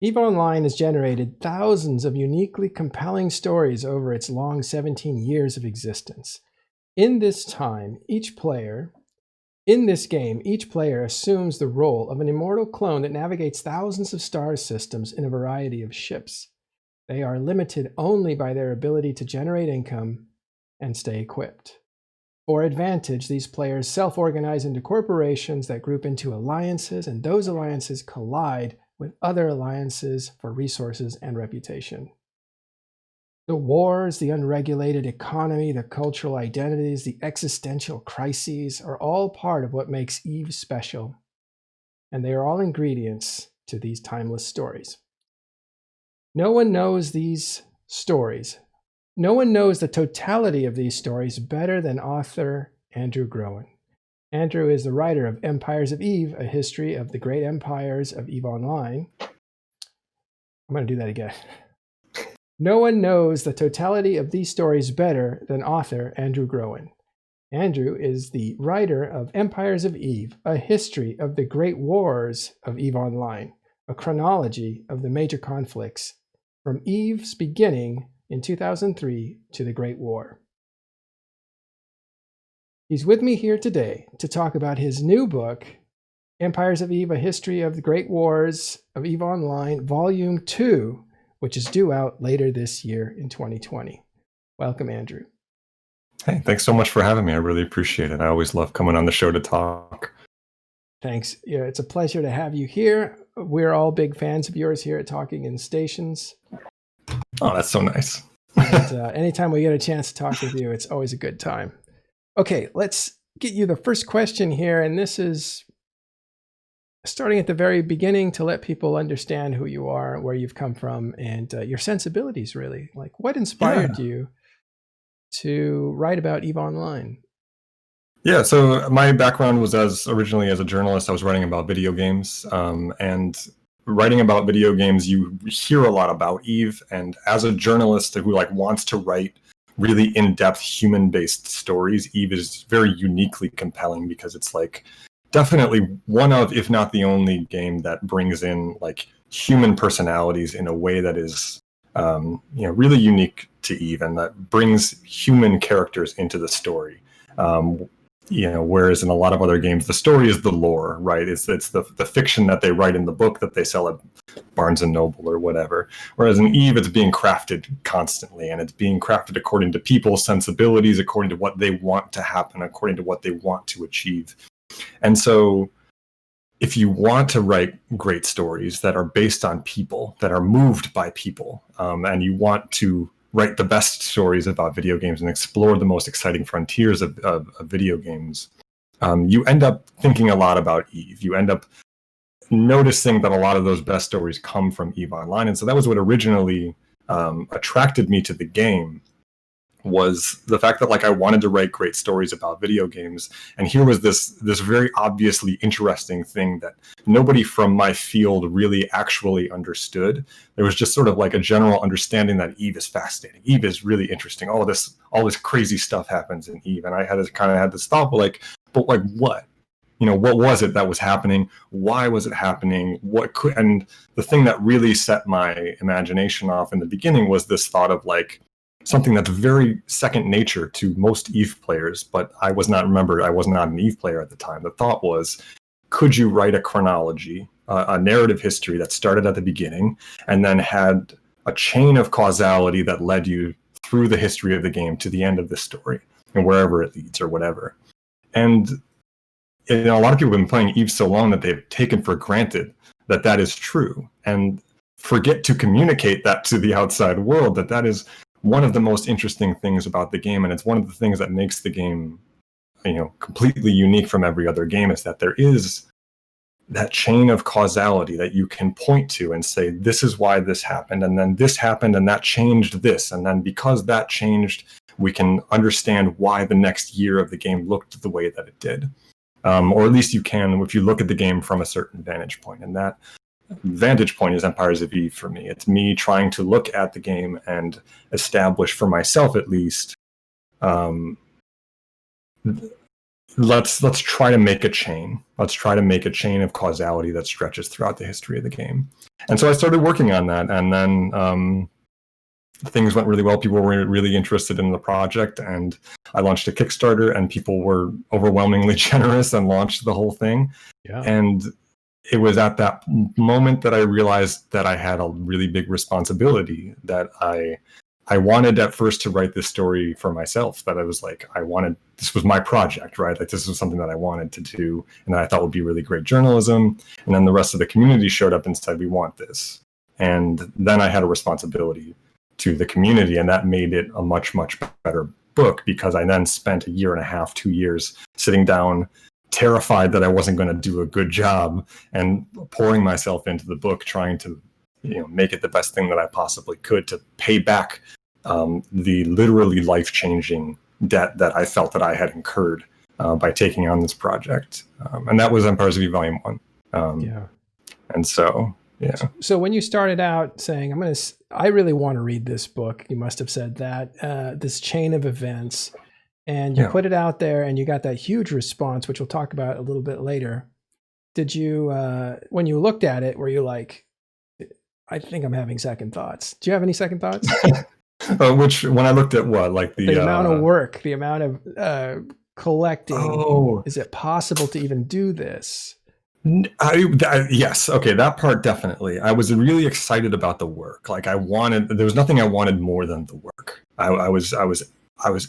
EVE Online has generated thousands of uniquely compelling stories over its long 17 years of existence. In this game, each player assumes the role of an immortal clone that navigates thousands of star systems in a variety of ships. They are limited only by their ability to generate income and stay equipped. For advantage, these players self-organize into corporations that group into alliances, and those alliances collide with other alliances for resources and reputation. The wars, the unregulated economy, the cultural identities, the existential crises are all part of what makes EVE special, and they are all ingredients to these timeless stories. No one knows these stories. No one knows the totality of these stories better than author Andrew Groen. Andrew is the writer of Empires of Eve, a history of the great empires of EVE Online. I'm going to do that again. No one knows the totality of these stories better than author Andrew Groen. Andrew is the writer of Empires of Eve, a history of the great wars of EVE Online, a chronology of the major conflicts from EVE's beginning in 2003 to the Great War. He's with me here today to talk about his new book, Empires of Eve, a history of the great wars of EVE Online, Volume 2, which is due out later this year in 2020. Welcome, Andrew. Hey, thanks so much for having me. I really appreciate it. I always love coming on the show to talk. Thanks. Yeah, it's a pleasure to have you here. We're all big fans of yours here at Talking in Stations. Oh, that's so nice. And anytime we get a chance to talk with you, it's always a good time. Okay, let's get you the first question here. And this is starting at the very beginning to let people understand who you are, where you've come from, and your sensibilities, really. Like, what inspired you to write about EVE Online? Yeah, so my background was originally as a journalist. I was writing about video games, and writing about video games, you hear a lot about EVE. And as a journalist who wants to write really in-depth human-based stories, EVE is very uniquely compelling because it's definitely one of, if not the only game that brings in human personalities in a way that is really unique to EVE, and that brings human characters into the story. Whereas in a lot of other games, the story is the lore, right? It's the fiction that they write in the book that they sell at Barnes and Noble or whatever. Whereas in EVE, it's being crafted constantly, and it's being crafted according to people's sensibilities, according to what they want to happen, according to what they want to achieve. And so if you want to write great stories that are based on people, that are moved by people, and you want to write the best stories about video games and explore the most exciting frontiers of video games, you end up thinking a lot about EVE. You end up noticing that a lot of those best stories come from EVE Online. And so that was what originally attracted me to the game, was the fact that I wanted to write great stories about video games. And here was this very obviously interesting thing that nobody from my field really actually understood. There was just sort of a general understanding that EVE is fascinating. EVE is really interesting. All this crazy stuff happens in EVE. And I had this thought, but what? What was it that was happening? Why was it happening? And the thing that really set my imagination off in the beginning was this thought of something that's very second nature to most EVE players, but I was not an EVE player at the time. The thought was, could you write a chronology, a narrative history that started at the beginning and then had a chain of causality that led you through the history of the game to the end of the story and wherever it leads or whatever? And a lot of people have been playing EVE so long that they've taken for granted that that is true and forget to communicate that to the outside world, that is one of the most interesting things about the game, and it's one of the things that makes the game, completely unique from every other game, is that there is that chain of causality that you can point to and say, this is why this happened, and then this happened, and that changed this, and then because that changed, we can understand why the next year of the game looked the way that it did. Or at least you can if you look at the game from a certain vantage point, and that vantage point is Empires of Eve for me. It's me trying to look at the game and establish for myself, at least, let's try to make a chain. Let's try to make a chain of causality that stretches throughout the history of the game. And so I started working on that, and then things went really well. People were really interested in the project, and I launched a Kickstarter, and people were overwhelmingly generous and launched the whole thing. Yeah. And it was at that moment that I realized that I had a really big responsibility, that I wanted at first to write this story for myself, that I was like, this was my project, right? Like, this was something that I wanted to do and that I thought would be really great journalism. And then the rest of the community showed up and said, we want this. And then I had a responsibility to the community, and that made it a much, much better book, because I then spent 1.5 years, 2 years sitting down, terrified that I wasn't going to do a good job, and pouring myself into the book, trying to make it the best thing that I possibly could to pay back the literally life-changing debt that I felt that I had incurred by taking on this project. And that was Empires of Eve Volume 1. Yeah. And so, yeah. So when you started out saying, I really want to read this book, you must have said that, this chain of events, and you put it out there and you got that huge response, which we'll talk about a little bit later. Did you, when you looked at it, were you like, I think I'm having second thoughts? Do you have any second thoughts? When I looked at what, like the amount of work, the amount of collecting. Oh, is it possible to even do this? Yes. Okay. That part, definitely. I was really excited about the work. Like, there was nothing I wanted more than the work. I was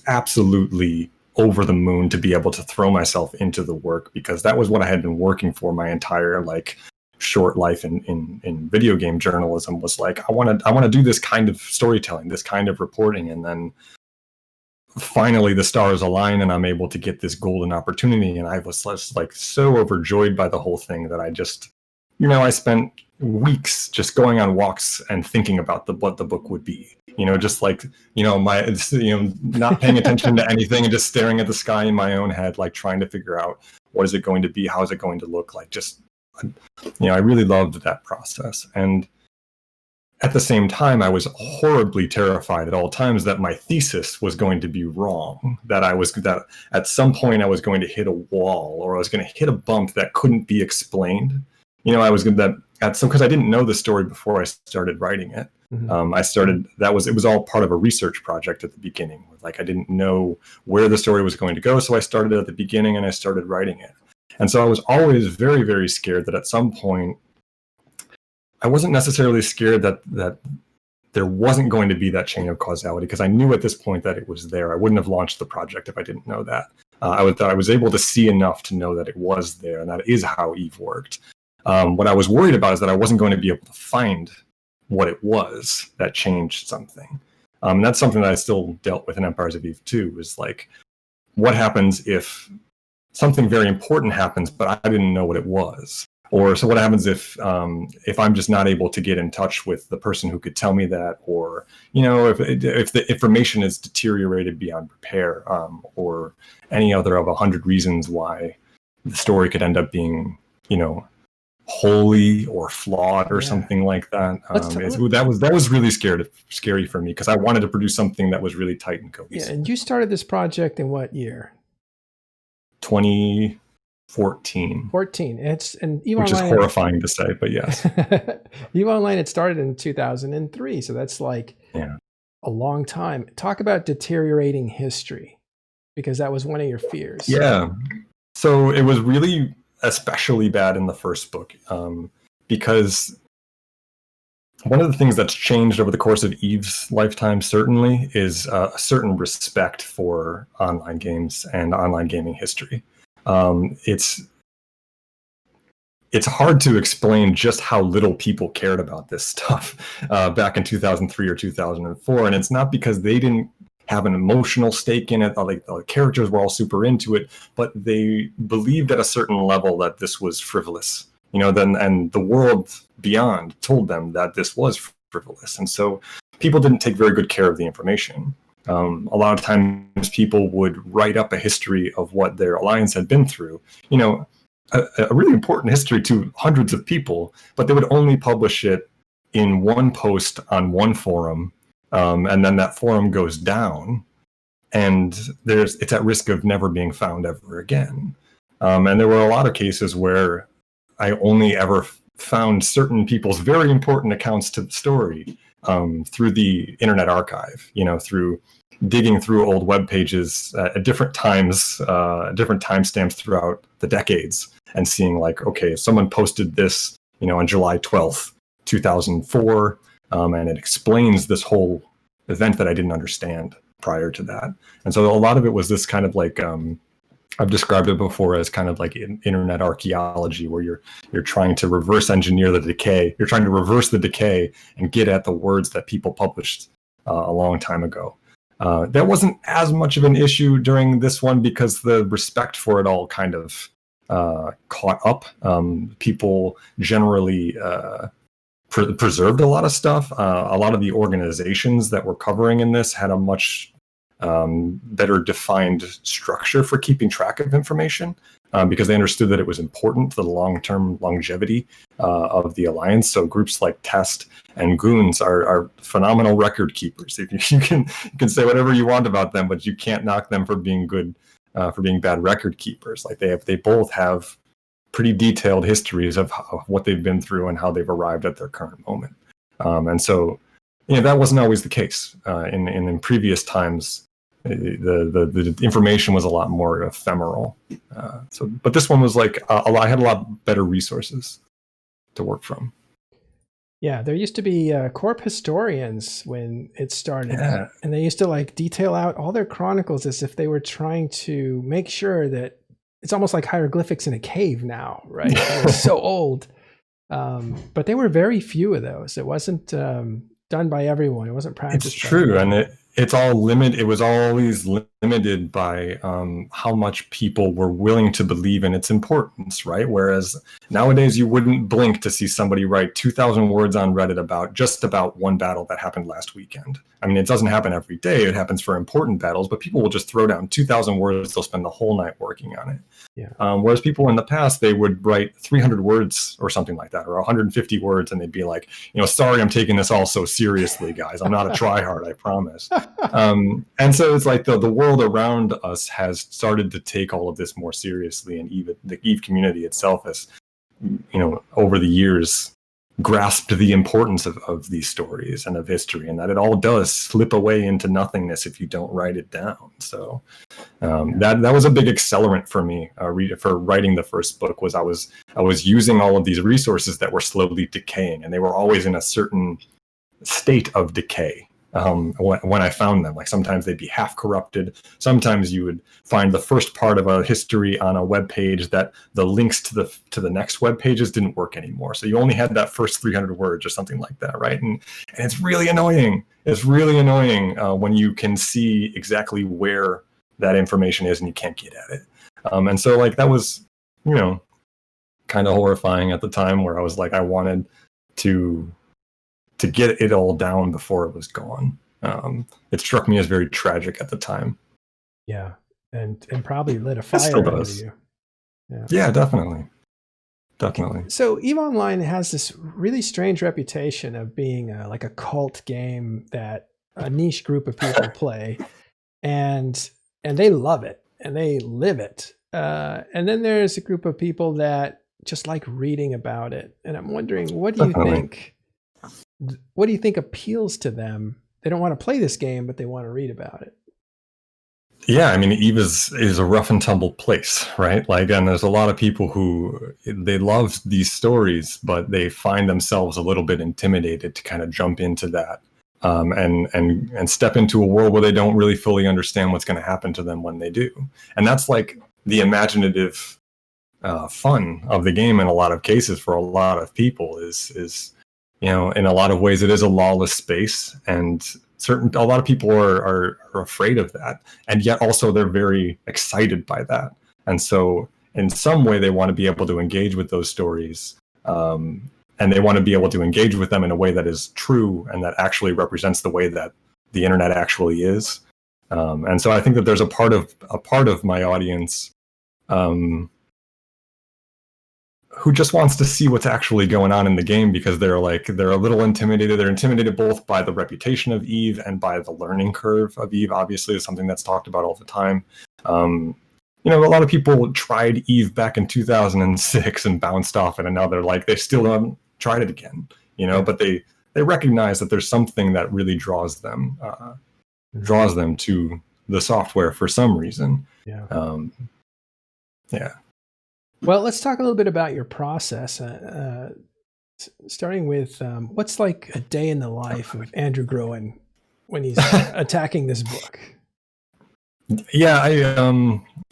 absolutely over the moon to be able to throw myself into the work, because that was what I had been working for my entire short life in video game journalism. Was like, I want to do this kind of storytelling, this kind of reporting, and then finally the stars align and I'm able to get this golden opportunity. And I was so overjoyed by the whole thing that I just, I spent weeks just going on walks and thinking about what the book would be. Just not paying attention to anything and just staring at the sky in my own head, like trying to figure out what is it going to be, how is it going to look like. Just, I really loved that process. And at the same time, I was horribly terrified at all times that my thesis was going to be wrong, that at some point I was going to hit a wall, or I was going to hit a bump that couldn't be explained. I was going to, because I didn't know the story before I started writing it. Mm-hmm. It was all part of a research project at the beginning. I didn't know where the story was going to go, so I started at the beginning and I started writing it. And so I was always very, very scared that at some point, I wasn't necessarily scared that there wasn't going to be that chain of causality, because I knew at this point that it was there. I wouldn't have launched the project if I didn't know that. I was able to see enough to know that it was there, and that is how Eve worked. What I was worried about is that I wasn't going to be able to find what it was that changed something. And that's something that I still dealt with in Empires of Eve 2, is what happens if something very important happens, but I didn't know what it was? Or so what happens if I'm just not able to get in touch with the person who could tell me that, or if the information is deteriorated beyond repair, or any other of 100 reasons why the story could end up being wholly or flawed or something like that. That was really scary for me, because I wanted to produce something that was really tight and cohesive. Yeah, and you started this project in what year? 2014. 14. Eve Which Online, is horrifying to say, but yes. Eve Online had started in 2003, so that's a long time. Talk about deteriorating history, because that was one of your fears. Yeah. So it was really especially bad in the first book, because one of the things that's changed over the course of Eve's lifetime, certainly, is a certain respect for online games and online gaming history. It's hard to explain just how little people cared about this stuff back in 2003 or 2004, and it's not because they didn't have an emotional stake in it. The characters were all super into it, but they believed at a certain level that this was frivolous. And the world beyond told them that this was frivolous, and so people didn't take very good care of the information. A lot of times people would write up a history of what their alliance had been through, a really important history to hundreds of people, but they would only publish it in one post on one forum, and then that forum goes down, and it's at risk of never being found ever again. And there were a lot of cases where I only ever found certain people's very important accounts to the story through the Internet Archive, through digging through old web pages at different times, different timestamps throughout the decades, and seeing like, okay, someone posted this, on July 12th, 2004, and it explains this whole event that I didn't understand prior to that. And so a lot of it was this kind of like, I've described it before as kind of like internet archaeology, where you're trying to reverse engineer the decay. You're trying to reverse the decay and get at the words that people published a long time ago. That wasn't as much of an issue during this one because the respect for it all kind of caught up. People generally preserved a lot of stuff. A lot of the organizations that were covering in this had a much better defined structure for keeping track of information, because they understood that it was important to the long-term longevity of the alliance. So groups like Test and Goons are phenomenal record keepers. You can say whatever you want about them, but you can't knock them for being good, for being bad record keepers. Like they both have pretty detailed histories of what they've been through and how they've arrived at their current moment. And so, that wasn't always the case in previous times. The information was a lot more ephemeral. But this one was like I had a lot better resources to work from. Yeah, there used to be corp historians when it started, Yeah. and they used to like detail out all their chronicles as if they were trying to make sure that it's almost like hieroglyphics in a cave now, right? They're so old. But there were very few of those. It wasn't done by everyone. It wasn't practiced. It's true, and it's all limited. It was always limited by how much people were willing to believe in its importance, right? Whereas nowadays, you wouldn't blink to see somebody write 2,000 words on Reddit about one battle that happened last weekend. I mean, it doesn't happen every day. It happens for important battles, but people will just throw down 2,000 words. They'll spend the whole night working on it. Yeah. Whereas people in the past, they would write 300 words or something like that, or 150 words, and they'd be like, sorry, I'm taking this all so seriously, guys. I'm not a tryhard, I promise. And so it's like the world around us has started to take all of this more seriously, and even the EVE community itself has, over the years, grasped the importance of these stories and of history, and that it all does slip away into nothingness if you don't write it down. So that was a big accelerant for me for writing the first book. Was I was using all of these resources that were slowly decaying, and they were always in a certain state of decay. When I found them, like sometimes they'd be half corrupted. Sometimes you would find the first part of a history on a web page that the links to the next web pages didn't work anymore. So you only had that first 300 words or something like that, right? And it's really annoying. It's really annoying when you can see exactly where that information is and you can't get at it. And so like that was, kind of horrifying at the time, where I was like, I wanted to get it all down before it was gone. It struck me as very tragic at the time. Yeah, and probably lit a fire still under does. you. Yeah, definitely. So EVE Online has this really strange reputation of being like a cult game that a niche group of people play, and they love it and they live it. And then there's a group of people that just like reading about it. And I'm wondering, what do you think? What do you think appeals to them? They don't want to play this game, but they want to read about it. Yeah, I mean, EVE is a rough and tumble place, right? Like, and there's a lot of people who they love these stories, but they find themselves a little bit intimidated to kind of jump into that and step into a world where they don't really fully understand what's going to happen to them when they do. And that's like the imaginative fun of the game in a lot of cases for a lot of people is in a lot of ways it is a lawless space, and a lot of people are afraid of that, and yet also they're very excited by that. And so in some way they want to be able to engage with those stories, and they want to be able to engage with them in a way that is true and that actually represents the way that the internet actually is. And so I think that there's a part of my audience who just wants to see what's actually going on in the game, because they're a little intimidated. They're intimidated both by the reputation of Eve and by the learning curve of Eve. Obviously, is something that's talked about all the time. A lot of people tried Eve back in 2006 and bounced off it, and now they're like, they still haven't tried it again. But they recognize that there's something that really draws them to the software for some reason. Yeah. Well, let's talk a little bit about your process. Starting with what's like a day in the life of Andrew Groen when he's attacking this book? Yeah,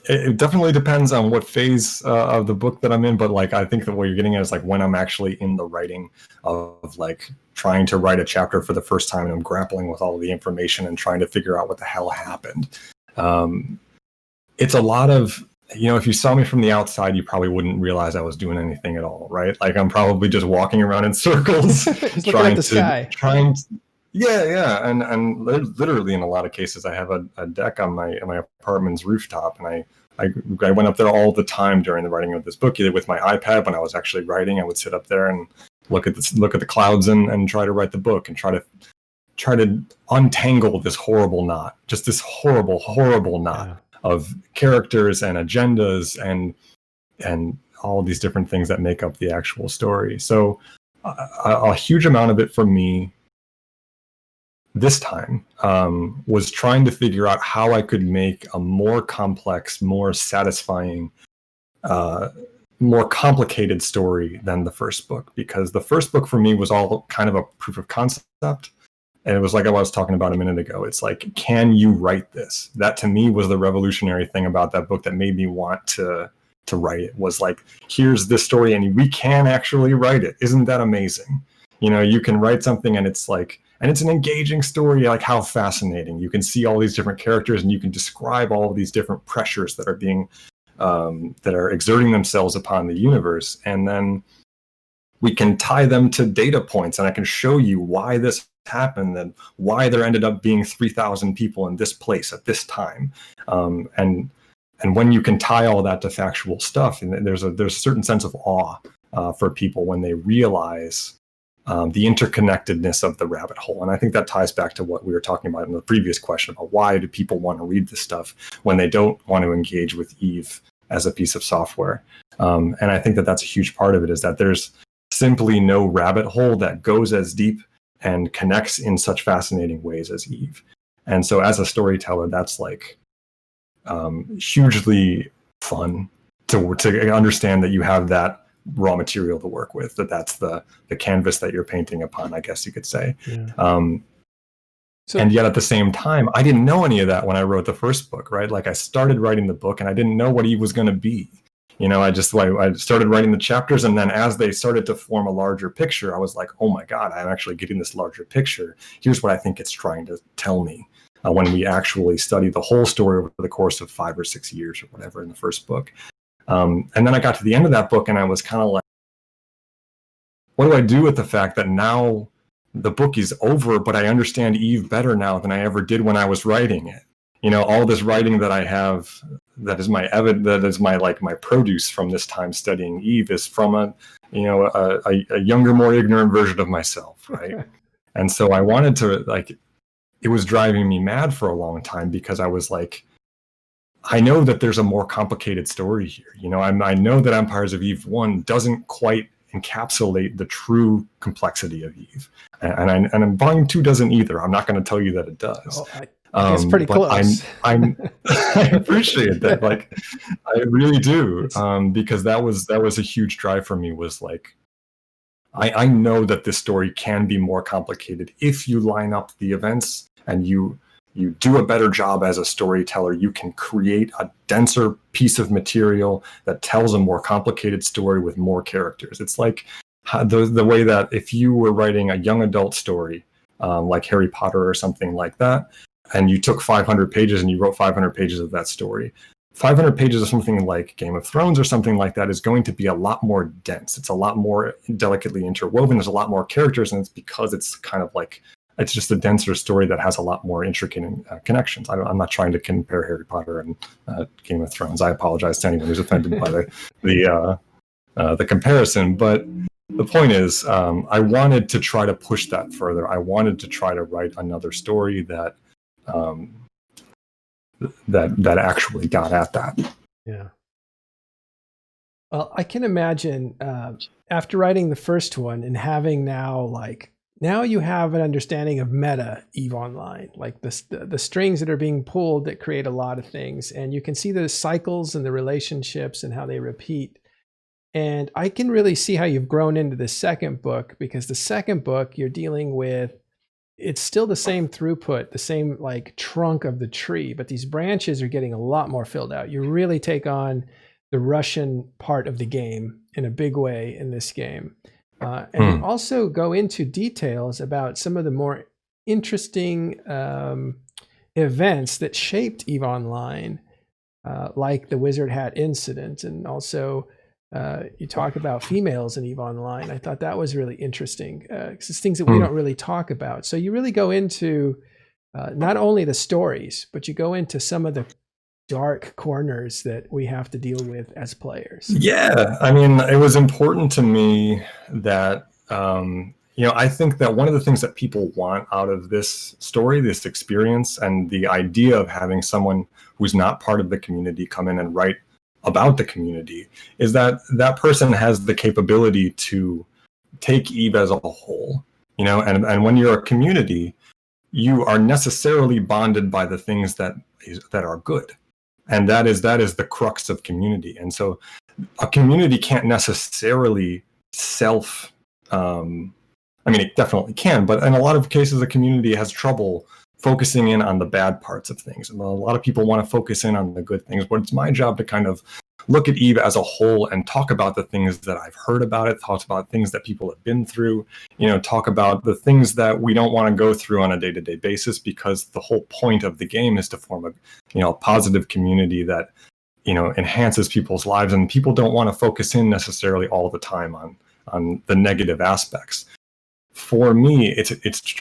it definitely depends on what phase of the book that I'm in, but I think that what you're getting at is when I'm actually in the writing of trying to write a chapter for the first time, and I'm grappling with all of the information and trying to figure out what the hell happened. It's a lot of, if you saw me from the outside, you probably wouldn't realize I was doing anything at all, right? I'm probably just walking around in circles, just looking at the sky. Yeah, and literally in a lot of cases, I have a deck on my apartment's rooftop, and I went up there all the time during the writing of this book, either with my iPad when I was actually writing. I would sit up there and look at the clouds and try to write the book and try to untangle this horrible knot, just this horrible knot of characters and agendas and all these different things that make up the actual story. So a huge amount of it for me this time was trying to figure out how I could make a more complex, more satisfying, more complicated story than the first book, because the first book for me was all kind of a proof of concept. And it was like I was talking about a minute ago. It's can you write this? That to me was the revolutionary thing about that book that made me want to write it, was here's this story and we can actually write it. Isn't that amazing? You can write something and it's and it's an engaging story. How fascinating. You can see all these different characters and you can describe all of these different pressures that are being, that are exerting themselves upon the universe. And then we can tie them to data points, and I can show you why this happened and why there ended up being 3,000 people in this place at this time. And when you can tie all that to factual stuff, and there's a certain sense of awe for people when they realize the interconnectedness of the rabbit hole. And I think that ties back to what we were talking about in the previous question about why do people want to read this stuff when they don't want to engage with Eve as a piece of software. And I think that that's a huge part of it, is that there's simply no rabbit hole that goes as deep and connects in such fascinating ways as Eve. And so as a storyteller, that's hugely fun to understand that you have that raw material to work with, that's the canvas that you're painting upon, I guess you could say. And yet at the same time, I didn't know any of that when I wrote the first book, right? I started writing the book and I didn't know what Eve was going to be. I started writing the chapters, and then as they started to form a larger picture, I was like, oh my God, I'm actually getting this larger picture. Here's what I think it's trying to tell me. When we actually study the whole story over the course of 5 or 6 years or whatever in the first book. And then I got to the end of that book and I was kind of like, what do I do with the fact that now the book is over, but I understand Eve better now than I ever did when I was writing it? All this writing that I have, that is my my produce from this time studying Eve, is from a younger, more ignorant version of myself, right? And so I wanted to it was driving me mad for a long time, because I was I know that there's a more complicated story here. I know that Empires of Eve 1 doesn't quite encapsulate the true complexity of Eve, and Volume 2 doesn't either. I'm not going to tell you that it does. It's pretty close. I appreciate that. I really do, because that was a huge drive for me. Was I know that this story can be more complicated if you line up the events and you do a better job as a storyteller. You can create a denser piece of material that tells a more complicated story with more characters. It's the way that if you were writing a young adult story, like Harry Potter or something like that, and you took 500 pages and you wrote 500 pages of that story, 500 pages of something like Game of Thrones or something like that is going to be a lot more dense. It's a lot more delicately interwoven. There's a lot more characters, and it's because it's kind of it's just a denser story that has a lot more intricate connections. I'm not trying to compare Harry Potter and Game of Thrones. I apologize to anyone who's offended by the comparison. But the point is, I wanted to try to push that further. I wanted to try to write another story that that actually got at that. Yeah. Well, I can imagine after writing the first one and having now you have an understanding of meta EVE Online, like the strings that are being pulled that create a lot of things, and you can see the cycles and the relationships and how they repeat. And I can really see how you've grown into the second book, because the second book you're dealing with, it's still the same throughput, the same like trunk of the tree, but these branches are getting a lot more filled out. You really take on the Russian part of the game in a big way in this game. And you also go into details about some of the more interesting events that shaped EVE Online, like the Wizard Hat incident. And also you talk about females in EVE Online. I thought that was really interesting. It's things that we don't really talk about. So you really go into not only the stories, but you go into some of the dark corners that we have to deal with as players. Yeah, I mean, it was important to me that I think that one of the things that people want out of this story, this experience, and the idea of having someone who's not part of the community come in and write about the community, is that that person has the capability to take EVE as a whole. And when you're a community, you are necessarily bonded by the things that are good. And that is the crux of community. And so a community can't necessarily it definitely can, but in a lot of cases, a community has trouble focusing in on the bad parts of things. And a lot of people want to focus in on the good things, but it's my job to kind of look at EVE as a whole and talk about the things that I've heard about it, talk about things that people have been through, talk about the things that we don't want to go through on a day-to-day basis, because the whole point of the game is to form a positive community that, enhances people's lives, and people don't want to focus in necessarily all the time on the negative aspects. For me, it's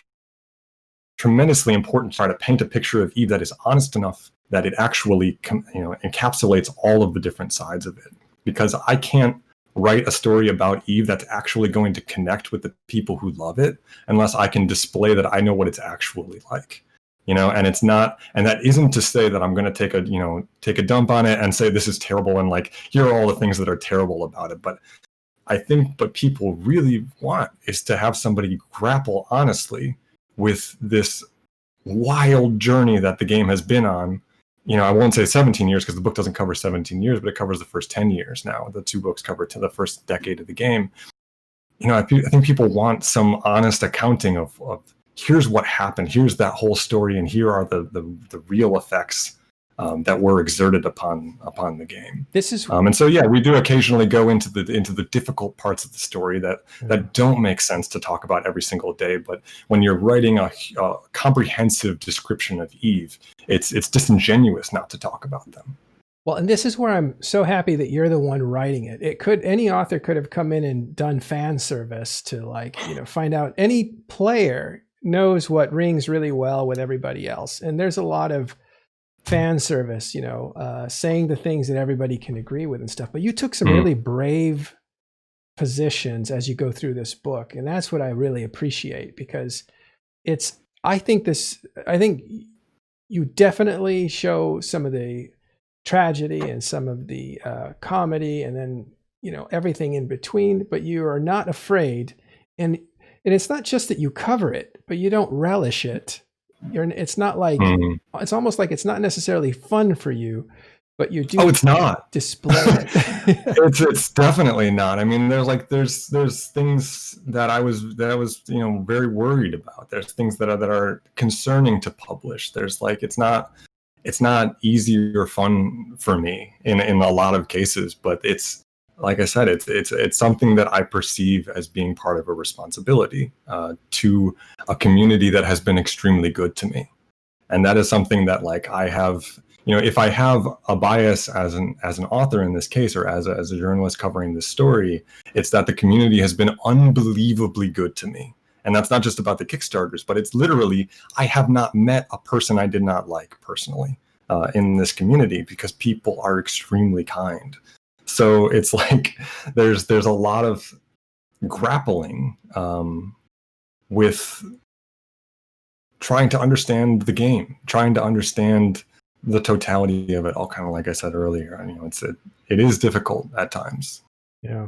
tremendously important to try to paint a picture of EVE that is honest enough that it actually encapsulates all of the different sides of it. Because I can't write a story about EVE that's actually going to connect with the people who love it unless I can display that I know what it's actually like. And it's not, and that isn't to say that I'm going to take a dump on it and say this is terrible and like here are all the things that are terrible about it. But I think what people really want is to have somebody grapple honestly with this wild journey that the game has been on. I won't say 17 years because the book doesn't cover 17 years, but it covers the first 10 years now. The two books cover to the first decade of the game. I think people want some honest accounting of here's what happened, here's that whole story, and here are the real effects that were exerted upon the game. This is and so we do occasionally go into the difficult parts of the story that don't make sense to talk about every single day. But when you're writing a comprehensive description of EVE, it's disingenuous not to talk about them. Well, and this is where I'm so happy that you're the one writing it. Any author could have come in and done fan service to find out. Any player knows what rings really well with everybody else, and there's a lot of fan service, saying the things that everybody can agree with and stuff. But you took some really brave positions as you go through this book, and that's what I really appreciate, because I think you definitely show some of the tragedy and some of the comedy, and then everything in between. But you are not afraid, and it's not just that you cover it, but you don't relish it. It's not like it's almost like it's not necessarily fun for you, but you do. Oh, it's not display it. It's definitely not. I mean, there's things that I was very worried about. There's things that are concerning to publish. There's it's not easy or fun for me in a lot of cases, but it's, like I said, it's something that I perceive as being part of a responsibility to a community that has been extremely good to me, and that is something that I have. If I have a bias as an author in this case, or as a journalist covering this story, it's that the community has been unbelievably good to me, and that's not just about the Kickstarters, but it's literally I have not met a person I did not like personally in this community, because people are extremely kind. So it's like there's a lot of grappling with trying to understand the game, trying to understand the totality of it all, kind of like I said earlier. You know, it is difficult at times. Yeah.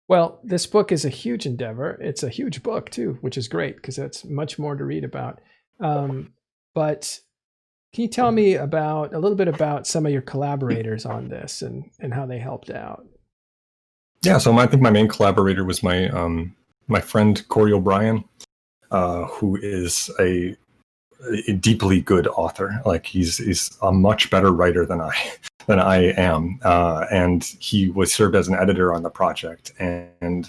Well, this book is a huge endeavor. It's a huge book too, which is great because that's much more to read about. But can you tell me a little bit about some of your collaborators on this and how they helped out? Yeah, so I think my main collaborator was my friend Cory Obrien, who is a deeply good author. Like he's a much better writer than I am, and he was served as an editor on the project. And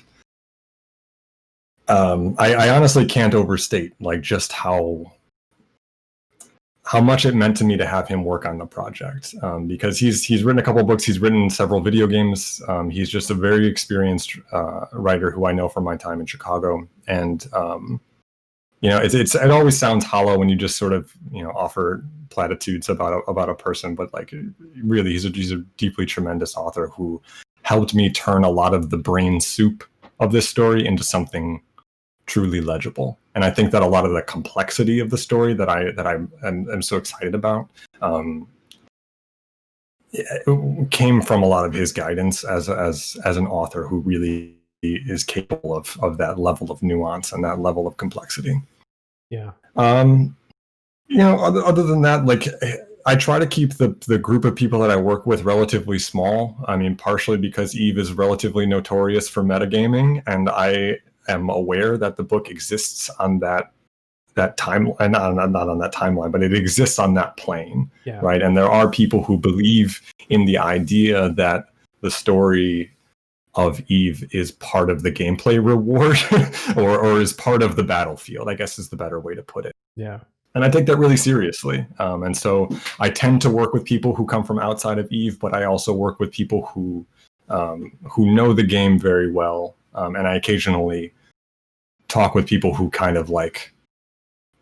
I honestly can't overstate like just how much it meant to me to have him work on the project, because he's written a couple of books, he's written several video games. He's just a very experienced writer who I know from my time in Chicago, and you know, it always sounds hollow when you just sort of, you know, offer platitudes about a person, but like really he's a deeply tremendous author who helped me turn a lot of the brain soup of this story into something truly legible. And I think that a lot of the complexity of the story that I'm so excited about it came from a lot of his guidance as an author who really is capable of that level of nuance and that level of complexity. Yeah. You know, other than that, like I try to keep the group of people that I work with relatively small. I mean, partially because Eve is relatively notorious for metagaming, and I am aware that the book exists on that timeline, not on that timeline, but it exists on that plane, Yeah. right? And there are people who believe in the idea that the story of Eve is part of the gameplay reward or is part of the battlefield, I guess is the better way to put it. Yeah. And I take that really seriously. And so I tend to work with people who come from outside of Eve, but I also work with people who know the game very well. And I occasionally talk with people who kind of like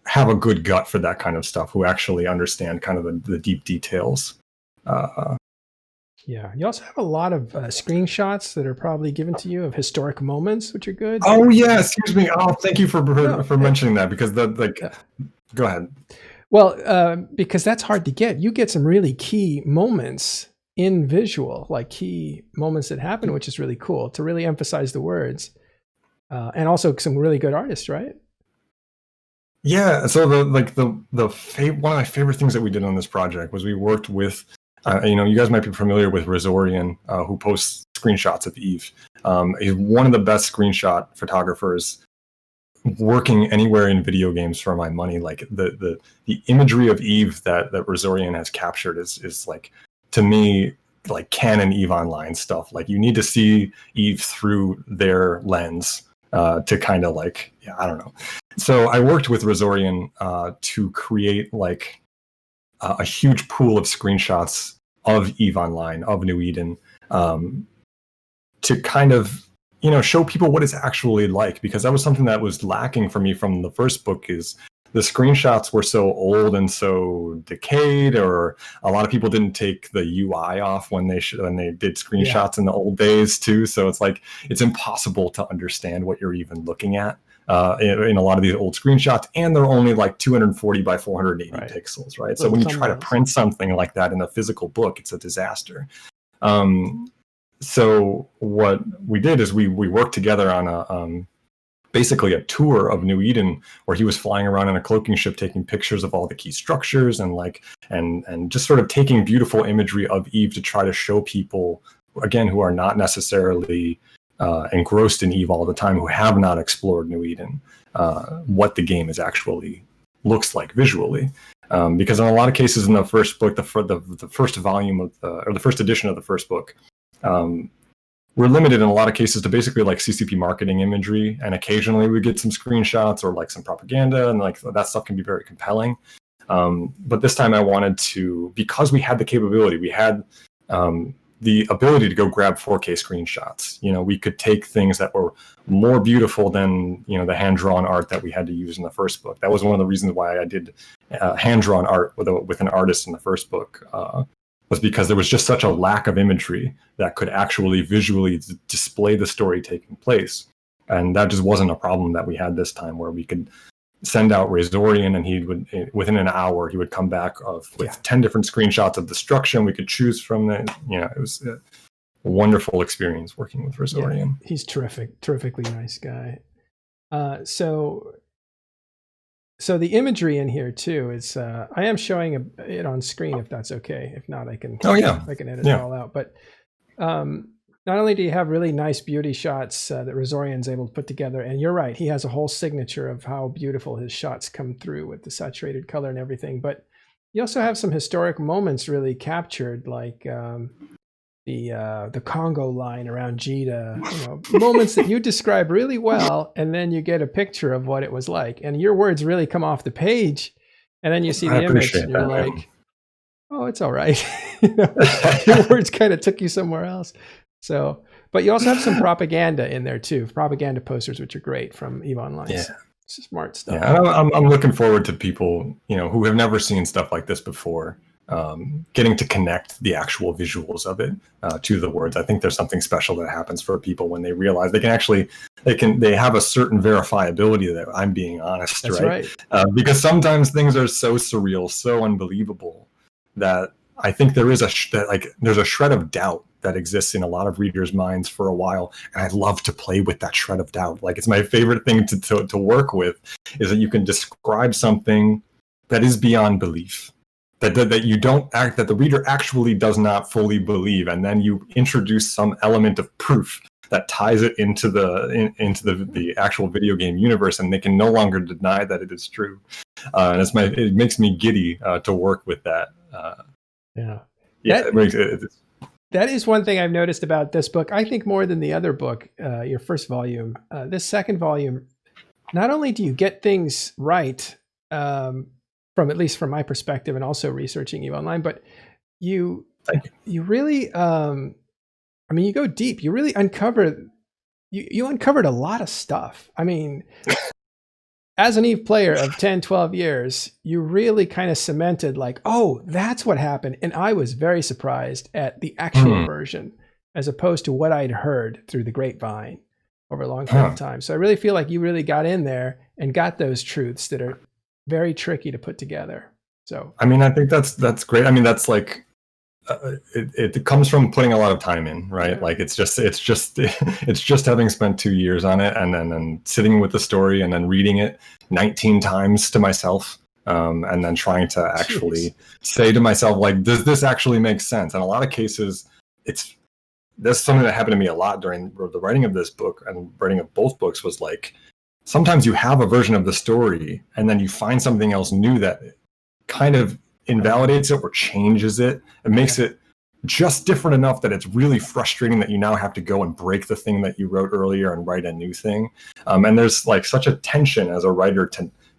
have a good gut for that kind of stuff, who actually understand kind of the deep details. Yeah. You also have a lot of screenshots that are probably given to you of historic moments, which are good. Oh yeah, excuse me. Oh, thank you for mentioning that, because go ahead. Well, because that's hard to get. You get some really key moments in visual, like key moments that happen, which is really cool to really emphasize the words, and also some really good artists, right? Yeah. So one of my favorite things that we did on this project was we worked with. You know, you guys might be familiar with Razorien, who posts screenshots of Eve. He's one of the best screenshot photographers working anywhere in video games for my money. Like the imagery of Eve that Razorien has captured is like, to me, like canon Eve Online stuff. Like you need to see Eve through their lens to kind of like, yeah, I don't know. So I worked with Razorien to create like a huge pool of screenshots of Eve Online, of New Eden, to kind of, you know, show people what it's actually like, because that was something that was lacking for me from the first book. Is the screenshots were so old and so decayed, or a lot of people didn't take the UI off when they did screenshots in the old days too. So it's like it's impossible to understand what you're even looking at in a lot of these old screenshots, and they're only like 240 by 480 pixels, right? So when you try to print something like that in a physical book, it's a disaster. So what we did is we worked together on a basically a tour of New Eden, where he was flying around in a cloaking ship taking pictures of all the key structures and just sort of taking beautiful imagery of Eve to try to show people, again, who are not necessarily engrossed in Eve all the time, who have not explored New Eden, what the game is actually looks like visually. Because in a lot of cases in the first book, the first volume of or the first edition of the first book, we're limited in a lot of cases to basically like CCP marketing imagery, and occasionally we get some screenshots or like some propaganda, and like that stuff can be very compelling. But this time I wanted to, because we had the capability, we had the ability to go grab 4K screenshots. You know, we could take things that were more beautiful than, you know, the hand-drawn art that we had to use in the first book. That was one of the reasons why I did hand-drawn art with an artist in the first book, was because there was just such a lack of imagery that could actually visually display the story taking place. And that just wasn't a problem that we had this time, where we could send out Razorien and he would, within an hour, he would come back with 10 different screenshots of destruction. We could choose from it. It was a wonderful experience working with Razorien. Yeah, he's terrifically nice guy. So the imagery in here too is, I am showing it on screen if that's okay. If not, I can edit it all out. But not only do you have really nice beauty shots that Razorien's able to put together, and you're right, he has a whole signature of how beautiful his shots come through with the saturated color and everything, but you also have some historic moments really captured, like the Congo line around Jita, moments that you describe really well, and then you get a picture of what it was like, and your words really come off the page, and then you see the image and you're like, oh, it's all right. Your words kind of took you somewhere else. So, but you also have some propaganda in there too, propaganda posters, which are great from EVE Online. Yeah. It's smart stuff. Yeah, I'm looking forward to people, who have never seen stuff like this before, getting to connect the actual visuals of it to the words. I think there's something special that happens for people when they realize they have a certain verifiability that I'm being honest. That's right. Because sometimes things are so surreal, so unbelievable, that I think there is there's a shred of doubt that exists in a lot of readers' minds for a while, and I love to play with that shred of doubt. Like, it's my favorite thing to work with, is that you can describe something that is beyond belief, that you don't act, that the reader actually does not fully believe, and then you introduce some element of proof that ties it into the actual video game universe, and they can no longer deny that it is true. And it makes me giddy to work with that. That is one thing I've noticed about this book. I think more than the other book, your first volume, this second volume, not only do you get things right, at least from my perspective, and also researching you online, but you really, you go deep. You really uncovered a lot of stuff. I mean, as an EVE player of 10, 12 years, you really kind of cemented like, oh, that's what happened. And I was very surprised at the actual version, as opposed to what I'd heard through the grapevine over a long period of time. So I really feel like you really got in there and got those truths that are very tricky to put together. So, I think that's great. That's like, it comes from putting a lot of time in, right? Yeah. Like it's just having spent 2 years on it, and then sitting with the story and then reading it 19 times to myself, and then trying to actually say to myself, like, does this actually make sense? In a lot of cases, that's something that happened to me a lot during the writing of this book and writing of both books, was like, sometimes you have a version of the story and then you find something else new that kind of invalidates it or changes it. It makes it just different enough that it's really frustrating that you now have to go and break the thing that you wrote earlier and write a new thing. And there's like such a tension as a writer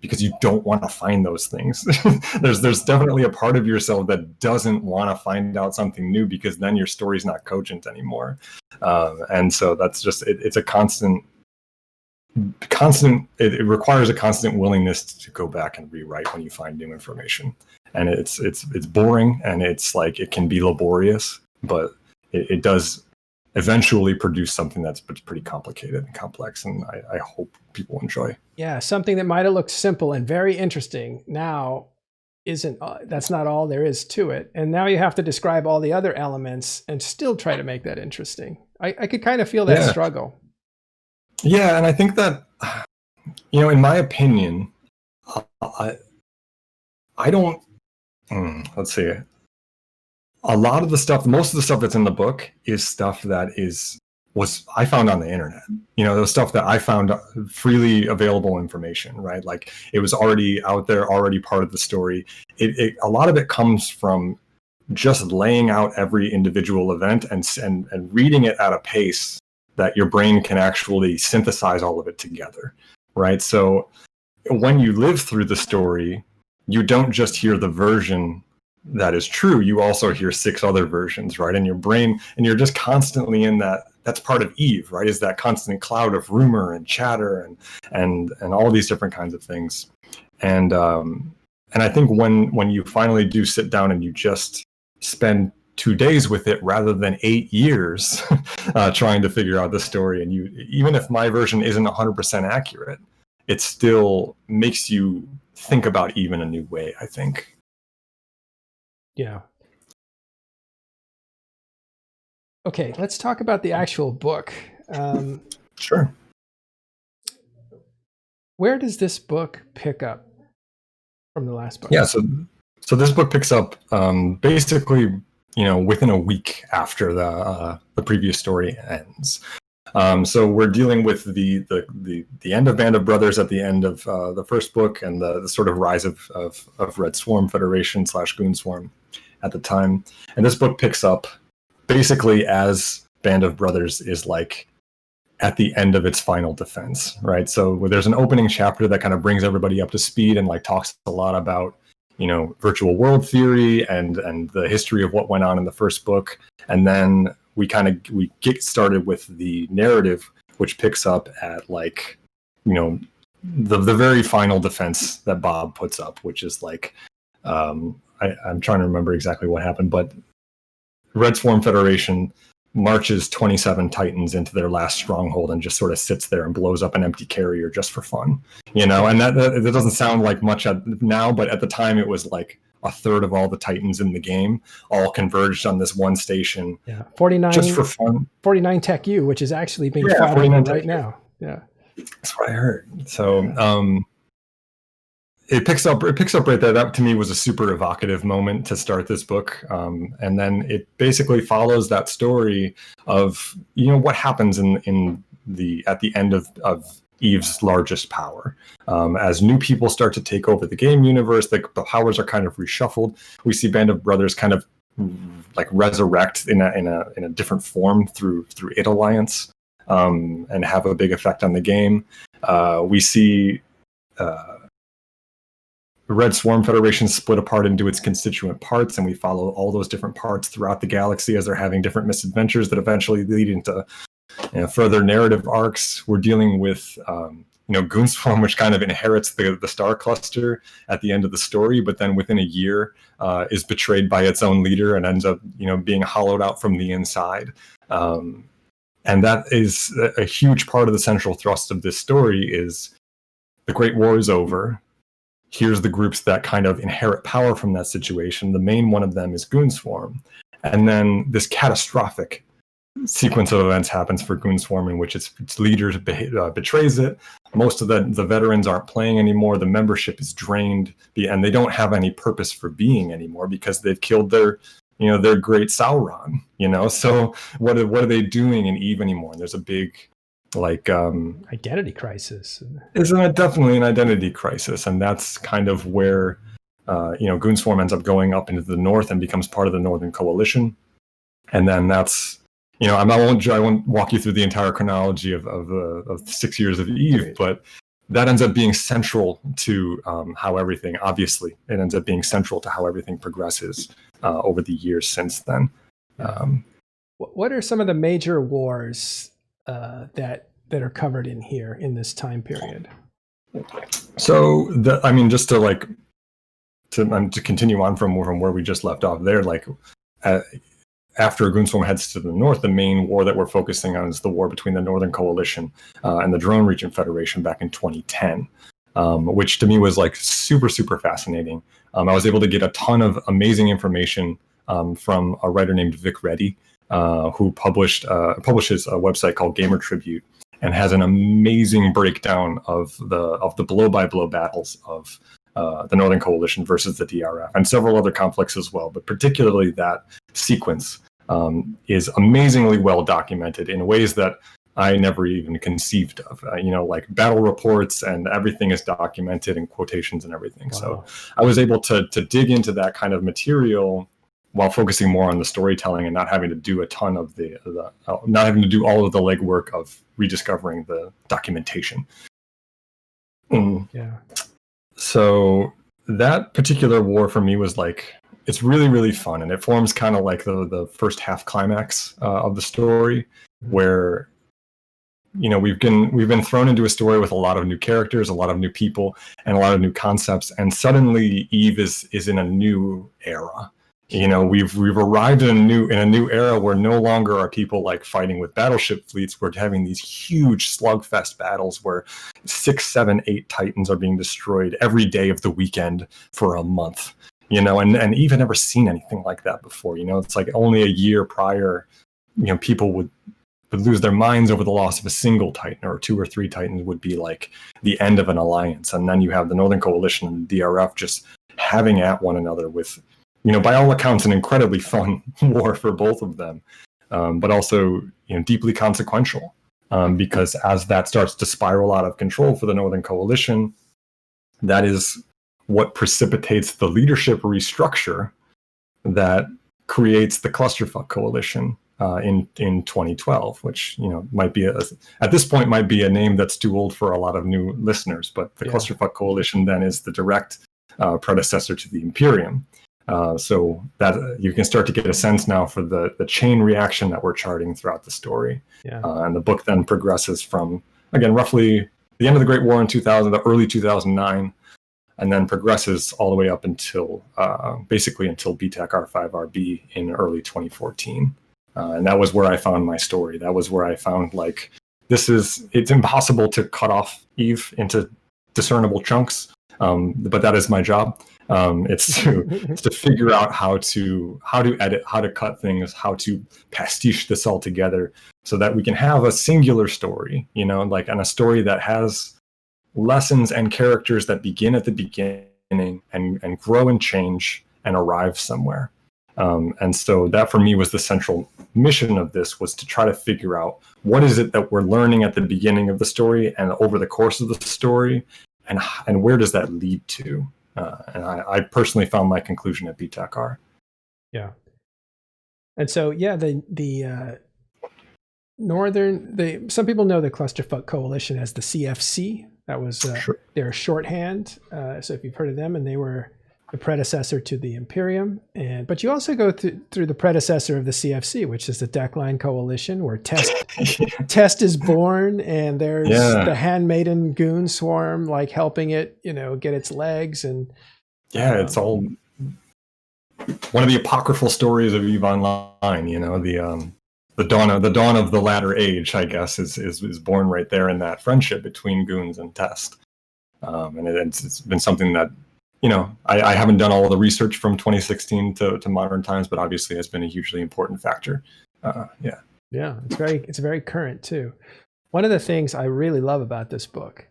because you don't want to find those things. there's definitely a part of yourself that doesn't want to find out something new, because then your story's not cogent anymore. And so that's just, it's a constant, it requires a constant willingness to go back and rewrite when you find new information. And it's boring, and it's like, it can be laborious, but it does eventually produce something that's pretty complicated and complex, and I hope people enjoy. Yeah, something that might have looked simple and very interesting now isn't. That's not all there is to it, and now you have to describe all the other elements and still try to make that interesting. I could kind of feel that struggle. Yeah, and I think that, in my opinion, I don't. Let's see. A lot of the stuff, most of the stuff that's in the book is stuff that was I found on the internet. Those stuff that I found freely available information, right? Like, it was already out there, already part of the story. A lot of it comes from just laying out every individual event and reading it at a pace that your brain can actually synthesize all of it together, right? So when you live through the story, you don't just hear the version that is true, you also hear 6 other versions, right? In your brain, and you're just constantly in that. That's part of EVE, right? Is that constant cloud of rumor and chatter and all these different kinds of things. And I think when you finally do sit down and you just spend 2 days with it rather than 8 years trying to figure out the story. And even if my version isn't 100% accurate, it still makes you think about Eve in a new way, I think. Yeah. Okay, let's talk about the actual book. Sure. Where does this book pick up from the last book? Yeah, so this book picks up basically, within a week after the previous story ends. So we're dealing with the end of Band of Brothers at the end of the first book, and the sort of rise of Red Swarm Federation / Goon Swarm at the time. And this book picks up basically as Band of Brothers is like at the end of its final defense, right? So there's an opening chapter that kind of brings everybody up to speed and like talks a lot about virtual world theory and the history of what went on in the first book, and then we get started with the narrative, which picks up at like the very final defense that Bob puts up, which is like I'm trying to remember exactly what happened, but Red Swarm Federation marches 27 Titans into their last stronghold and just sort of sits there and blows up an empty carrier just for fun, and that doesn't sound like much now, but at the time it was like a third of all the Titans in the game all converged on this one station. Yeah, 49 just for fun. 49 Tech U, which is actually being fought right now. Yeah, that's what I heard. So it picks up right there. That to me was a super evocative moment to start this book, and then it basically follows that story of what happens at the end of Eve's largest power. As new people start to take over the game universe, the powers are kind of reshuffled. We see Band of Brothers kind of like resurrect in a different form through Id Alliance, and have a big effect on the game. We see the Red Swarm Federation split apart into its constituent parts, and we follow all those different parts throughout the galaxy as they're having different misadventures that eventually lead into further narrative arcs. We're dealing with Goon Swarm, which kind of inherits the star cluster at the end of the story, but then within a year is betrayed by its own leader and ends up being hollowed out from the inside. And that is a huge part of the central thrust of this story. Is the Great War is over. Here's the groups that kind of inherit power from that situation. The main one of them is Goon Swarm, and then this catastrophic sequence of events happens for Goon Swarm in which its leader betrays it. Most of the veterans aren't playing anymore. The membership is drained, and they don't have any purpose for being anymore because they've killed their great Sauron. So what are they doing in Eve anymore? And there's a big identity crisis. Isn't it definitely an identity crisis? And that's kind of where Goon Swarm ends up going up into the north and becomes part of the Northern Coalition. And then that's I won't walk you through the entire chronology of 6 years of Eve, but that ends up being central to how everything. Obviously, it ends up being central to how everything progresses over the years since then. What are some of the major wars that are covered in here in this time period? So just to continue on from where we just left off there, after Goon Swarm heads to the north, the main war that we're focusing on is the war between the Northern Coalition and the Drone Region Federation back in 2010, which to me was super, super fascinating. I was able to get a ton of amazing information from a writer named Vuk Lau, who publishes a website called Gamer Tribute and has an amazing breakdown of the blow-by-blow battles of the Northern Coalition versus the DRF and several other conflicts as well. But particularly that sequence is amazingly well documented in ways that I never even conceived of. Battle reports and everything is documented in quotations and everything. Wow. So I was able to dig into that kind of material while focusing more on the storytelling and not having to do a ton of not having to do all of the legwork of rediscovering the documentation. Yeah. So that particular war for me was it's really, really fun, and it forms kind of like the first half climax of the story, where we've been thrown into a story with a lot of new characters, a lot of new people, and a lot of new concepts, and suddenly Eve is in a new era. You know, we've arrived in a new era where no longer are people like fighting with battleship fleets. We're having these huge slugfest battles where 6, 7, 8 Titans are being destroyed every day of the weekend for a month. You know, and Eve had never seen anything like that before. You know, it's like only a year prior, you know, people would lose their minds over the loss of a single Titan, or 2 or 3 Titans would be like the end of an alliance. And then you have the Northern Coalition and the DRF just having at one another with, you know, by all accounts, an incredibly fun war for both of them, but also, you know, deeply consequential, because as that starts to spiral out of control for the Northern Coalition, that is what precipitates the leadership restructure that creates the Clusterfuck Coalition in 2012, which, you know, might be at this point might be a name that's too old for a lot of new listeners, but the Clusterfuck Coalition then is the direct predecessor to the Imperium. So that you can start to get a sense now for the chain reaction that we're charting throughout the story. And the book then progresses from, again, roughly the end of the Great War in 2000, the early 2009, and then progresses all the way up until basically until BTAC R5RB in early 2014. And that was where I found my story. That was where I found, like, it's impossible to cut off Eve into discernible chunks, but that is my job. It's to figure out how to edit, how to cut things, how to pastiche this all together so that we can have a singular story, you know, like, and a story that has lessons and characters that begin at the beginning and grow and change and arrive somewhere. And so that for me was the central mission of this, was to try to figure out what is it that we're learning at the beginning of the story and over the course of the story, and where does that lead to? And I personally found my conclusion at BTAC-R. Yeah. And so, yeah, the some people know the Clusterfuck Coalition as the CFC. That was their shorthand. So if you've heard of them, and they were the predecessor to the Imperium. But you also go through the predecessor of the CFC, which is the Deckline Coalition, where Test is born, and there's the Handmaiden goon swarm, like, helping it, you know, get its legs. And it's all one of the apocryphal stories of EVE Online. You know, the dawn of the latter age, I guess, is born right there in that friendship between goons and Test. And it's been something that, you know, I haven't done all of the research from 2016 to modern times, but obviously has been a hugely important factor. It's very current too. One of the things I really love about this book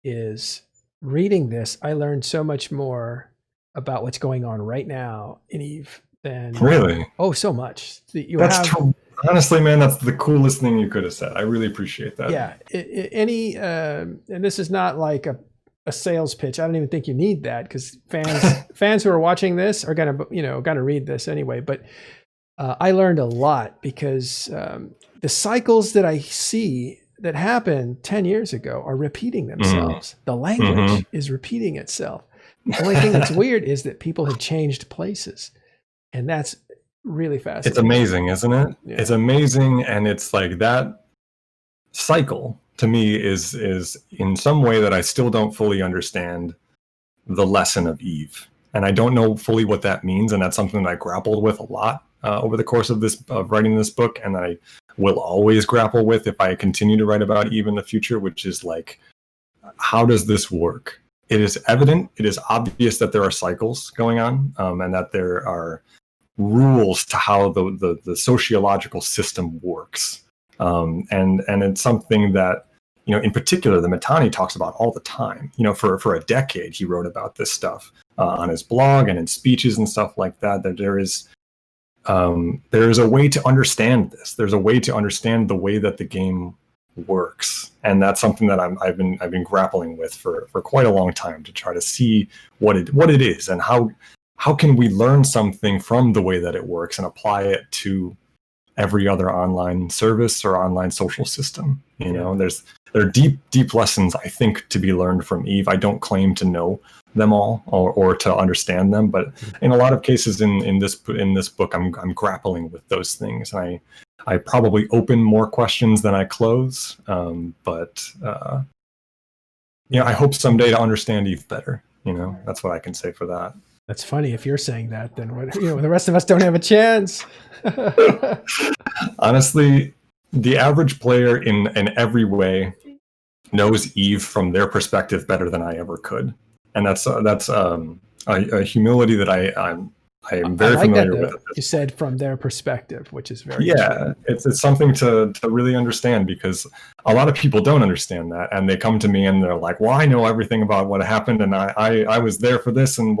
is reading this. I learned so much more about what's going on right now in EVE than so much. Honestly, man, that's the coolest thing you could have said. I really appreciate that. Yeah, and this is not like a sales pitch. I don't even think you need that, because fans who are watching this are gonna read this anyway. But I learned a lot, because the cycles that I see that happened 10 years ago are repeating themselves. The language is repeating itself. The only thing that's weird is that people had changed places, and that's really fascinating. It's amazing, isn't it? Yeah. It's amazing, and it's like that cycle to me is in some way that I still don't fully understand the lesson of EVE, and I don't know fully what that means, and that's something that I grappled with a lot over the course of writing this book, and I will always grapple with if I continue to write about EVE in the future, which is like, how does this work? It is evident, it is obvious that there are cycles going on, and that there are rules to how the sociological system works. And it's something that, you know, in particular, the Mittani talks about all the time. You know, for a decade, he wrote about this stuff on his blog and in speeches and stuff like that. That there is a way to understand this. There's a way to understand the way that the game works, and that's something that I've been grappling with for quite a long time, to try to see what it is, and how can we learn something from the way that it works and apply it to every other online service or online social system. You know, there are deep lessons, I think, to be learned from EVE. I don't claim to know them all or to understand them, but in a lot of cases in this book, I'm grappling with those things, and I probably open more questions than I close. But you know, I hope someday to understand EVE better. You know, that's what I can say for that. That's funny. If you're saying that, then the rest of us don't have a chance. Honestly, the average player in every way knows Eve from their perspective better than I ever could, and that's a humility that I am very I like familiar that, with. you said from their perspective, which is very Yeah, it's something to really understand, because a lot of people don't understand that, and they come to me and they're like, "Well, I know everything about what happened, and I was there for this, and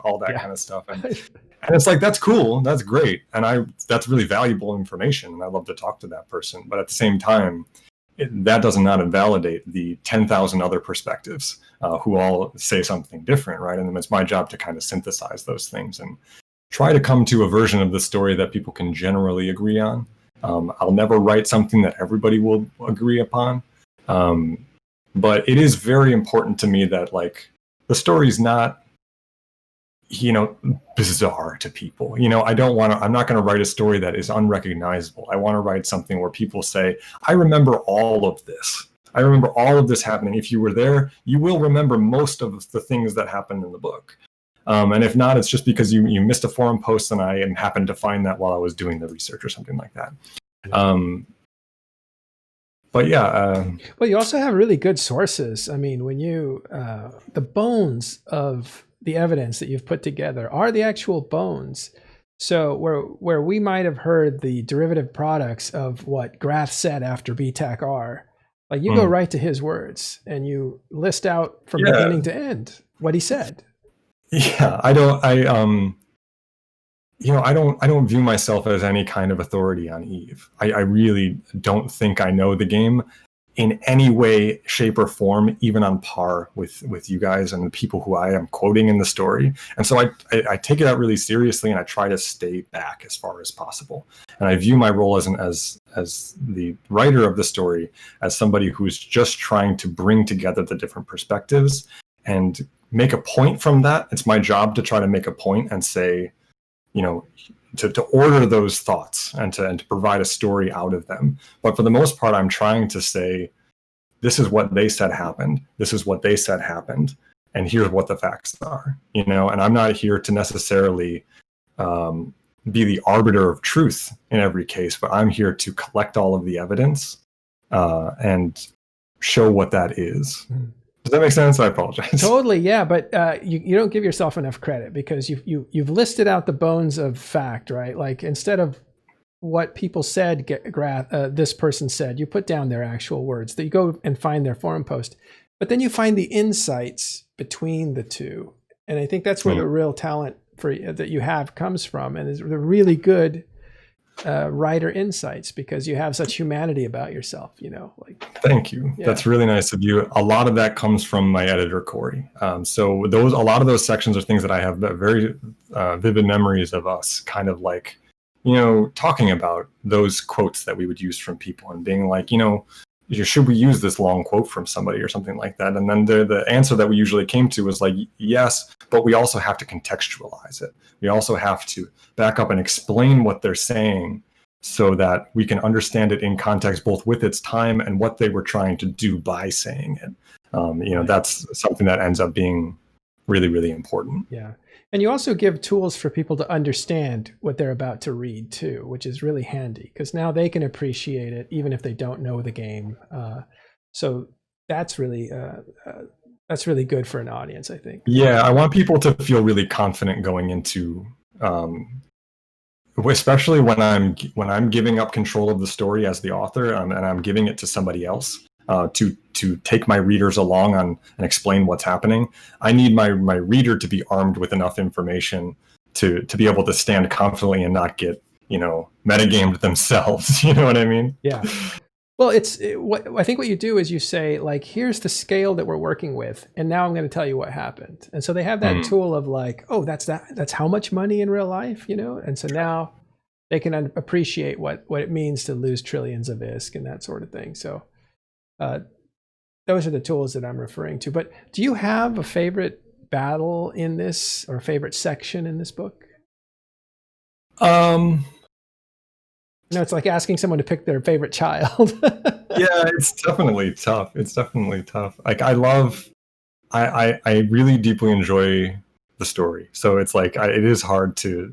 all that kind of stuff." And it's like, that's cool, that's great, and that's really valuable information, and I love to talk to that person. But at the same time, that does not invalidate the 10,000 other perspectives who all say something different, right? And it's my job to kind of synthesize those things and try to come to a version of the story that people can generally agree on. I'll never write something that everybody will agree upon, but it is very important to me that, like, the story's not, bizarre to people. I'm not going to write a story that is unrecognizable. I want to write something where people say, I remember all of this. I remember all of this happening. If you were there, you will remember most of the things that happened in the book. And if not, it's just because you missed a forum post and I happened to find that while I was doing the research or something like that. But yeah. Well, you also have really good sources. I mean, when the bones of the evidence that you've put together are the actual bones. So where we might have heard the derivative products of what Grath said after BTAC are, like, you go right to his words and you list out from beginning to end what he said. Yeah, I don't view myself as any kind of authority on Eve. I really don't think I know the game in any way, shape, or form, even on par with you guys and the people who I am quoting in the story. And so I take it out really seriously, and I try to stay back as far as possible. And I view my role as the writer of the story as somebody who's just trying to bring together the different perspectives and make a point from that. It's my job to try to make a point and say, to order those thoughts and to provide a story out of them. But for the most part, I'm trying to say, this is what they said happened. This is what they said happened. And here's what the facts are, and I'm not here to necessarily be the arbiter of truth in every case, but I'm here to collect all of the evidence and show what that is. Does that make sense? I apologize. Totally, yeah, but you don't give yourself enough credit, because you've listed out the bones of fact, right? Like, instead of what people said, this person said, you put down their actual words. That you go and find their forum post, but then you find the insights between the two, and I think that's where the real talent that you have comes from, and is the really good writer insights, because you have such humanity about yourself, Thank you. Yeah. That's really nice of you. A lot of that comes from my editor, Cory. So a lot of those sections are things that I have very vivid memories of us kind of like, talking about those quotes that we would use from people and being like, should we use this long quote from somebody or something like that? And then the answer that we usually came to was like, yes, but we also have to contextualize it. We also have to back up and explain what they're saying so that we can understand it in context, both with its time and what they were trying to do by saying it. That's something that ends up being really, really important. Yeah. And you also give tools for people to understand what they're about to read too, which is really handy, because now they can appreciate it even if they don't know the game. So that's really good for an audience, I think. Yeah, I want people to feel really confident going into, especially when I'm giving up control of the story as the author, and I'm giving it to somebody else to take my readers along and explain what's happening. I need my reader to be armed with enough information to be able to stand confidently and not get metagamed themselves. You know what I mean? Yeah. Well, I think what you do is you say, like, here's the scale that we're working with, and now I'm going to tell you what happened. And so they have that tool of like, oh, that's how much money in real life, and so now they can appreciate what it means to lose trillions of ISK and that sort of thing. So those are the tools that I'm referring to. But do you have a favorite battle in this, or a favorite section in this book? It's like asking someone to pick their favorite child. Yeah, it's definitely tough. Like, I really deeply enjoy the story. So it's like it is hard to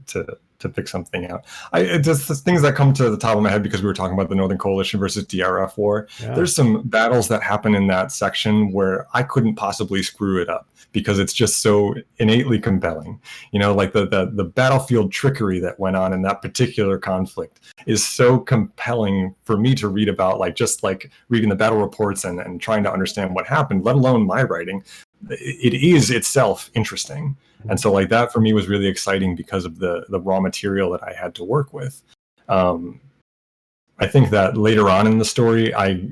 pick something out. It's just things that come to the top of my head because we were talking about the Northern Coalition versus DRF War. Yeah. There's some battles that happen in that section where I couldn't possibly screw it up because it's just so innately compelling. You know, like the battlefield trickery that went on in that particular conflict is so compelling for me to read about, like just like reading the battle reports and trying to understand what happened, let alone my writing. It is itself interesting. And so like that for me was really exciting because of the raw material that I had to work with. I think that later on in the story, I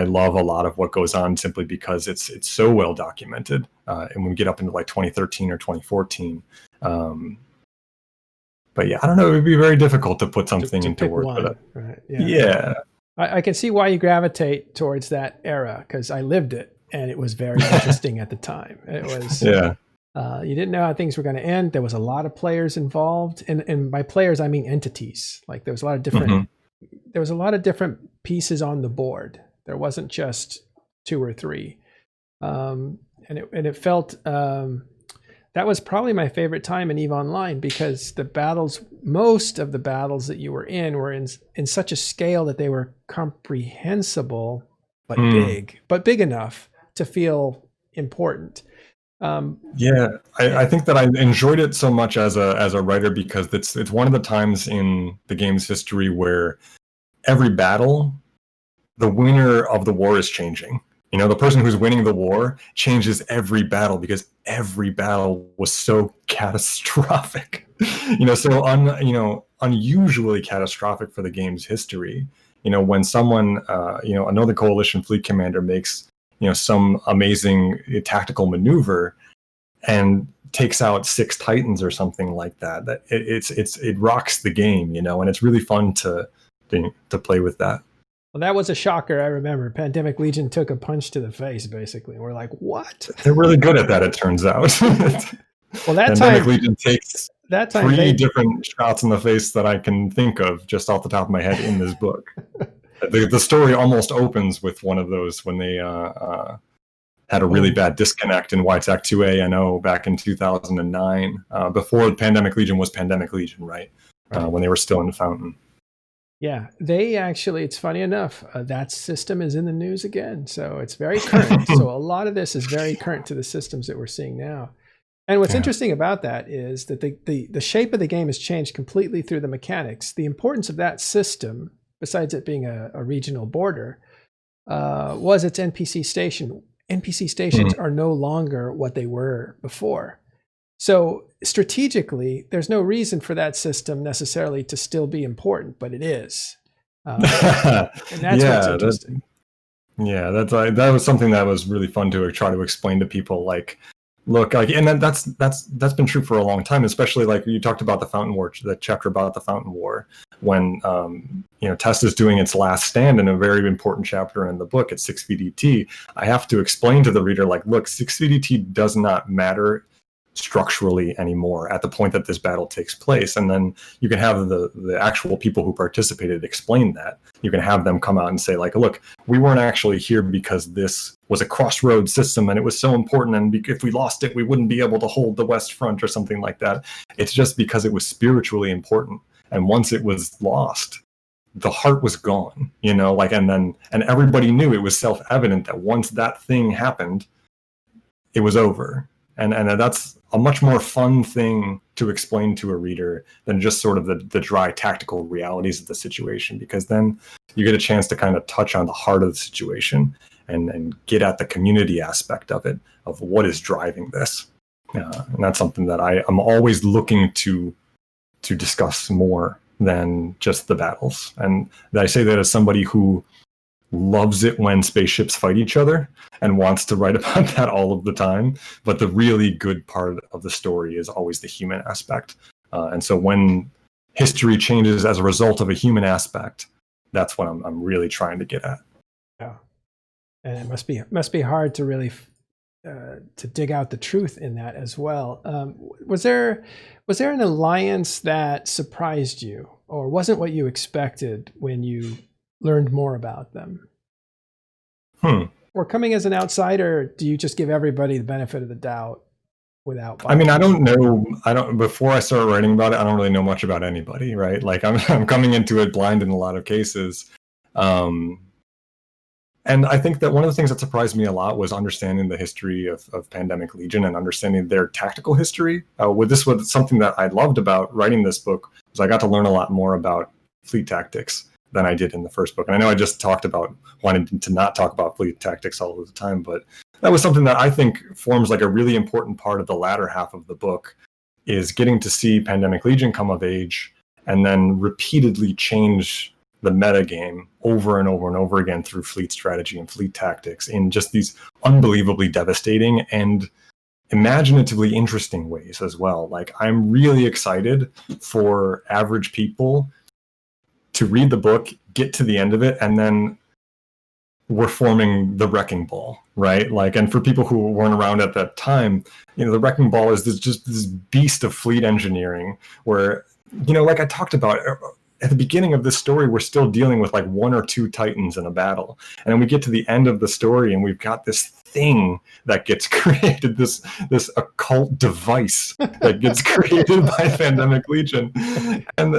love a lot of what goes on simply because it's so well documented. And when we get up into like 2013 or 2014, but yeah, I don't know. It would be very difficult to put something into words. Right? Yeah. I can see why you gravitate towards that era because I lived it and it was very interesting at the time. It was. Yeah. You didn't know how things were going to end. There was a lot of players involved, and by players I mean entities. Like there was a lot of different, there was a lot of different pieces on the board. There wasn't just 2 or 3, and it felt that was probably my favorite time in EVE Online because the battles, most of the battles that you were in such a scale that they were comprehensible, but big enough to feel important. I think that I enjoyed it so much as a writer because it's one of the times in the game's history where every battle, the winner of the war is changing. You know, the person who's winning the war changes every battle because every battle was so catastrophic. So unusually catastrophic for the game's history. You know, when someone, another coalition fleet commander makes some amazing tactical maneuver and takes out 6 Titans or something like that. That it rocks the game, and it's really fun to play with that. Well, that was a shocker. I remember Pandemic Legion took a punch to the face, basically. We're like, what? They're really good at that, it turns out. Well, Pandemic Legion takes that time 3 different shots in the face that I can think of just off the top of my head in this book. The story almost opens with one of those when they had a really bad disconnect in WITAC 2A, I know, back in 2009, before Pandemic Legion was Pandemic Legion, right? When they were still in the Fountain. Yeah, they actually, it's funny enough, that system is in the news again. So it's very current. So a lot of this is very current to the systems that we're seeing now. And what's interesting about that is that the shape of the game has changed completely through the mechanics. The importance of that system, besides it being a regional border, was its NPC station. NPC stations are no longer what they were before. So strategically, there's no reason for that system necessarily to still be important, but it is. And that's what's interesting. That was something that was really fun to try to explain to people. Like, look, and then that's been true for a long time, especially like you talked about the Fountain War, the chapter about the Fountain War, when Test is doing its last stand in a very important chapter in the book at 6 VDT. I have to explain to the reader, like, look, 6 VDT does not matter structurally anymore at the point that this battle takes place. And then you can have the actual people who participated explain that. You can have them come out and say, like, look, we weren't actually here because this was a crossroads system and it was so important, and if we lost it, we wouldn't be able to hold the West Front or something like that. It's just because it was spiritually important. And once it was lost, the heart was gone, and everybody knew it was self-evident that once that thing happened, it was over. And that's a much more fun thing to explain to a reader than just sort of the dry tactical realities of the situation, because then you get a chance to kind of touch on the heart of the situation and get at the community aspect of it, of what is driving this. And that's something that I'm always looking to discuss more than just the battles. And I say that as somebody who loves it when spaceships fight each other and wants to write about that all of the time. But the really good part of the story is always the human aspect. And so when history changes as a result of a human aspect, that's what I'm really trying to get at. Yeah. And it must be hard to really to dig out the truth in that as well. Was there an alliance that surprised you or wasn't what you expected when you learned more about them? Or coming as an outsider, do you just give everybody the benefit of the doubt? without I mean, I bias? don't know. Before I started writing about it, I don't really know much about anybody, right? Like I'm coming into it blind in a lot of cases. And I think that one of the things that surprised me a lot was understanding the history of Pandemic Legion and understanding their tactical history. This was something that I loved about writing this book, was I got to learn a lot more about fleet tactics than I did in the first book. And I know I just talked about wanting to not talk about fleet tactics all of the time, but that was something that I think forms like a really important part of the latter half of the book, is getting to see Pandemic Legion come of age and then repeatedly change the meta game over and over and over again through fleet strategy and fleet tactics in just these unbelievably devastating and imaginatively interesting ways as well. Like, I'm really excited for average people to read the book, get to the end of it, and then we're forming the Wrecking Ball, right? Like, and for people who weren't around at that time, the Wrecking Ball is just this beast of fleet engineering where, like I talked about at the beginning of this story, we're still dealing with like 1 or 2 Titans in a battle. And then we get to the end of the story and we've got this thing that gets created, this occult device that gets created by Pandemic Legion. And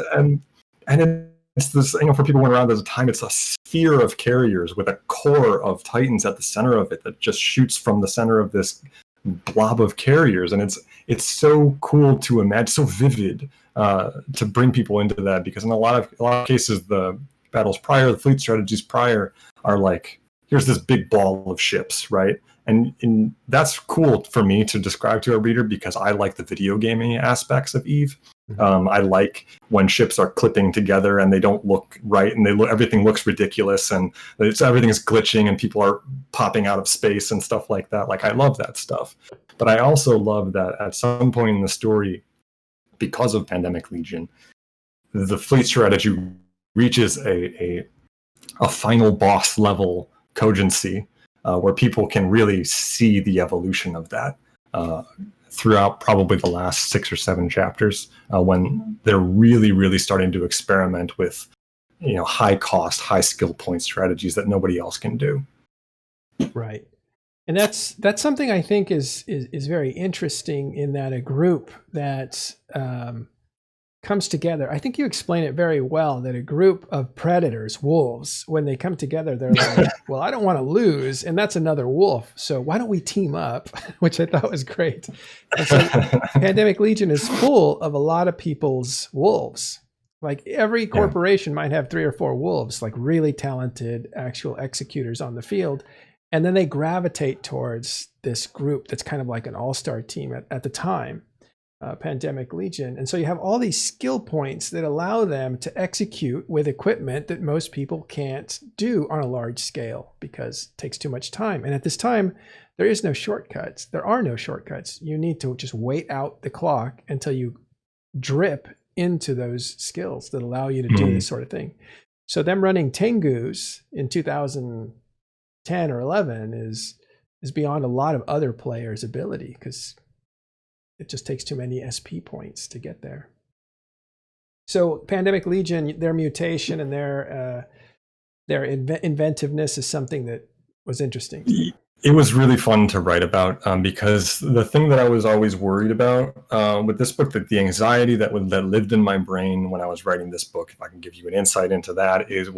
it's this, for people who went around at the time, it's a sphere of carriers with a core of Titans at the center of it that just shoots from the center of this blob of carriers. And it's so cool to imagine, so vivid, to bring people into that, because in a lot of cases, the battles prior, the fleet strategies prior, are like, here's this big ball of ships, right? And that's cool for me to describe to a reader, because I like the video gaming aspects of Eve. I like when ships are clipping together and they don't look right, and everything looks ridiculous, and everything is glitching and people are popping out of space and stuff like that. Like, I love that stuff. But I also love that at some point in the story, because of Pandemic Legion, the fleet strategy reaches a final boss level cogency, where people can really see the evolution of that throughout probably the last 6 or 7 chapters, when they're really, really starting to experiment with, high cost, high skill point strategies that nobody else can do. Right. And that's something I think is very interesting, in that a group that comes together. I think you explain it very well, that a group of predators, wolves, when they come together, they're like, well, I don't want to lose, and that's another wolf, so why don't we team up? Which I thought was great. And so Pandemic Legion is full of a lot of people's wolves. Like, every corporation might have 3 or 4 wolves, like really talented actual executors on the field. And then they gravitate towards this group that's kind of like an all-star team at the time, Pandemic Legion. And so you have all these skill points that allow them to execute with equipment that most people can't do on a large scale, because it takes too much time. And at this time, there is no shortcuts. There are no shortcuts. You need to just wait out the clock until you drip into those skills that allow you to do this sort of thing. So them running Tengus in 2010 or 11 is beyond a lot of other players' ability, because it just takes too many SP points to get there. So Pandemic Legion, their mutation and their inventiveness is something that was interesting. It was really fun to write about, because the thing that I was always worried about with this book, that the anxiety that lived in my brain when I was writing this book, if I can give you an insight into that, is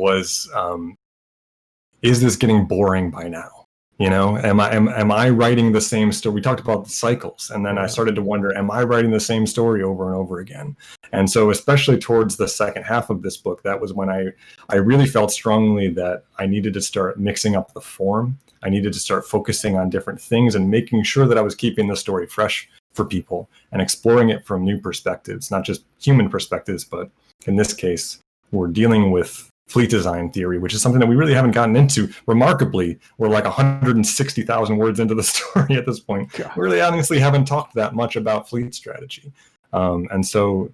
this getting boring by now? Am I writing the same story? We talked about the cycles, and then I started to wonder, am I writing the same story over and over again? And so, especially towards the second half of this book, that was when I really felt strongly that I needed to start mixing up the form. I needed to start focusing on different things and making sure that I was keeping the story fresh for people and exploring it from new perspectives, not just human perspectives, but in this case, we're dealing with fleet design theory, which is something that we really haven't gotten into. Remarkably, we're like 160,000 words into the story at this point. God. We really honestly haven't talked that much about fleet strategy. And so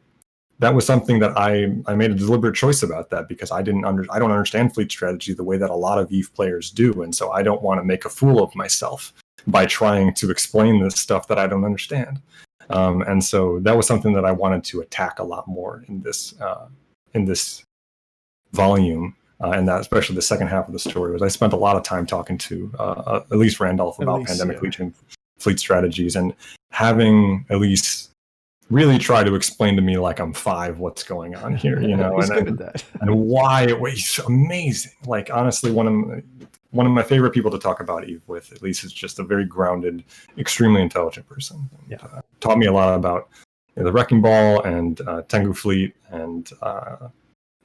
that was something that I made a deliberate choice about that, because I don't understand fleet strategy the way that a lot of EVE players do. And so I don't want to make a fool of myself by trying to explain this stuff that I don't understand. And so that was something that I wanted to attack a lot more in this volume, and that especially the second half of the story. Was I spent a lot of time talking to Elise Randolph about Pandemic Legion fleet strategies, and having Elise really try to explain to me like I'm 5 what's going on here, He's good at that. and why it was amazing. Like, honestly, one of my favorite people to talk about Eve with, at least, is just a very grounded, extremely intelligent person. And, taught me a lot about the Wrecking Ball and Tengu Fleet and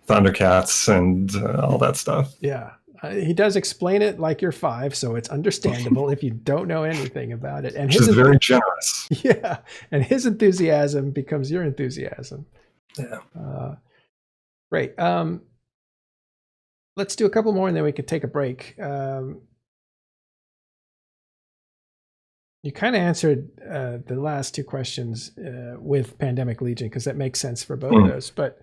Thundercats and all that stuff. Yeah. He does explain it like you're 5, so it's understandable if you don't know anything about it. And Which is very generous. Yeah, and his enthusiasm becomes your enthusiasm. Yeah. Great. Let's do a couple more, and then we could take a break. You kind of answered the last 2 questions with Pandemic Legion, because that makes sense for both of those. But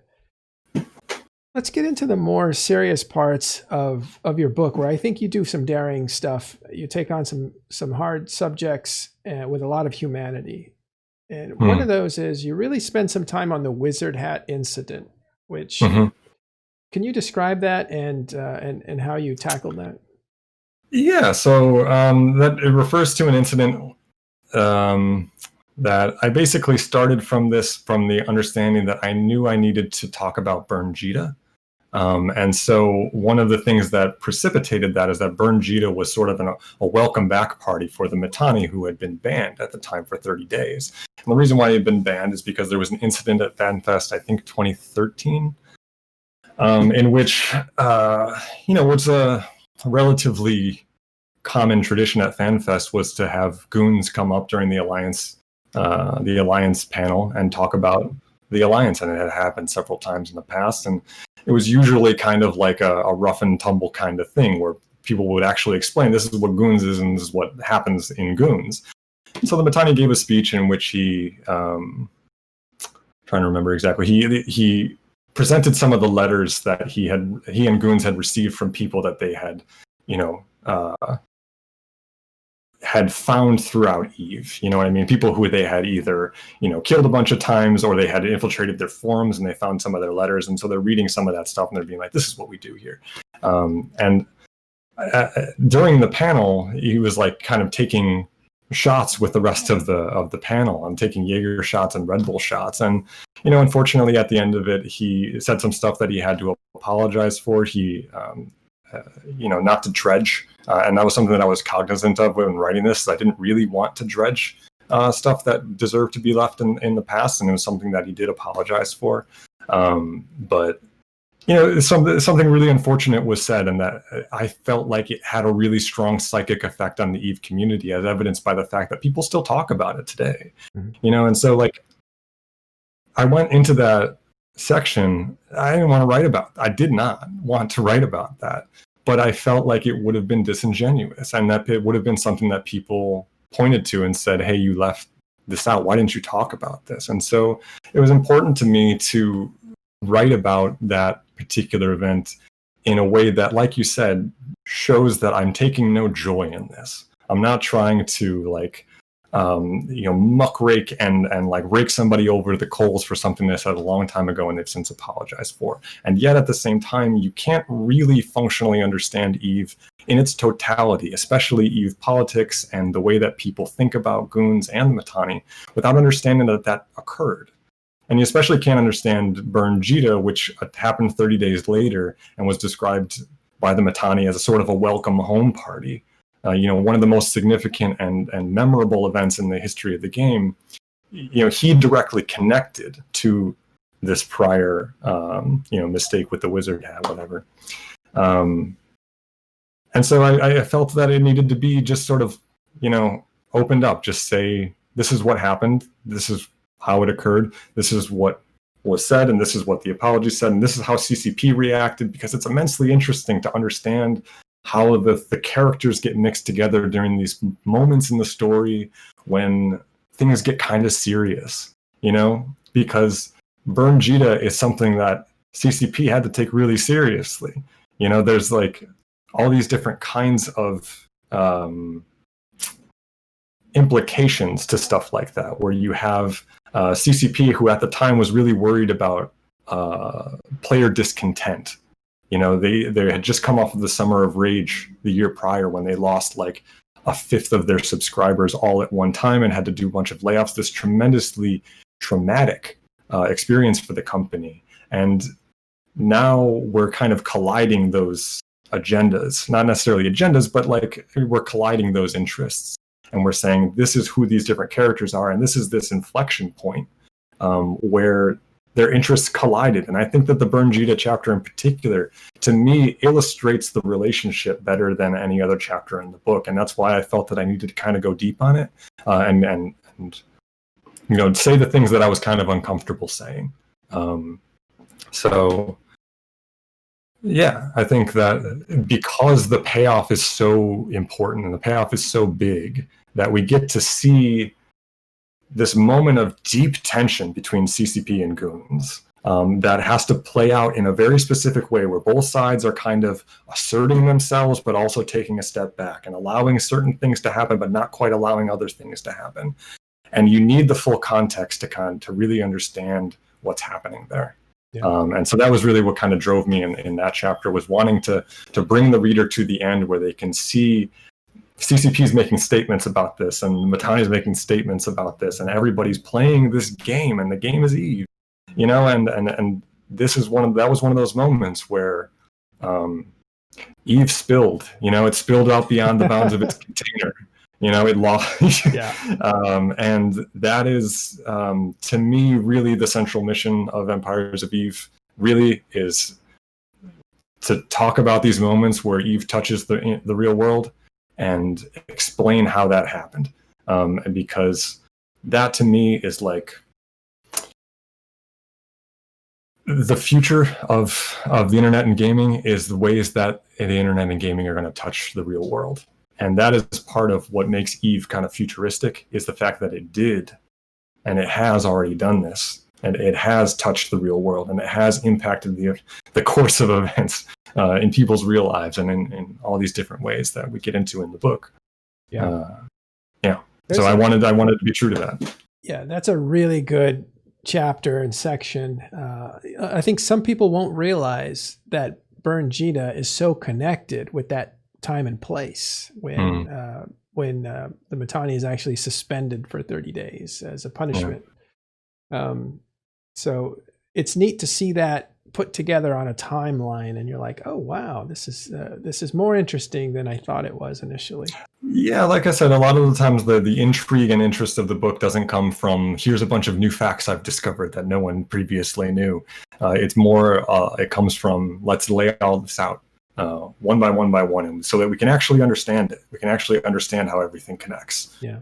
let's get into the more serious parts of your book, where I think you do some daring stuff. You take on some hard subjects with a lot of humanity. And one of those is you really spend some time on the wizard hat incident, which can you describe that and how you tackled that? Yeah, so that it refers to an incident that I basically started from the understanding that I knew I needed to talk about Burned Jita. And so one of the things that precipitated that is that Burned Jita was sort of a welcome back party for the Mittani, who had been banned at the time for 30 days. And the reason why he had been banned is because there was an incident at FanFest, I think 2013, in which, what's a relatively common tradition at FanFest was to have goons come up during the Alliance panel and talk about the Alliance, and it had happened several times in the past. And it was usually kind of like a rough and tumble kind of thing where people would actually explain, this is what Goons is and this is what happens in Goons. So the Mittani gave a speech in which he, trying to remember exactly, he presented some of the letters that he and Goons had received from people that they had, had found throughout Eve. You know what I mean? People who they had either, killed a bunch of times, or they had infiltrated their forums and they found some of their letters. And so they're reading some of that stuff and they're being like, this is what we do here. And during the panel, he was like kind of taking shots with the rest of the panel. I'm taking Jaeger shots and Red Bull shots. And, unfortunately at the end of it, he said some stuff that he had to apologize for. He, not to dredge. And that was something that I was cognizant of when writing this. I didn't really want to dredge stuff that deserved to be left in the past. And it was something that he did apologize for. But, something really unfortunate was said, and that I felt like it had a really strong psychic effect on the Eve community, as evidenced by the fact that people still talk about it today. And so like I went into that section. I did not want to write about that, but I felt like it would have been disingenuous, and that it would have been something that people pointed to and said, hey, you left this out, why didn't you talk about this? And so it was important to me to write about that particular event in a way that, like you said, shows that I'm taking no joy in this. I'm not trying to muckrake and like rake somebody over the coals for something they said a long time ago and they've since apologized for. And yet at the same time, you can't really functionally understand Eve in its totality, especially Eve politics and the way that people think about Goons and the Mittani, without understanding that occurred. And you especially can't understand Burned Jita, which happened 30 days later and was described by the Mittani as a sort of a welcome home party. One of the most significant and memorable events in the history of the game. He directly connected to this prior, mistake with the wizard hat, whatever. And so I felt that it needed to be just sort of, opened up. Just say, this is what happened. This is how it occurred. This is what was said, and this is what the apology said, and this is how CCP reacted, because it's immensely interesting to understand how the characters get mixed together during these moments in the story when things get kind of serious, because Burned Jita is something that CCP had to take really seriously. There's like all these different kinds of implications to stuff like that, where you have CCP, who at the time was really worried about player discontent. They had just come off of the Summer of Rage the year prior, when they lost like a fifth of their subscribers all at one time and had to do a bunch of layoffs. This tremendously traumatic experience for the company. And now we're kind of colliding those agendas, not necessarily agendas, but like we're colliding those interests. And we're saying, this is who these different characters are. And this is this inflection point where their interests collided. And I think that the Burn Jita chapter in particular, to me, illustrates the relationship better than any other chapter in the book. And that's why I felt that I needed to kind of go deep on it and you know, say the things that I was kind of uncomfortable saying. So yeah, I think that because the payoff is so important and the payoff is so big, that we get to see this moment of deep tension between CCP and goons that has to play out in a very specific way, where both sides are kind of asserting themselves, but also taking a step back and allowing certain things to happen, but not quite allowing other things to happen. And you need the full context to really understand what's happening there. Yeah. And so that was really what kind of drove me in that chapter, was wanting to bring the reader to the end where they can see CCP's making statements about this, and Mittani's making statements about this, and everybody's playing this game, and the game is Eve, you know, and this is that was one of those moments where Eve spilled, you know, it spilled out beyond the bounds of its container, you know, it lost. Yeah. And that is, to me, really the central mission of Empires of Eve, really is to talk about these moments where Eve touches the real world and explain how that happened. And because that to me is like the future of the internet and gaming, is the ways that the internet and gaming are going to touch the real world. And that is part of what makes Eve kind of futuristic, is the fact that it did, and it has already done this, and it has touched the real world, and it has impacted the course of events in people's real lives, and in all these different ways that we get into in the book. Yeah. So I wanted to be true to that. Yeah, that's a really good chapter and section. I think some people won't realize that Burn Jita is so connected with that time and place when the Mittani is actually suspended for 30 days as a punishment. So it's neat to see that put together on a timeline, and you're like, oh wow, this is more interesting than I thought it was initially. Yeah, like I said, a lot of the times the intrigue and interest of the book doesn't come from, here's a bunch of new facts I've discovered that no one previously knew. It's more, it comes from, let's lay all this out one by one, and so that we can actually understand it. We can actually understand how everything connects. Yeah.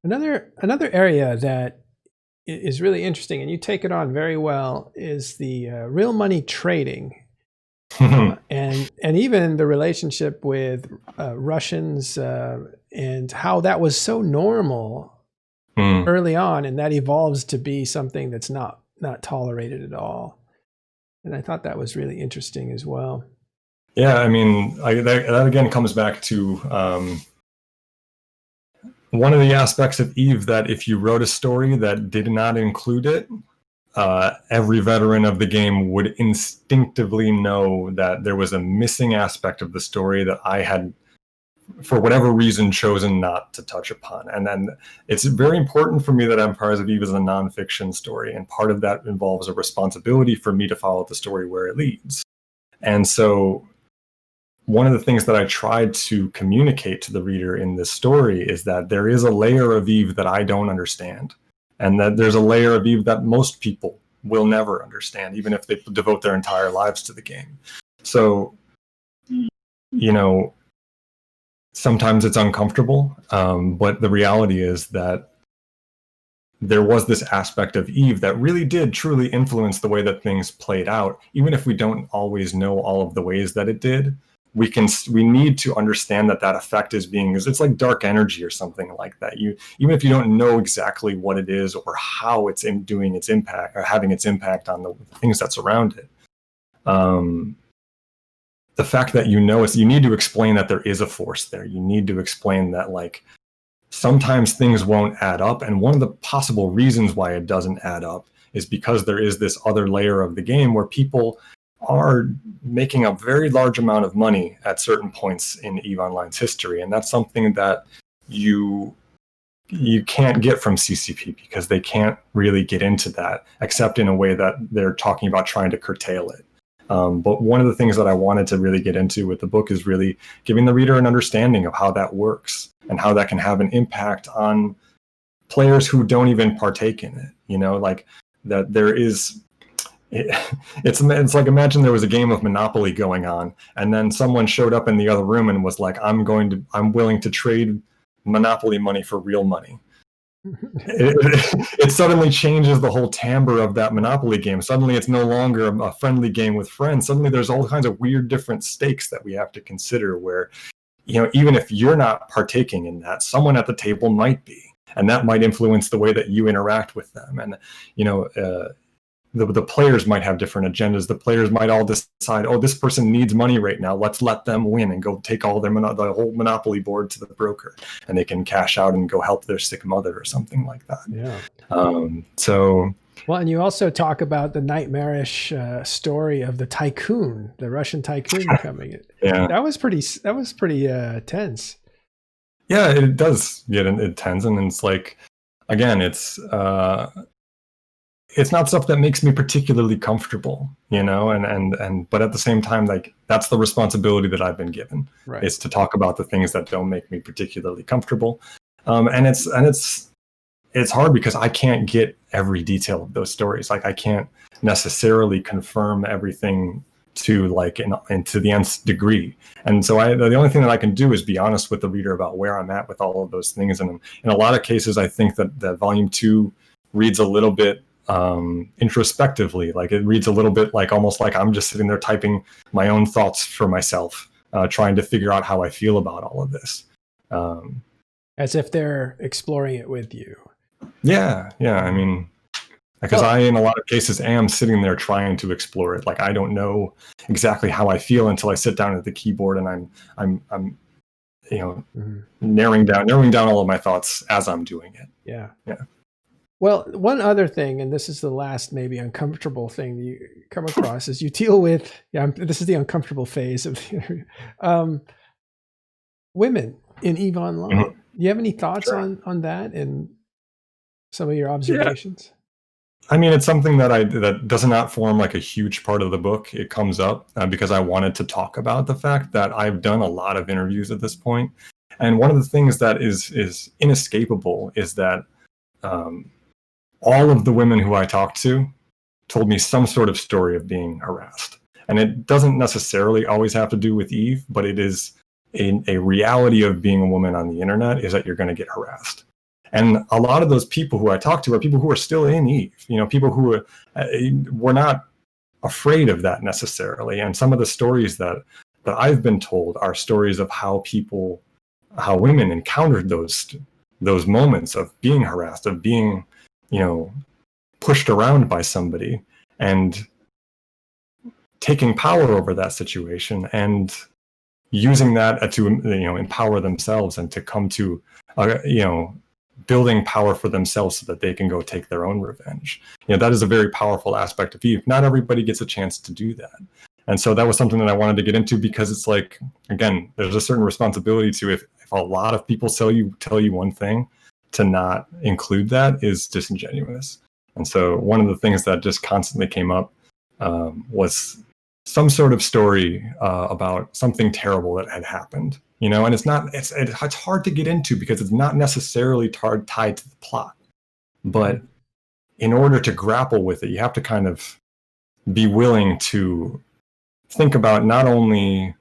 Another area that is really interesting, and you take it on very well, is the real money trading, and even the relationship with Russians, and how that was so normal early on, and that evolves to be something that's not tolerated at all. And I thought that was really interesting as well. Yeah, I mean, that again comes back to one of the aspects of Eve, that if you wrote a story that did not include it, every veteran of the game would instinctively know that there was a missing aspect of the story that I had, for whatever reason, chosen not to touch upon. And then it's very important for me that Empires of Eve is a nonfiction story, and part of that involves a responsibility for me to follow the story where it leads. And so one of the things that I tried to communicate to the reader in this story is that there is a layer of Eve that I don't understand, and that there's a layer of Eve that most people will never understand, even if they devote their entire lives to the game. So, you know, sometimes it's uncomfortable, but the reality is that there was this aspect of Eve that really did truly influence the way that things played out. Even if we don't always know all of the ways that it did, we need to understand that effect is it's like dark energy or something like that. Even if you don't know exactly what it is or how it's doing its impact or having its impact on the things that surround it, the fact that you need to explain that there is a force there. You need to explain that, like, sometimes things won't add up, and one of the possible reasons why it doesn't add up is because there is this other layer of the game where people are making a very large amount of money at certain points in EVE Online's history, and that's something that you can't get from CCP because they can't really get into that except in a way that they're talking about trying to curtail it. But one of the things that I wanted to really get into with the book is really giving the reader an understanding of how that works and how that can have an impact on players who don't even partake in it. You know, like that there is, it's like, imagine there was a game of Monopoly going on and then someone showed up in the other room and was like, I'm willing to trade Monopoly money for real money. It suddenly changes the whole timbre of that Monopoly game. Suddenly it's no longer a friendly game with friends. Suddenly there's all kinds of weird different stakes that we have to consider where, you know, even if you're not partaking in that, someone at the table might be, and that might influence the way that you interact with them. And, you know, the players might have different agendas. The players might all decide, oh, this person needs money right now, let's let them win and go take all the whole Monopoly board to the broker, and they can cash out and go help their sick mother or something like that. Yeah. Well, and you also talk about the nightmarish story of the tycoon, the Russian tycoon coming in. Yeah, that was pretty tense. Yeah, it does get intense, and it's like, again, it's not stuff that makes me particularly comfortable, you know, and but at the same time, like, that's the responsibility that I've been given, right, is to talk about the things that don't make me particularly comfortable. And it's hard because I can't get every detail of those stories. Like, I can't necessarily confirm everything to the nth degree. And so the only thing that I can do is be honest with the reader about where I'm at with all of those things. And in a lot of cases, I think that volume 2 reads a little bit introspectively. Like, it reads a little bit like almost like I'm just sitting there typing my own thoughts for myself, trying to figure out how I feel about all of this. As if they're exploring it with you. Yeah. I mean, because I, in a lot of cases, am sitting there trying to explore it. Like, I don't know exactly how I feel until I sit down at the keyboard and I'm you know, narrowing down all of my thoughts as I'm doing it. Yeah. Well, one other thing, and this is the last maybe uncomfortable thing that you come across, is you deal with, this is the uncomfortable phase of the interview, women in EVE Online. Mm-hmm. Do you have any thoughts on that and some of your observations? Yeah. I mean, it's something that does not form like a huge part of the book. It comes up because I wanted to talk about the fact that I've done a lot of interviews at this point. And one of the things that is inescapable is that all of the women who I talked to told me some sort of story of being harassed. And it doesn't necessarily always have to do with EVE, but it is a reality of being a woman on the internet is that you're going to get harassed. And a lot of those people who I talked to are people who are still in EVE, you know, people who were not afraid of that necessarily. And some of the stories that I've been told are stories of how women encountered those moments of being harassed, of being, you know, pushed around by somebody and taking power over that situation and using that to, you know, empower themselves and to come to, you know, building power for themselves so that they can go take their own revenge. You know, that is a very powerful aspect of EVE. Not everybody gets a chance to do that. And so that was something that I wanted to get into because it's like, again, there's a certain responsibility to if a lot of people tell you one thing, to not include that is disingenuous. And so one of the things that just constantly came up was some sort of story about something terrible that had happened. You know, and it's hard to get into because it's not necessarily tied to the plot. But in order to grapple with it, you have to kind of be willing to think about not only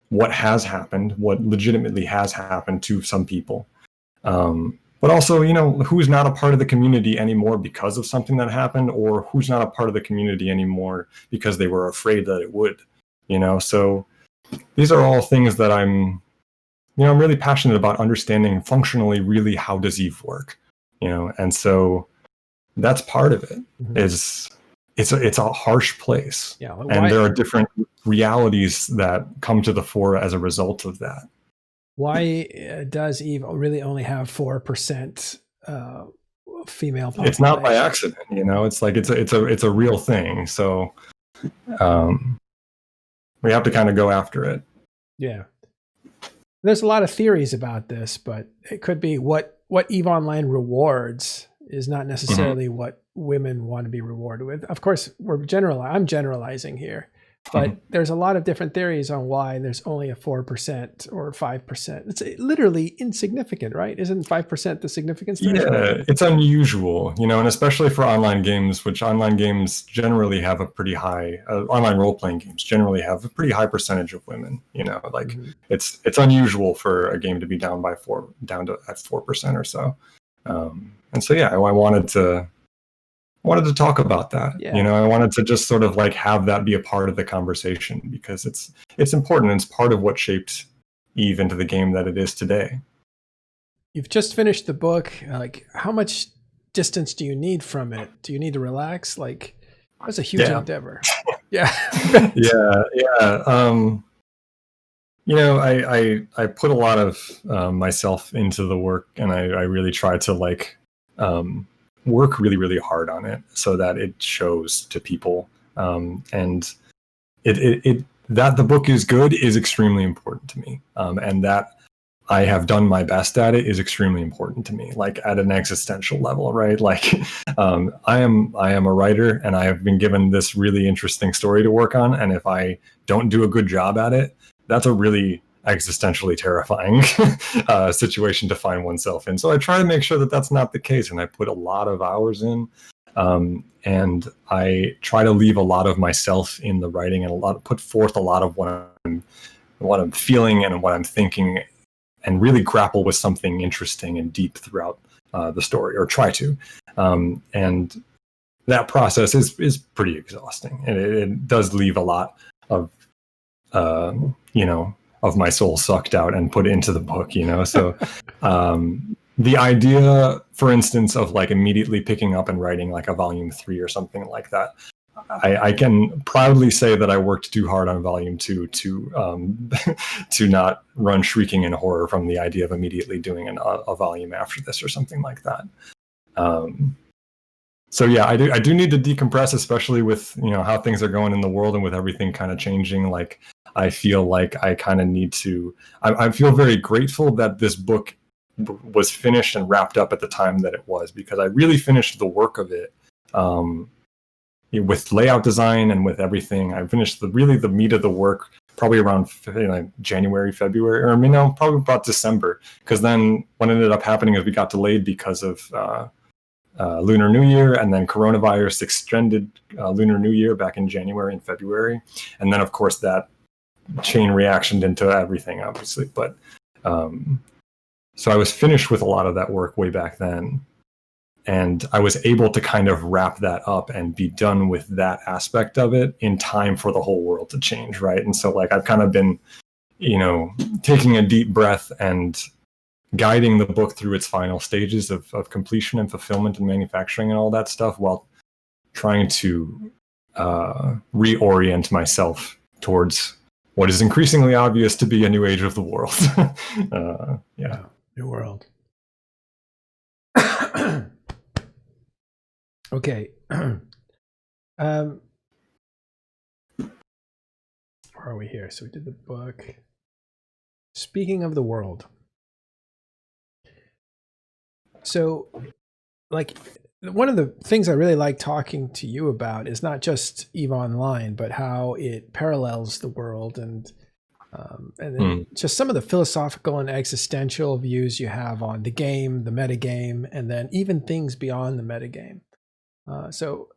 what has happened, what legitimately has happened to some people, but also, you know, who's not a part of the community anymore because of something that happened, or who's not a part of the community anymore because they were afraid that it would, you know. So these are all things that I'm really passionate about understanding functionally, really, how does EVE work, you know? And so that's part of it. Is it's a harsh place. Yeah, and there are different realities that come to the fore as a result of that. Why does EVE really only have 4% female population? It's not by accident, you know. It's like it's a real thing. So We have to kind of go after it. Yeah. There's a lot of theories about this, but it could be what EVE Online rewards is not necessarily what women want to be rewarded with. Of course, I'm generalizing here, but there's a lot of different theories on why there's only a 4% or 5%. It's literally insignificant, right? Isn't 5% the significance threshold? Yeah, it's unusual, and especially for online games, which online games generally have a pretty high, online role-playing games generally have a pretty high percentage of women, it's unusual for a game to be down to at 4% or so. And so, yeah, I wanted to talk about that. Yeah. I wanted to just sort of like have that be a part of the conversation, because it's important. It's part of what shaped EVE into the game that it is today. You've just finished the book. Like, how much distance do you need from it? Do you need to relax? Like, that's a huge endeavor. Yeah. I put a lot of myself into the work, and I really try to work really, really hard on it so that it shows to people. And that the book is good is extremely important to me. And that I have done my best at it is extremely important to me, like at an existential level, right? Like, I am a writer, and I have been given this really interesting story to work on. And if I don't do a good job at it, that's a really existentially terrifying situation to find oneself in. So I try to make sure that that's not the case, and I put a lot of hours in, and I try to leave a lot of myself in the writing, and put forth a lot of what I'm feeling and what I'm thinking, and really grapple with something interesting and deep throughout the story, or try to. And that process is pretty exhausting, and it does leave a lot of of my soul sucked out and put into the book, So the idea, for instance, of like immediately picking up and writing like a volume 3 or something like that, I can proudly say that I worked too hard on volume 2 to not run shrieking in horror from the idea of immediately doing a volume after this or something like that. So yeah, I do need to decompress, especially with how things are going in the world and with everything kind of changing. Like, I feel like I kind of need to. I feel very grateful that this book was finished and wrapped up at the time that it was, because I really finished the work of it with layout design and with everything. I finished the meat of the work probably around January, February, or probably about December. Because then what ended up happening is we got delayed because of Lunar New Year, and then coronavirus extended Lunar New Year back in January and February, and then of course that chain reactioned into everything, obviously. But so I was finished with a lot of that work way back then, and I was able to kind of wrap that up and be done with that aspect of it in time for the whole world to change, right? And so like I've kind of been taking a deep breath and guiding the book through its final stages of completion and fulfillment and manufacturing and all that stuff, while trying to reorient myself towards what is increasingly obvious to be a new age of the world. Yeah. New world. Okay. Where are we here? So we did the book. Speaking of the world. So, like, one of the things I really like talking to you about is not just EVE Online, but how it parallels the world, and then just some of the philosophical and existential views you have on the game, the metagame, and then even things beyond the metagame. So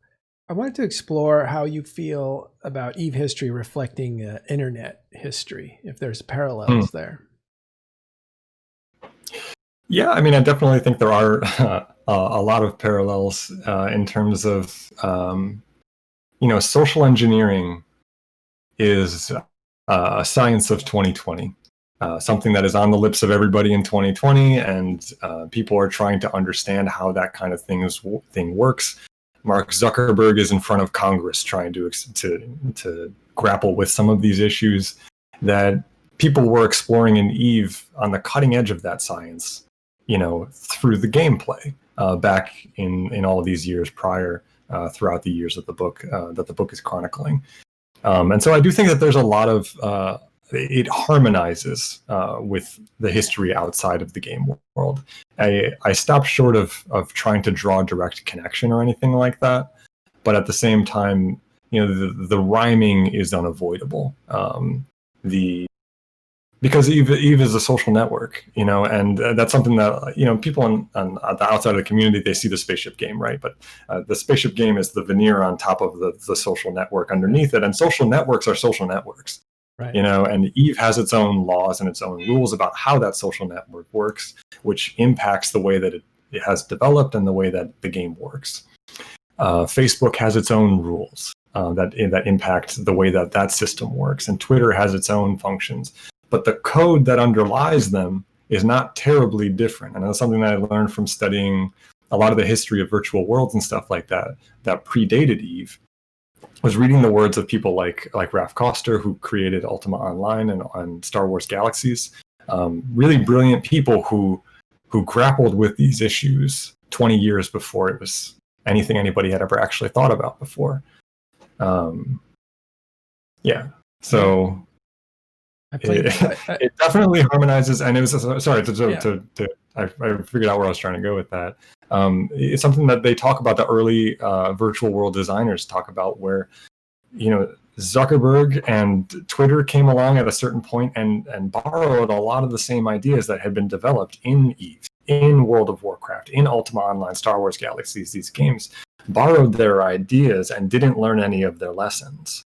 I wanted to explore how you feel about EVE history reflecting internet history, if there's parallels there. Yeah, I mean, I definitely think there are a lot of parallels in terms of, social engineering is a science of 2020, something that is on the lips of everybody in 2020, and people are trying to understand how that kind of thing works. Mark Zuckerberg is in front of Congress trying to grapple with some of these issues that people were exploring in EVE on the cutting edge of that science, through the gameplay back in all of these years prior. throughout the years of the book that the book is chronicling. And so I do think that there's a lot of it harmonizes with the history outside of the game world. I stopped short of trying to draw a direct connection or anything like that, but at the same time, the rhyming is unavoidable. Because Eve is a social network, and that's something that people on the outside of the community, they see the spaceship game, right? But the spaceship game is the veneer on top of the social network underneath it, and social networks are social networks. Right. And Eve has its own laws and its own rules about how that social network works, which impacts the way that it has developed and the way that the game works. Facebook has its own rules that impact the way that system works, and Twitter has its own functions. But the code that underlies them is not terribly different. And that's something that I learned from studying a lot of the history of virtual worlds and stuff like that predated Eve. Was reading the words of people like Ralph Koster, who created Ultima Online and Star Wars Galaxies, really brilliant people who grappled with these issues 20 years before it was anything anybody had ever actually thought about before. So it definitely harmonizes, and it was I figured out where I was trying to go with that. It's something that they talk about, the early virtual world designers talk about, where Zuckerberg and Twitter came along at a certain point and borrowed a lot of the same ideas that had been developed in Eve, in World of Warcraft, in Ultima Online, Star Wars Galaxies. These games borrowed their ideas and didn't learn any of their lessons.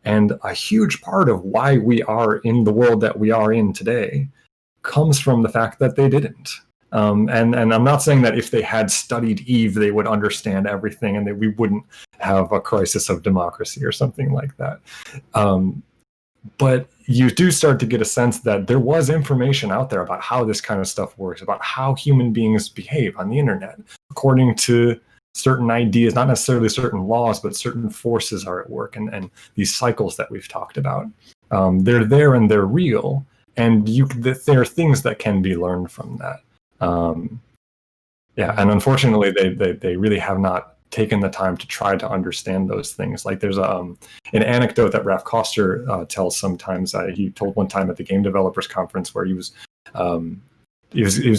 And a huge part of why we are in the world that we are in today comes from the fact that they didn't. And I'm not saying that if they had studied Eve, they would understand everything and that we wouldn't have a crisis of democracy or something like that. But you do start to get a sense that there was information out there about how this kind of stuff works, about how human beings behave on the internet, according to certain ideas, not necessarily certain laws, but certain forces are at work, and these cycles that we've talked about. They're there and they're real, and there are things that can be learned from that. And unfortunately, they really have not taken the time to try to understand those things. Like there's an anecdote that Ralph Koster tells sometimes. He told one time at the Game Developers Conference where he was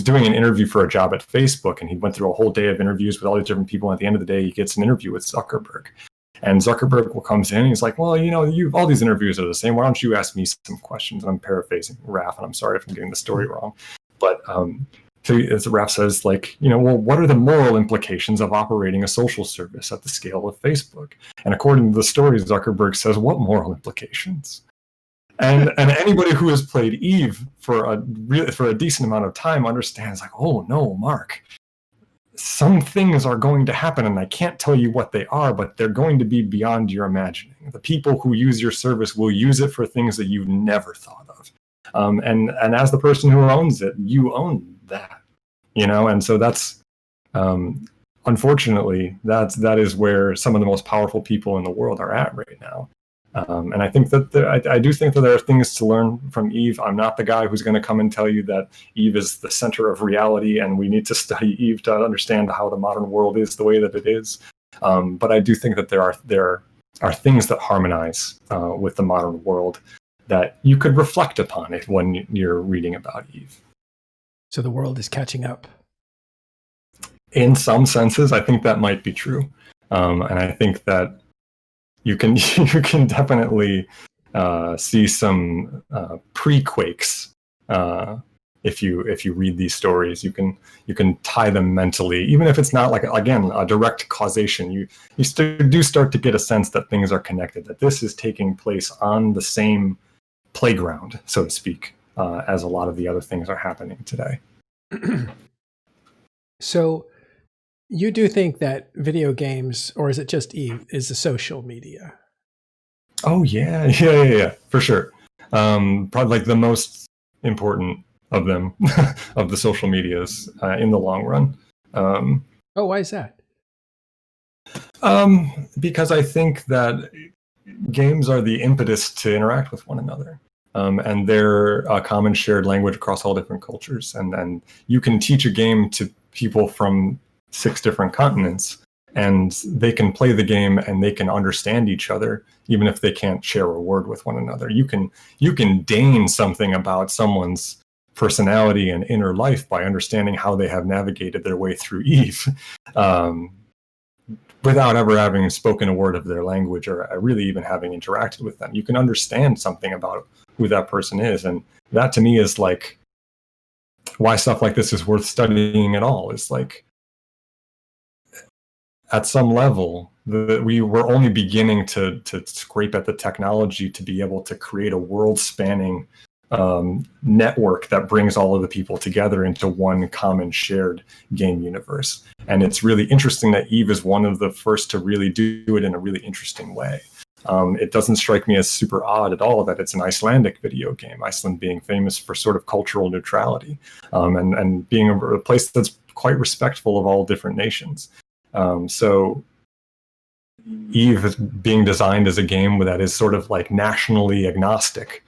doing an interview for a job at Facebook, and he went through a whole day of interviews with all these different people. And at the end of the day, he gets an interview with Zuckerberg. And Zuckerberg comes in and he's like, well, all these interviews are the same. Why don't you ask me some questions? And I'm paraphrasing Ralph, and I'm sorry if I'm getting the story wrong. But so as Ralph says, well, what are the moral implications of operating a social service at the scale of Facebook? And according to the story, Zuckerberg says, what moral implications? And anybody who has played Eve for a decent amount of time understands, oh no, Mark, some things are going to happen, and I can't tell you what they are, but they're going to be beyond your imagining. The people who use your service will use it for things that you've never thought of. And as the person who owns it, you own that, and so that's unfortunately that is where some of the most powerful people in the world are at right now. And I think that I do think that there are things to learn from Eve. I'm not the guy who's going to come and tell you that Eve is the center of reality and we need to study Eve to understand how the modern world is the way that it is. But I do think that there are things that harmonize with the modern world that you could reflect upon it when you're reading about Eve. So the world is catching up. In some senses, I think that might be true. And I think that you can definitely see some pre-quakes if you read these stories. You can tie them mentally, even if it's not a direct causation. You do start to get a sense that things are connected, that this is taking place on the same playground, so to speak, as a lot of the other things are happening today. So you do think that video games, or is it just Eve, is a social media? Oh yeah, for sure. Probably the most important of them, of the social medias in the long run. Why is that? Because I think that games are the impetus to interact with one another. And they're a common shared language across all different cultures. And you can teach a game to people from 6 different continents, and they can play the game and they can understand each other, even if they can't share a word with one another. You can deign something about someone's personality and inner life by understanding how they have navigated their way through Eve, without ever having spoken a word of their language or really even having interacted with them. You can understand something about who that person is, and that to me is like why stuff like this is worth studying at all. It's like, at some level, we were only beginning to scrape at the technology to be able to create a world-spanning network that brings all of the people together into one common shared game universe. And it's really interesting that Eve is one of the first to really do it in a really interesting way. It doesn't strike me as super odd at all that it's an Icelandic video game, Iceland being famous for sort of cultural neutrality, and being a place that's quite respectful of all different nations. So Eve is being designed as a game that is sort of like nationally agnostic,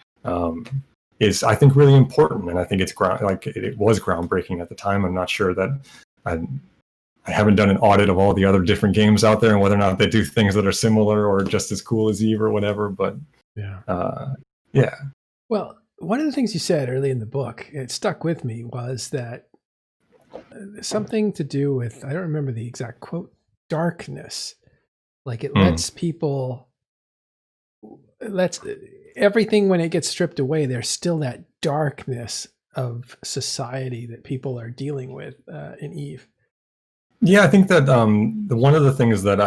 is, I think, really important. And I think it was groundbreaking at the time. I'm not sure that I haven't done an audit of all the other different games out there and whether or not they do things that are similar or just as cool as Eve or whatever. But yeah. Well, one of the things you said early in the book, it stuck with me, was that something to do with, I don't remember the exact quote, darkness. Like it lets people, everything, when it gets stripped away, there's still that darkness of society that people are dealing with in Eve. Yeah, I think that one of the things that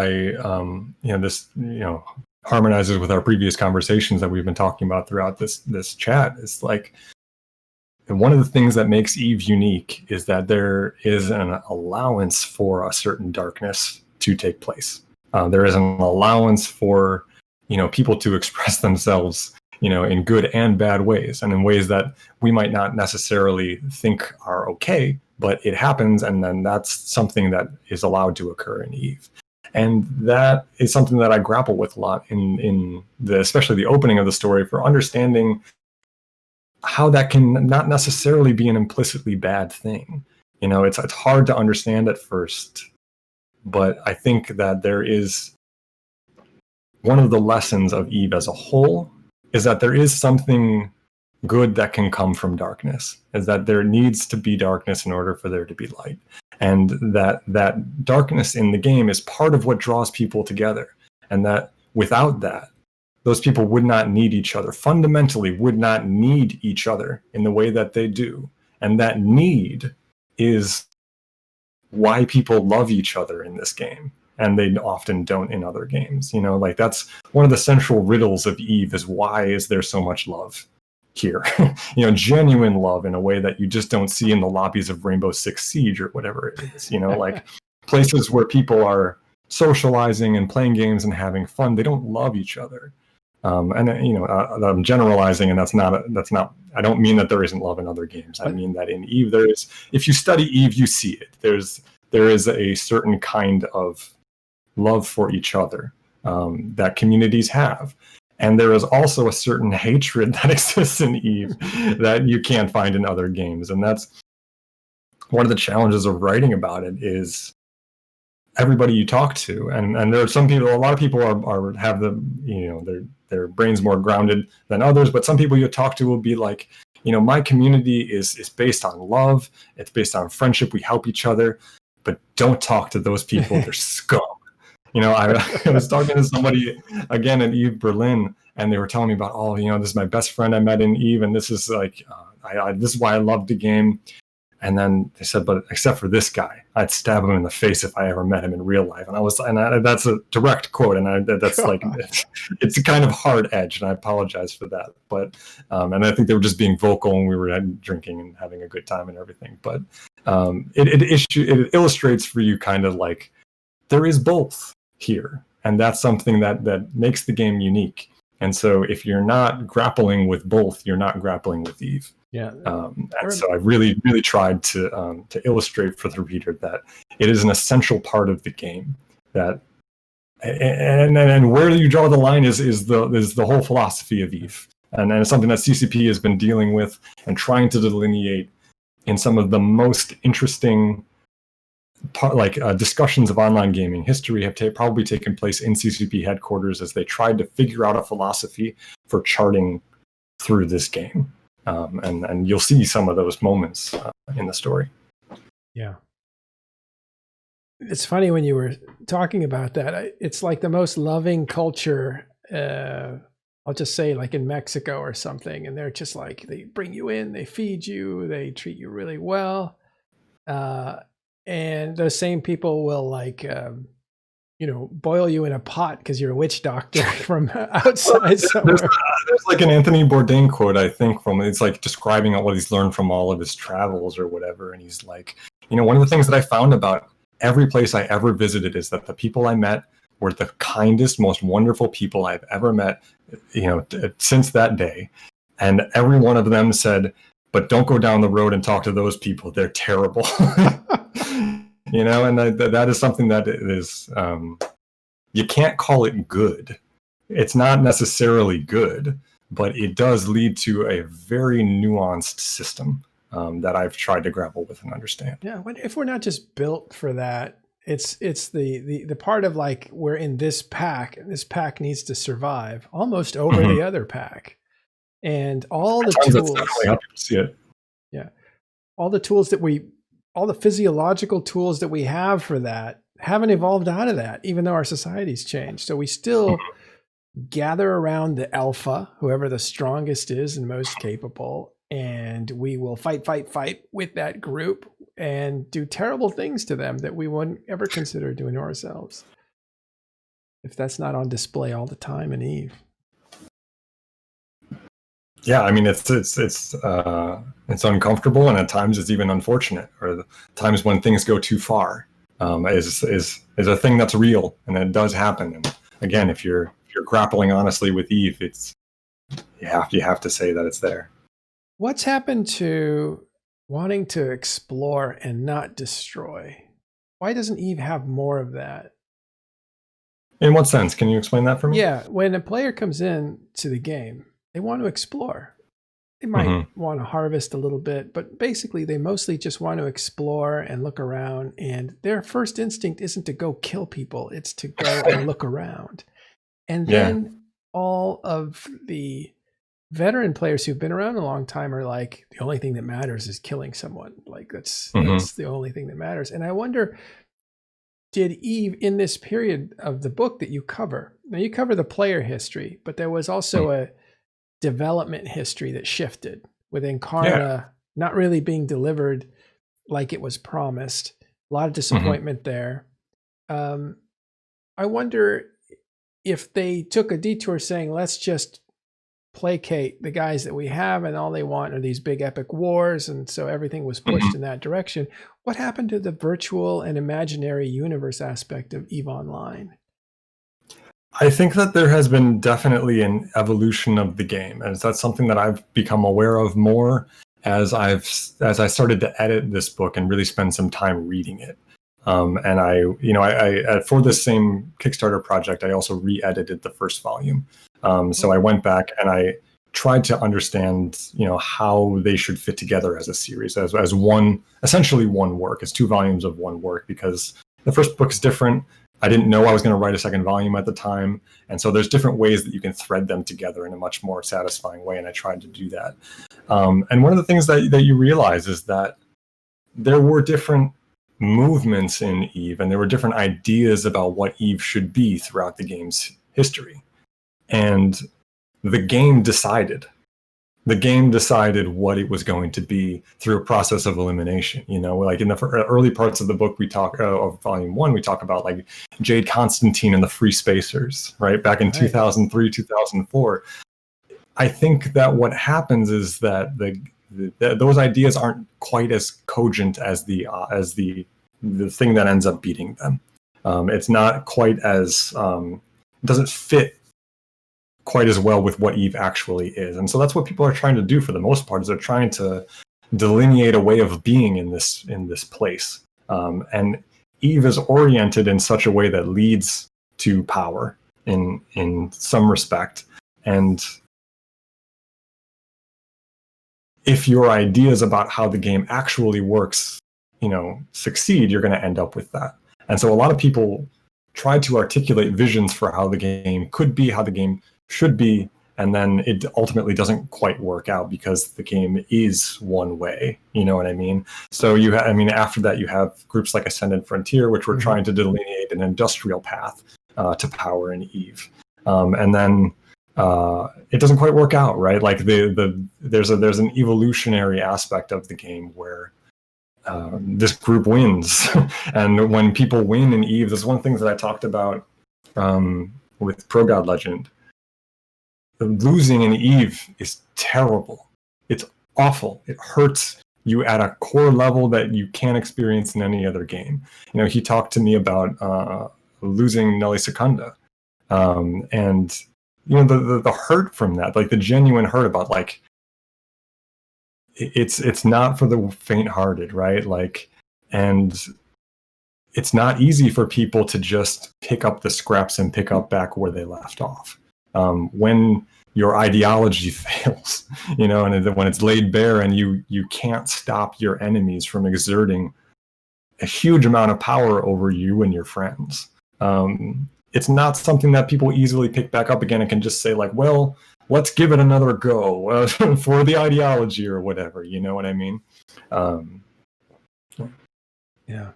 harmonizes with our previous conversations that we've been talking about throughout this chat is like, one of the things that makes Eve unique is that there is an allowance for a certain darkness to take place. There is an allowance for, people to express themselves, in good and bad ways, and in ways that we might not necessarily think are okay, but it happens, and then that's something that is allowed to occur in Eve. And that is something that I grapple with a lot in especially the opening of the story, for understanding how that can not necessarily be an implicitly bad thing. It's hard to understand at first, but I think that there is one of the lessons of Eve as a whole is that there is something good that can come from darkness, is that there needs to be darkness in order for there to be light. And that darkness in the game is part of what draws people together. And that without that, those people would not need each other, fundamentally would not need each other in the way that they do. And that need is why people love each other in this game. And they often don't in other games. Like that's one of the central riddles of Eve, is why is there so much love here? Genuine love in a way that you just don't see in the lobbies of Rainbow Six Siege or whatever it is. Like places where people are socializing and playing games and having fun, they don't love each other. I'm generalizing, and that's not. I don't mean that there isn't love in other games. I mean that in Eve there is. If you study Eve, you see it. There is a certain kind of love for each other that communities have, and there is also a certain hatred that exists in Eve that you can't find in other games. And that's one of the challenges of writing about it, is everybody you talk to, and there are some people, a lot of people have their brains more grounded than others, but some people you talk to will be like, my community is based on love, it's based on friendship, we help each other, but don't talk to those people, they're scum. I was talking to somebody again at Eve Berlin, and they were telling me about, this is my best friend I met in Eve, and this is like, this is why I love the game. And then they said, but except for this guy, I'd stab him in the face if I ever met him in real life. And that's a direct quote, and that's like, it's a kind of hard edge, and I apologize for that. But and I think they were just being vocal, and we were drinking and having a good time and everything. But it illustrates for you kind of like there is both here, and that's something that makes the game unique. And so if you're not grappling with both, you're not grappling with Eve. Yeah. And so I really, really tried to illustrate for the reader that it is an essential part of the game. That and where you draw the line is the whole philosophy of Eve, and it's something that CCP has been dealing with and trying to delineate in some of the most interesting discussions of online gaming history have probably taken place in CCP headquarters as they tried to figure out a philosophy for charting through this game. And you'll see some of those moments in the story. Yeah. It's funny when you were talking about that. It's like the most loving culture, I'll just say like in Mexico or something. And they're just like, they bring you in, they feed you, they treat you really well. And those same people will like, boil you in a pot because you're a witch doctor from outside somewhere. There's like an Anthony Bourdain quote, I think, it's like describing what he's learned from all of his travels or whatever. And he's like, one of the things that I found about every place I ever visited is that the people I met were the kindest, most wonderful people I've ever met, since that day. And every one of them said, but don't go down the road and talk to those people. They're terrible. And that is something that is, you can't call it good. It's not necessarily good, but it does lead to a very nuanced system that I've tried to grapple with and understand. Yeah, if we're not just built for that, it's the part of like we're in this pack, and this pack needs to survive almost over the other pack, and all the tools. That's definitely how people see it. Yeah, all the physiological tools that we have for that haven't evolved out of that, even though our society's changed. So we still gather around the alpha, whoever the strongest is and most capable, and we will fight with that group and do terrible things to them that we wouldn't ever consider doing to ourselves. If that's not on display all the time in Eve. Yeah, I mean it's uncomfortable, and at times it's even unfortunate, or the times when things go too far is a thing that's real, and it does happen. And again, if you're grappling honestly with Eve, you have to say that it's there. What's happened to wanting to explore and not destroy? Why doesn't Eve have more of that? In what sense? Can you explain that for me? Yeah, when a player comes in to the game, they want to explore. They might want to harvest a little bit, but basically they mostly just want to explore and look around. And their first instinct isn't to go kill people. It's to go and look around. And then all of the veteran players who've been around a long time are like, the only thing that matters is killing someone. Like that's the only thing that matters. And I wonder, did Eve in this period of the book that you cover, now you cover the player history, but there was also a development history that shifted with Incarna not really being delivered like it was promised. A lot of disappointment there. I wonder if they took a detour saying, let's just placate the guys that we have, and all they want are these big epic wars, and so everything was pushed in that direction. What happened to the virtual and imaginary universe aspect of EVE Online? I think that there has been definitely an evolution of the game, and that's something that I've become aware of more as I started to edit this book and really spend some time reading it. And I for this same Kickstarter project, I also re-edited the first volume. So I went back and I tried to understand, how they should fit together as a series, as one, essentially one work, as 2 volumes of one work, because the first book is different. I didn't know I was going to write a second volume at the time. And so there's different ways that you can thread them together in a much more satisfying way. And I tried to do that. And one of the things that you realize is that there were different movements in Eve, and there were different ideas about what Eve should be throughout the game's history. And the game decided what it was going to be through a process of elimination. Like in the early parts of the book, we talk of volume 1, we talk about like Jade Constantine and the Free Spacers, right? Back in 2003, 2004. I think that what happens is that those ideas aren't quite as cogent as the thing that ends up beating them. It's not quite as doesn't fit quite as well with what Eve actually is. And so that's what people are trying to do for the most part, is they're trying to delineate a way of being in this place. And Eve is oriented in such a way that leads to power in some respect. And if your ideas about how the game actually works, succeed, you're going to end up with that. And so a lot of people try to articulate visions for how the game could be, how the game should be, and then it ultimately doesn't quite work out because the game is one way. You know what I mean? So after that, you have groups like Ascendant Frontier, which were trying to delineate an industrial path to power in Eve, and then it doesn't quite work out, right? Like there's an evolutionary aspect of the game where this group wins, and when people win in Eve, there's one thing that I talked about with Pro God Legend. Losing in Eve is terrible. It's awful. It hurts you at a core level that you can't experience in any other game. He talked to me about losing Nelly Secunda, and the hurt from that, like the genuine hurt about like it's not for the faint-hearted, right? Like, and it's not easy for people to just pick up the scraps and pick up back where they left off. When your ideology fails, and when it's laid bare and you can't stop your enemies from exerting a huge amount of power over you and your friends. It's not something that people easily pick back up again and can just say like, well, let's give it another go for the ideology or whatever. You know what I mean? Yeah.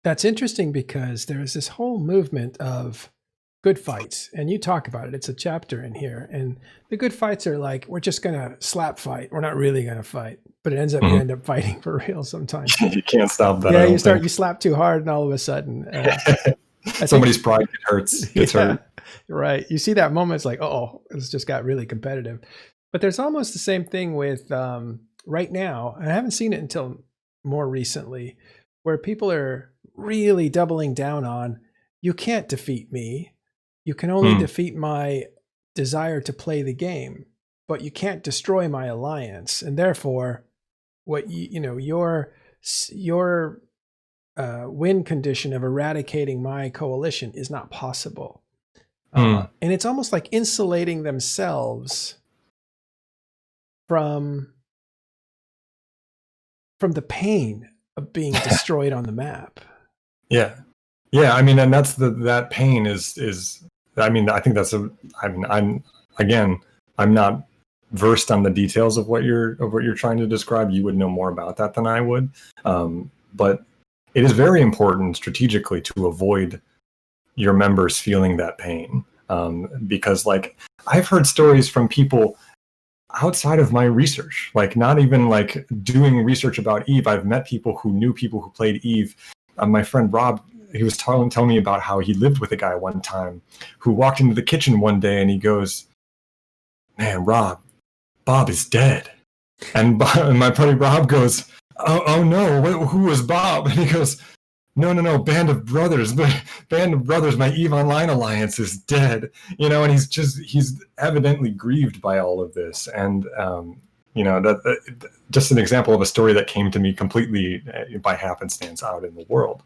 That's interesting because there's this whole movement of good fights, and you talk about it. It's a chapter in here, and the good fights are like, we're just gonna slap fight. We're not really gonna fight, but it ends up you end up fighting for real sometimes. You can't stop that. Yeah, you slap too hard, and all of a sudden, somebody's pride gets hurt. Right. You see that moment, it's like, oh, it's just got really competitive. But there's almost the same thing with right now. I haven't seen it until more recently, where people are really doubling down on, you can't defeat me. You can only defeat my desire to play the game, but you can't destroy my alliance. And therefore, what your win condition of eradicating my coalition is not possible. And it's almost like insulating themselves from the pain of being destroyed on the map. Yeah. I mean, and that's that pain is. I mean, I think that's I'm not versed on the details of what you're trying to describe. You would know more about that than I would. But it is very important strategically to avoid your members feeling that pain, because like I've heard stories from people outside of my research, like not even like doing research about Eve. I've met people who knew people who played Eve. My friend Rob, he was telling me about how he lived with a guy one time who walked into the kitchen one day and he goes, "Man, Bob is dead." And my buddy Rob goes, oh no, who was Bob? And he goes, no, Band of Brothers, my EVE Online alliance is dead. And he's evidently grieved by all of this. And, that just an example of a story that came to me completely by happenstance out in the world.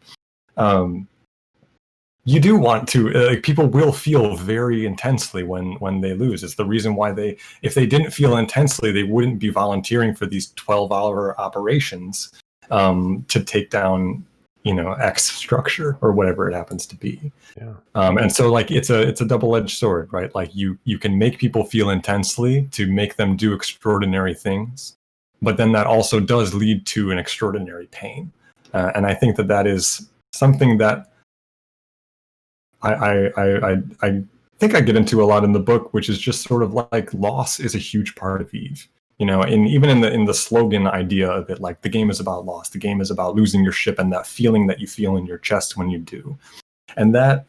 You do want to, people will feel very intensely when they lose. It's the reason why if they didn't feel intensely, they wouldn't be volunteering for these 12-hour operations to take down, X structure or whatever it happens to be. Yeah. And so like, it's a double-edged sword, right? Like you can make people feel intensely to make them do extraordinary things, but then that also does lead to an extraordinary pain. And I think that is something that I think I get into a lot in the book, which is just sort of like loss is a huge part of Eve. And even in the slogan idea of it, like the game is about loss, the game is about losing your ship and that feeling that you feel in your chest when you do. And that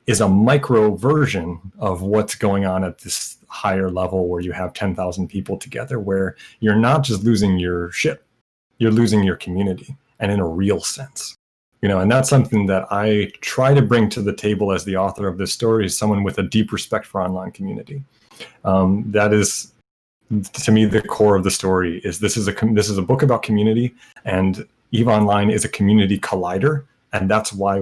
is a micro version of what's going on at this higher level where you have 10,000 people together, where you're not just losing your ship, you're losing your community, and in a real sense. And that's something that I try to bring to the table as the author of this story, is someone with a deep respect for online community. That is, to me, the core of the story. This is a book about community, and EVE Online is a community collider, and that's why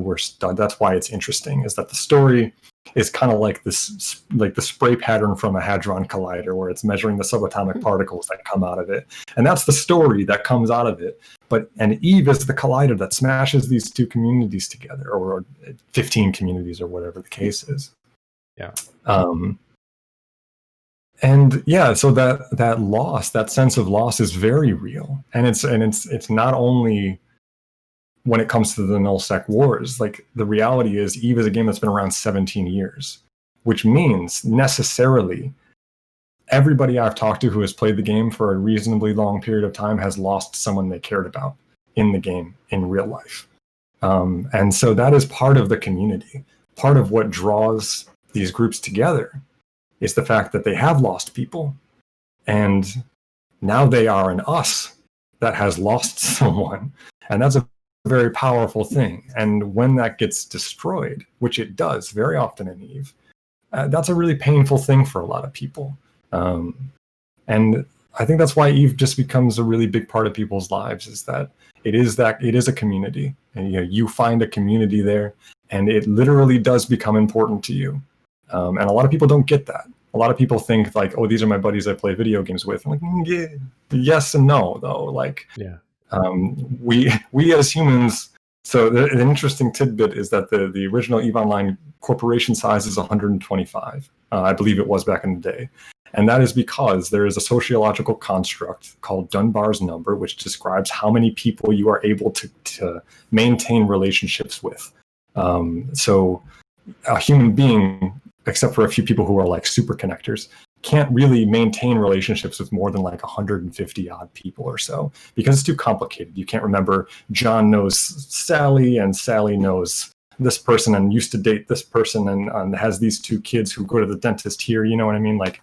that's why it's interesting. Is that the story is kind of like this, like the spray pattern from a hadron collider, where it's measuring the subatomic particles that come out of it, and that's the story that comes out of it. And Eve is the collider that smashes these two communities together, or 15 communities, or whatever the case is. Yeah. And yeah, so that loss, that sense of loss, is very real, and it's not only when it comes to the nullsec wars. Like, the reality is, Eve is a game that's been around 17 years, which means necessarily everybody I've talked to who has played the game for a reasonably long period of time has lost someone they cared about in the game in real life. And so that is part of the community. Part of what draws these groups together is the fact that they have lost people, and now they are an us that has lost someone. And that's a very powerful thing. And when that gets destroyed, which it does very often in Eve, that's a really painful thing for a lot of people. And I think that's why Eve just becomes a really big part of people's lives, is that it is a community, and you find a community there, and it literally does become important to you. And a lot of people don't get that. A lot of people think, like, oh, these are my buddies I play video games with. I'm like, yeah, yes and no, though. Like, yeah. We as humans. So the interesting tidbit is that the original EVE Online corporation size is 125. I believe it was back in the day. And that is because there is a sociological construct called Dunbar's number, which describes how many people you are able to maintain relationships with. So a human being, except for a few people who are like super connectors, can't really maintain relationships with more than like 150 odd people or so, because it's too complicated. You can't remember John knows Sally, and Sally knows this person and used to date this person, and has these two kids who go to the dentist here. You know what I mean? Like,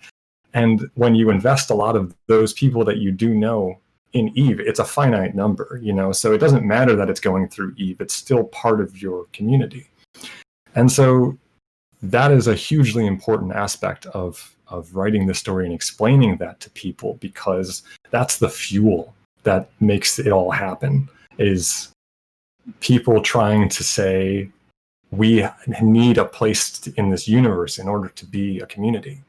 and when you invest a lot of those people that you do know in Eve, it's a finite number, so it doesn't matter that it's going through Eve. It's still part of your community. And so that is a hugely important aspect of writing the story and explaining that to people, because that's the fuel that makes it all happen, is people trying to say, we need a place in this universe in order to be a community.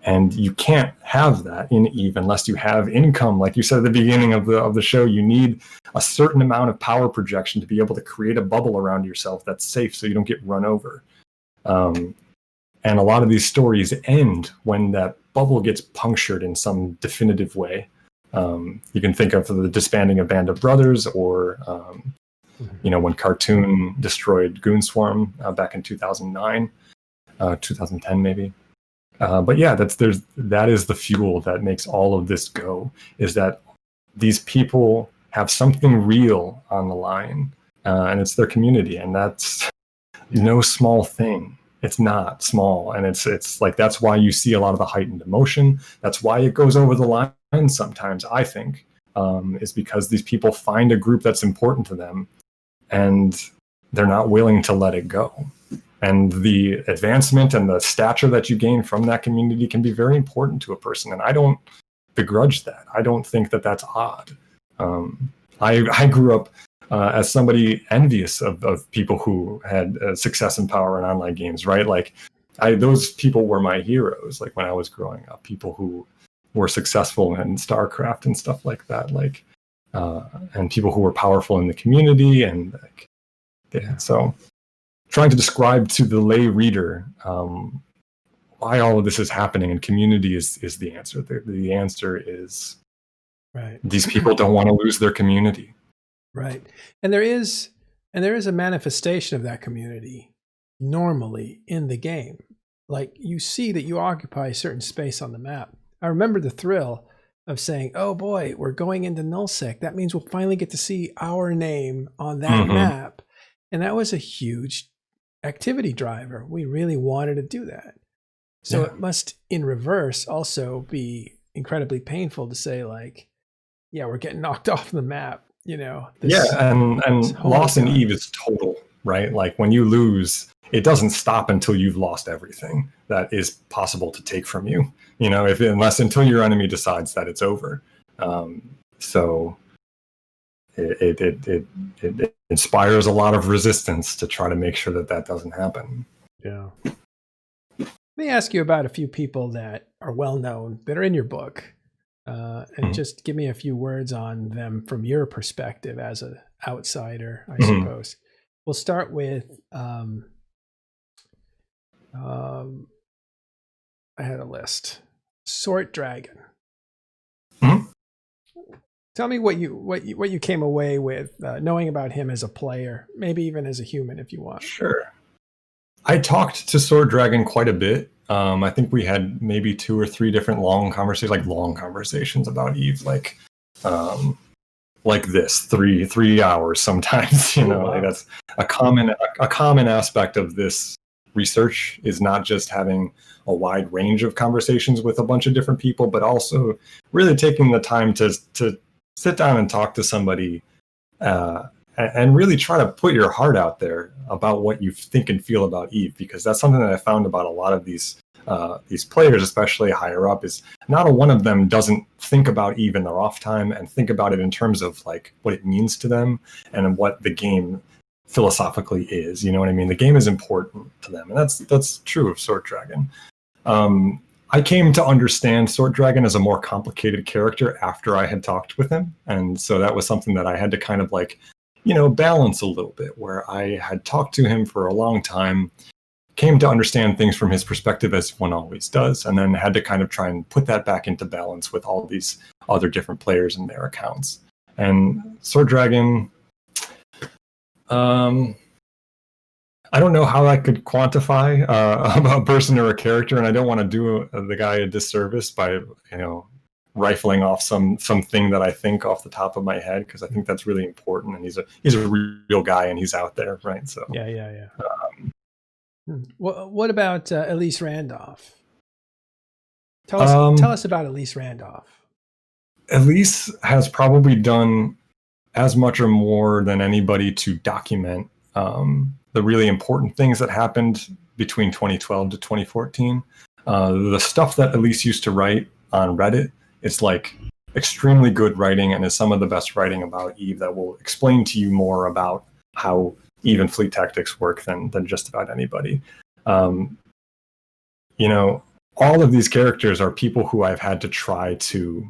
And you can't have that in Eve unless you have income. Like you said at the beginning of the show, you need a certain amount of power projection to be able to create a bubble around yourself that's safe, so you don't get run over. And a lot of these stories end when that bubble gets punctured in some definitive way. You can think of the disbanding of Band of Brothers, or when Cartoon destroyed Goonswarm back in 2009, 2010 maybe. But yeah, that is the fuel that makes all of this go, is that these people have something real on the line, and it's their community, and that's no small thing. It's not small, and it's like, that's why you see a lot of the heightened emotion. That's why it goes over the line sometimes, I think, is because these people find a group that's important to them, and they're not willing to let it go. And the advancement and the stature that you gain from that community can be very important to a person, and I don't begrudge that. I don't think that that's odd. I grew up as somebody envious of people who had success and power in online games, right? Like, those people were my heroes, like, when I was growing up, people who were successful in StarCraft and stuff like that, like, and people who were powerful in the community, and like, yeah. So trying to describe to the lay reader why all of this is happening, and community is the answer. The answer is, right, these people don't want to lose their community. Right. And there is a manifestation of that community normally in the game. Like, you see that you occupy a certain space on the map. I remember the thrill of saying, oh boy, we're going into nullsec. That means we'll finally get to see our name on that map. And that was a huge activity driver. We really wanted to do that. So it must, in reverse, also be incredibly painful to say, like, yeah, we're getting knocked off the map. And loss in Eve is total, right? Like, when you lose, it doesn't stop until you've lost everything that is possible to take from you. Until your enemy decides that it's over. So it inspires a lot of resistance to try to make sure that doesn't happen. Yeah. Let me ask you about a few people that are well known that are in your book, and just give me a few words on them from your perspective as an outsider, I suppose. We'll start with I had a list. Sort Dragon. Tell me what you came away with knowing about him as a player, maybe even as a human, if you want. Sure. I talked to Sword Dragon quite a bit. I think we had maybe 2 or 3 different long conversations about Eve, like this, 3 hours sometimes. You know, wow. Like that's a common aspect of this research is not just having a wide range of conversations with a bunch of different people, but also really taking the time to sit down and talk to somebody and really try to put your heart out there about what you think and feel about Eve, because that's something that I found about a lot of these players, especially higher up, is not a one of them doesn't think about Eve in their off time and think about it in terms of like what it means to them and what the game philosophically is. You know what I mean? The game is important to them, and that's true of Sword Dragon. I came to understand Sword Dragon as a more complicated character after I had talked with him, and so that was something that I had to kind of like, balance a little bit, where I had talked to him for a long time, came to understand things from his perspective as one always does, and then had to kind of try and put that back into balance with all these other different players and their accounts. And Sword Dragon, I don't know how I could quantify a person or a character, and I don't want to do the guy a disservice by, rifling off something that I think off the top of my head, because I think that's really important. And he's a real guy, and he's out there, right? So yeah. What about Elise Randolph? Tell us about Elise Randolph. Elise has probably done as much or more than anybody to document the really important things that happened between 2012 to 2014. The stuff that Elise used to write on Reddit, it's like extremely good writing, and is some of the best writing about Eve that will explain to you more about how Eve and fleet tactics work than just about anybody. All of these characters are people who I've had to try to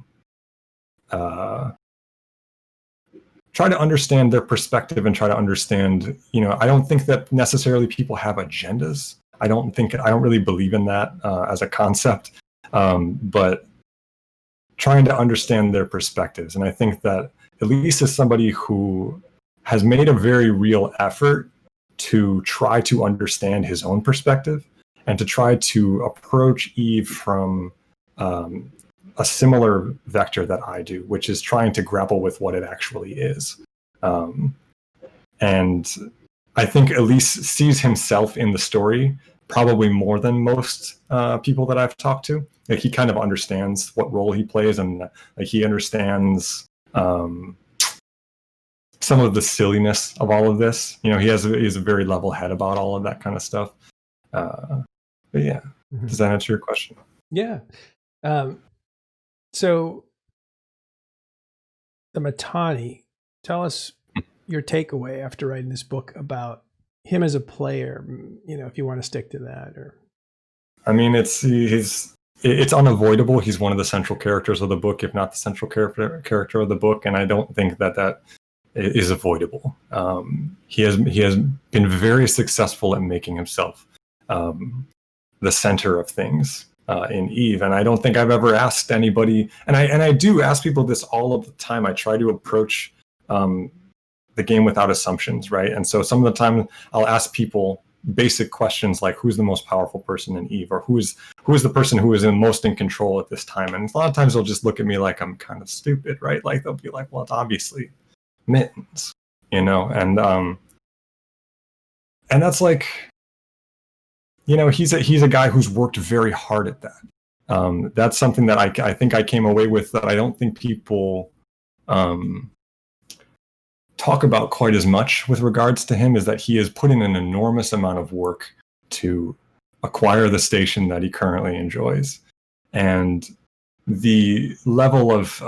understand their perspective and try to understand, I don't think that necessarily people have agendas. I don't really believe in that as a concept, but trying to understand their perspectives. And I think that Elise is somebody who has made a very real effort to try to understand his own perspective and to try to approach Eve from a similar vector that I do, which is trying to grapple with what it actually is. And I think Elise sees himself in the story probably more than most people that I've talked to. Like, he kind of understands what role he plays, and like he understands some of the silliness of all of this. He has a very level head about all of that kind of stuff. But yeah, does that answer your question? Yeah. So the Mittani, tell us your takeaway after writing this book about him as a player, if you want to stick to that. Or I mean, it's unavoidable. He's one of the central characters of the book, if not the central character of the book, and I don't think that is avoidable. He has been very successful at making himself the center of things in Eve, and I don't think I've ever asked anybody, and I do ask people this all of the time. I try to approach the game without assumptions, right? And so some of the time I'll ask people basic questions like, who's the most powerful person in Eve, or who is the person who is most in control at this time? And a lot of times they'll just look at me like I'm kind of stupid, right? Like, they'll be like, well, it's obviously Mittens, and that's like, he's a guy who's worked very hard at that. That's something that I think I came away with that I don't think people talk about quite as much with regards to him, is that he has put in an enormous amount of work to acquire the station that he currently enjoys. And the level of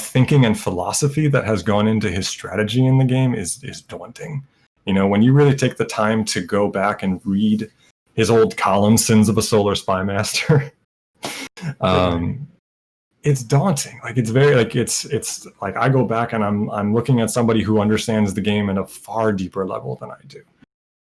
thinking and philosophy that has gone into his strategy in the game is daunting. When you really take the time to go back and read his old column, Sins of a Solar Spy Master. It's daunting. Like, it's very, like, it's like, I go back and I'm looking at somebody who understands the game in a far deeper level than I do.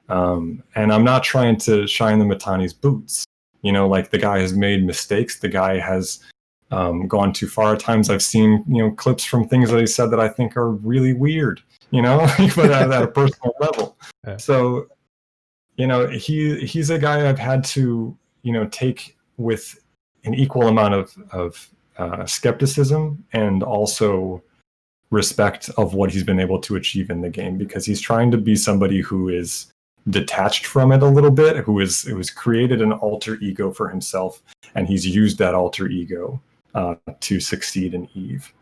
And I'm not trying to shine the Mittani's boots. You know, like, the guy has made mistakes. The guy has gone too far at times. I've seen, you know, clips from things that he said that I think are really weird, you know, but at a personal level. Yeah. So, you know, he's a guy I've had to, you know, take with an equal amount of skepticism and also respect of what he's been able to achieve in the game, because he's trying to be somebody who is detached from it a little bit, who has created an alter ego for himself, and he's used that alter ego to succeed in Eve.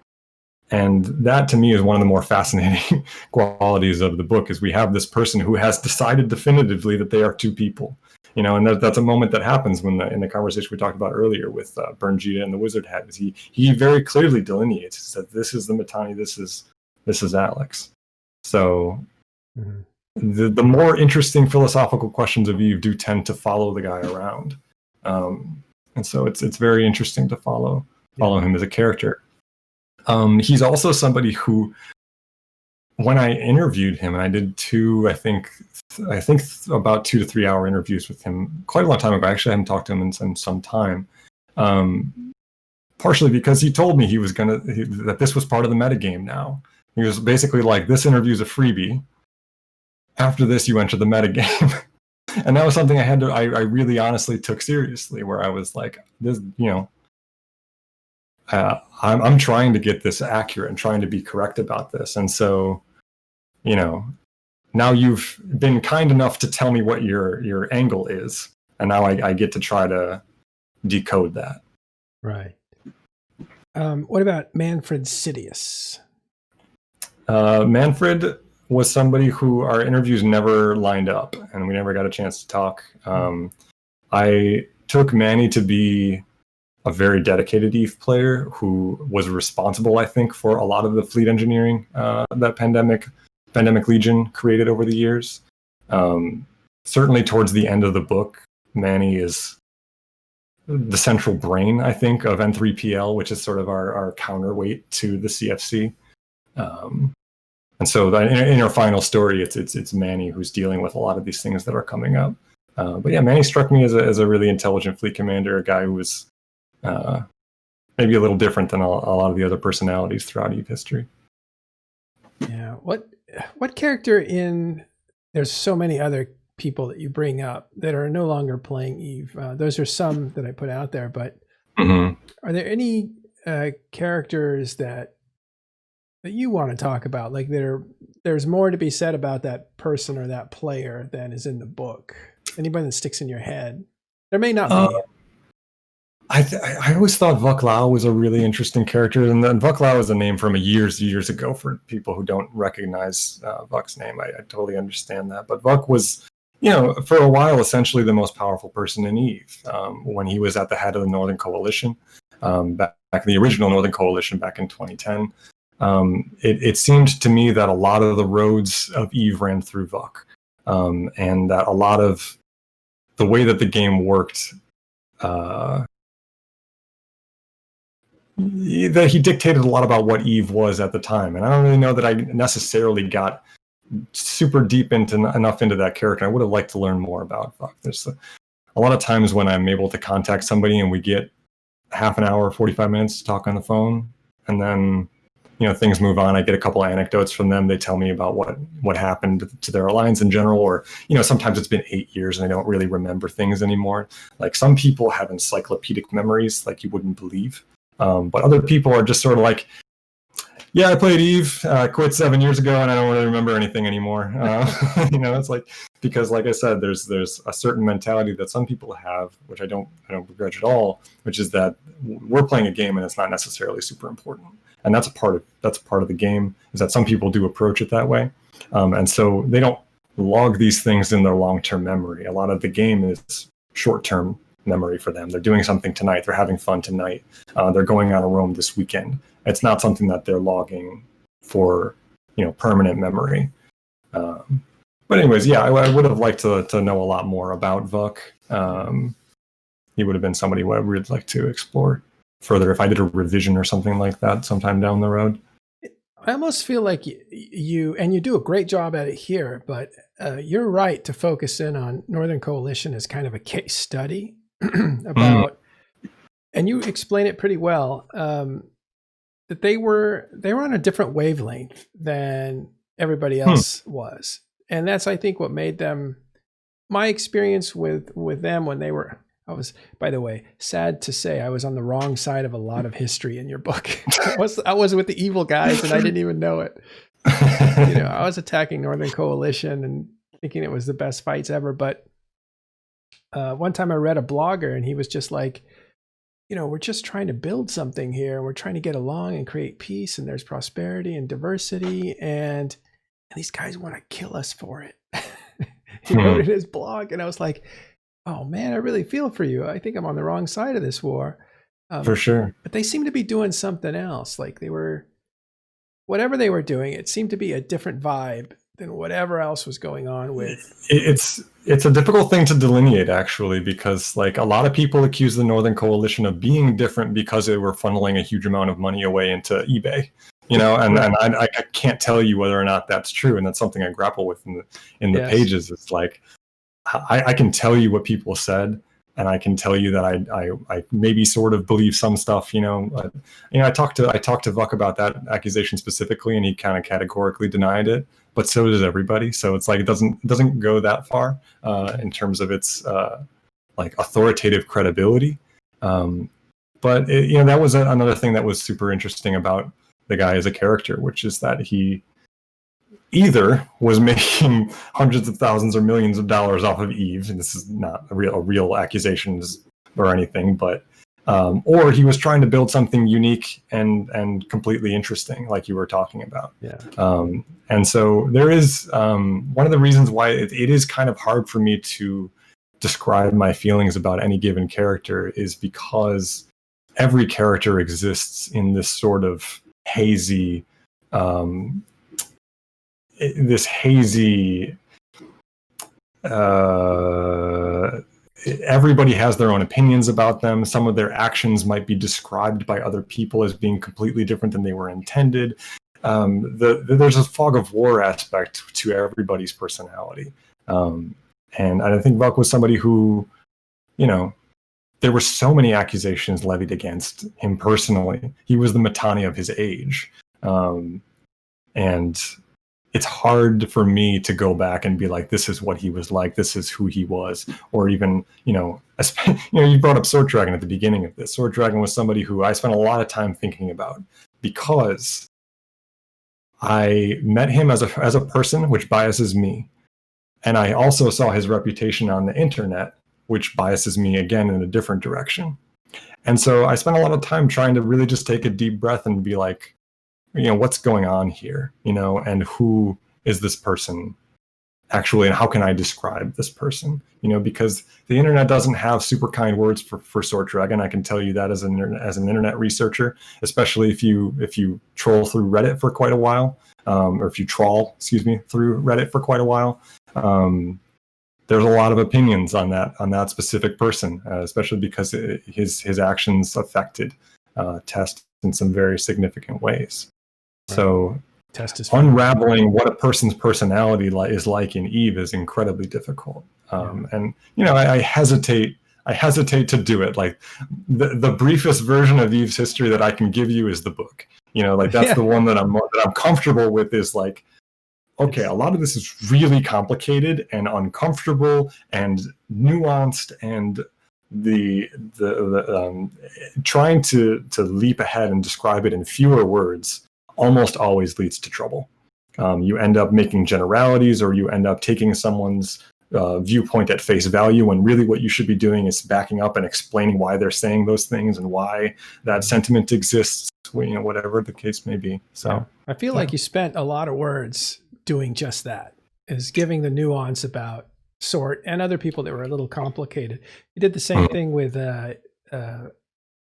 And that, to me, is one of the more fascinating qualities of the book, is we have this person who has decided definitively that they are two people. You know, and that's a moment that happens when in the conversation we talked about earlier with Burn Jita and the Wizard Head. He very clearly delineates that this is the Mittani, this is Alex. So the more interesting philosophical questions of Eve do tend to follow the guy around, and so it's very interesting to follow him as a character. He's also somebody who, when I interviewed him, and I did two, I think about 2 to 3 hour interviews with him quite a long time ago. I actually haven't talked to him in some time. Partially because he told me that this was part of the metagame now. He was basically like, this interview is a freebie. After this, you enter the metagame. And that was something I really honestly took seriously, where I was like, this, you know, I'm trying to get this accurate and trying to be correct about this. And so, you know, now you've been kind enough to tell me what your angle is, and now I get to try to decode that. Right. What about Manfred Sidious? Manfred was somebody who our interviews never lined up, and we never got a chance to talk. I took Manny to be a very dedicated Eve player who was responsible, I think, for a lot of the fleet engineering that Pandemic Legion created over the years. Certainly towards the end of the book, Manny is the central brain, I think, of N3PL, which is sort of our counterweight to the CFC. And so in our final story, it's Manny who's dealing with a lot of these things that are coming up. But yeah, Manny struck me as a really intelligent fleet commander, a guy who was maybe a little different than a lot of the other personalities throughout Eve history. Yeah. What character there's so many other people that you bring up that are no longer playing Eve. Those are some that I put out there, but are there any characters that you want to talk about? Like, there's more to be said about that person or that player than is in the book. Anybody that sticks in your head? There may not be. I always thought Vuk Lau was a really interesting character, and then Vuk Lau is a name from years ago for people who don't recognize Vuk's name. I totally understand that, but Vuk was, you know, for a while, essentially the most powerful person in Eve when he was at the head of the Northern Coalition, back in the original Northern Coalition back in 2010. It seemed to me that a lot of the roads of Eve ran through Vuk, and that a lot of the way that the game worked, that he dictated a lot about what Eve was at the time. And I don't really know that I necessarily got super deep enough into that character. I would have liked to learn more about Vuk. There's a lot of times when I'm able to contact somebody and we get half an hour, 45 minutes to talk on the phone, and then, you know, things move on. I get a couple of anecdotes from them. They tell me about what happened to their alliance in general, or, you know, sometimes it's been 8 years and I don't really remember things anymore. Like, some people have encyclopedic memories like you wouldn't believe. But other people are just sort of like, yeah, I played Eve, quit 7 years ago, and I don't really remember anything anymore. You know, it's like, because like I said, there's a certain mentality that some people have, which I don't begrudge at all, which is that we're playing a game and it's not necessarily super important. And that's part of the game, is that some people do approach it that way. And so they don't log these things in their long-term memory. A lot of the game is short-term memory for them. They're doing something tonight. They're having fun tonight. They're going on a roam this weekend. It's not something that they're logging for, you know, permanent memory. But anyways, yeah, I would have liked to know a lot more about Vuk. He would have been somebody who I would like to explore further if I did a revision or something like that sometime down the road. I almost feel like you do a great job at it here, but you're right to focus in on Northern Coalition as kind of a case study about, and you explain it pretty well, that they were on a different wavelength than everybody else was. And that's, I think, what made them, my experience with them when they were, I was, by the way, sad to say, I was on the wrong side of a lot of history in your book. I was with the evil guys and I didn't even know it. I was attacking Northern Coalition and thinking it was the best fights ever. But one time I read a blogger and he was just like, we're just trying to build something here. We're trying to get along and create peace, and there's prosperity and diversity, and these guys want to kill us for it. He wrote in his blog, and I was like, oh man, I really feel for you. I think I'm on the wrong side of this war. For sure. But they seem to be doing something else. Like whatever they were doing, it seemed to be a different vibe than whatever else was going on with. It's a difficult thing to delineate, actually, because like a lot of people accuse the Northern Coalition of being different because they were funneling a huge amount of money away into eBay. And I can't tell you whether or not that's true, and that's something I grapple with in the pages. It's like I can tell you what people said, and I can tell you that I maybe sort of believe some stuff. I talked to Vuk about that accusation specifically, and he kind of categorically denied it. But so does everybody. So it's like it doesn't go that far in terms of its like authoritative credibility. But that was another thing that was super interesting about the guy as a character, which is that he either was making hundreds of thousands or millions of dollars off of Eve, and this is not a real accusation or anything, but or he was trying to build something unique and completely interesting, like you were talking about. Yeah. And so there is one of the reasons why it is kind of hard for me to describe my feelings about any given character is because every character exists in this sort of hazy, everybody has their own opinions about them. Some of their actions might be described by other people as being completely different than they were intended. There's a fog of war aspect to everybody's personality. And I think Vuk was somebody who, there were so many accusations levied against him personally. He was the Mittani of his age. And it's hard for me to go back and be like, this is what he was like, this is who he was, or even, you brought up Sword Dragon at the beginning of this. Sword Dragon was somebody who I spent a lot of time thinking about because I met him as a person, which biases me. And I also saw his reputation on the internet, which biases me again in a different direction. And so I spent a lot of time trying to really just take a deep breath and be like, what's going on here, and who is this person actually, and how can I describe this person, because the internet doesn't have super kind words for Sword Dragon. I can tell you that as an internet researcher, especially if you troll through Reddit for quite a while, or if you trawl, through Reddit for quite a while. There's a lot of opinions on that specific person, especially because his actions affected Test in some very significant ways. Right. So unraveling what a person's personality is like in Eve is incredibly difficult. And I hesitate to do it. Like the briefest version of Eve's history that I can give you is the book. That's the one that I'm comfortable with, is like, okay, a lot of this is really complicated and uncomfortable and nuanced, and the trying to leap ahead and describe it in fewer words almost always leads to trouble. You end up making generalities, or you end up taking someone's viewpoint at face value, when really what you should be doing is backing up and explaining why they're saying those things and why that sentiment exists, whatever the case may be. So I feel like you spent a lot of words doing just that, is giving the nuance about Sort and other people that were a little complicated. You did the same thing with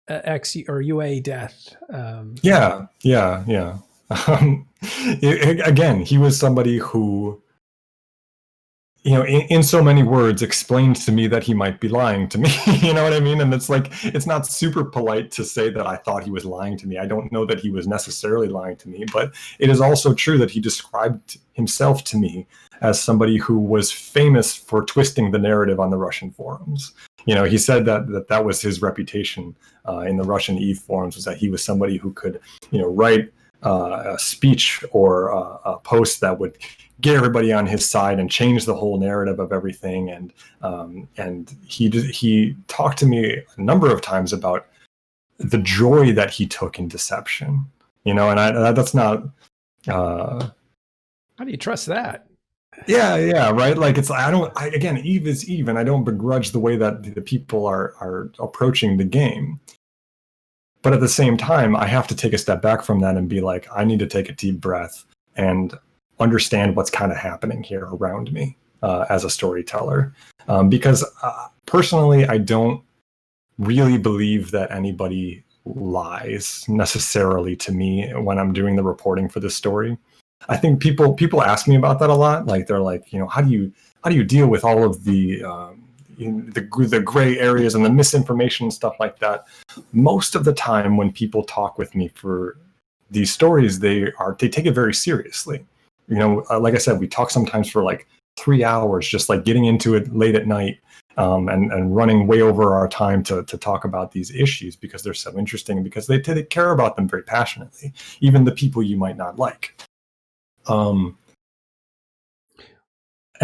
X or UADeath. Again, he was somebody who in so many words, explained to me that he might be lying to me. You know what I mean? And it's like, it's not super polite to say that I thought he was lying to me. I don't know that he was necessarily lying to me, but it is also true that he described himself to me as somebody who was famous for twisting the narrative on the Russian forums. He said that was his reputation in the Russian Eve forums, was that he was somebody who could, write a speech or a post that would get everybody on his side and change the whole narrative of everything. And he talked to me a number of times about the joy that he took in deception. And that's not. How do you trust that? Yeah, right. Like, again, Eve is Eve, and I don't begrudge the way that the people are approaching the game. But at the same time, I have to take a step back from that and be like, I need to take a deep breath and understand what's kind of happening here around me as a storyteller. Because personally, I don't really believe that anybody lies necessarily to me when I'm doing the reporting for this story. I think people ask me about that a lot. Like, they're like, how do you deal with all of the gray areas and the misinformation and stuff like that? Most of the time when people talk with me for these stories, they take it very seriously. Like I said, we talk sometimes for like 3 hours, just like getting into it late at night, and running way over our time to talk about these issues because they're so interesting, because they care about them very passionately, even the people you might not like. And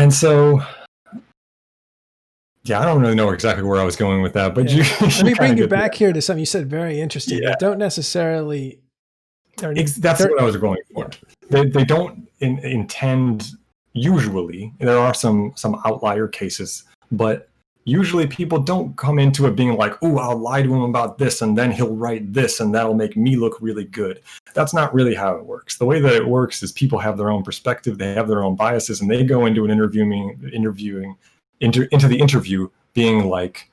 so, yeah, I don't really know exactly where I was going with that, but let me bring you back here to something you said very interesting. Yeah. They don't necessarily. That's what I was going for. Yeah. They don't intend. Usually, there are some outlier cases, but usually people don't come into it being like, "Oh, I'll lie to him about this, and then he'll write this, and that'll make me look really good." That's not really how it works. The way that it works is people have their own perspective, they have their own biases, and they go into an into the interview being like,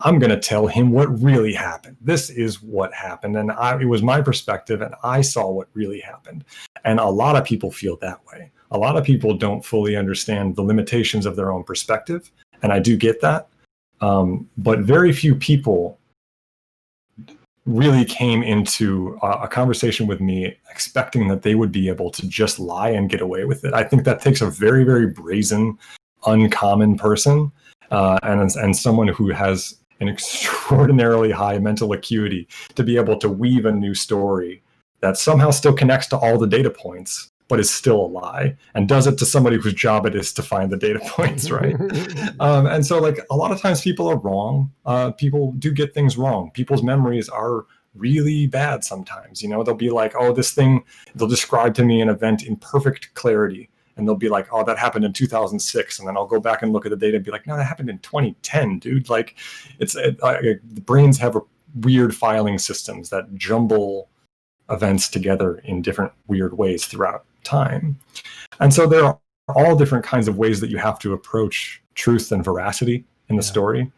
I'm going to tell him what really happened. This is what happened, and it was my perspective, and I saw what really happened. And a lot of people feel that way. A lot of people don't fully understand the limitations of their own perspective, and I do get that. But very few people really came into a conversation with me expecting that they would be able to just lie and get away with it. I think that takes a very, very brazen, uncommon person, and someone who has an extraordinarily high mental acuity to be able to weave a new story that somehow still connects to all the data points, but is still a lie, and does it to somebody whose job it is to find the data points, right? And so, like, a lot of times people are wrong. People do get things wrong. People's memories are really bad sometimes. They'll be like, oh, this thing, they'll describe to me an event in perfect clarity, and they'll be like, oh, that happened in 2006. And then I'll go back and look at the data and be like, no, that happened in 2010, dude. Like, the brains have weird filing systems that jumble events together in different weird ways throughout time. And so there are all different kinds of ways that you have to approach truth and veracity in the story.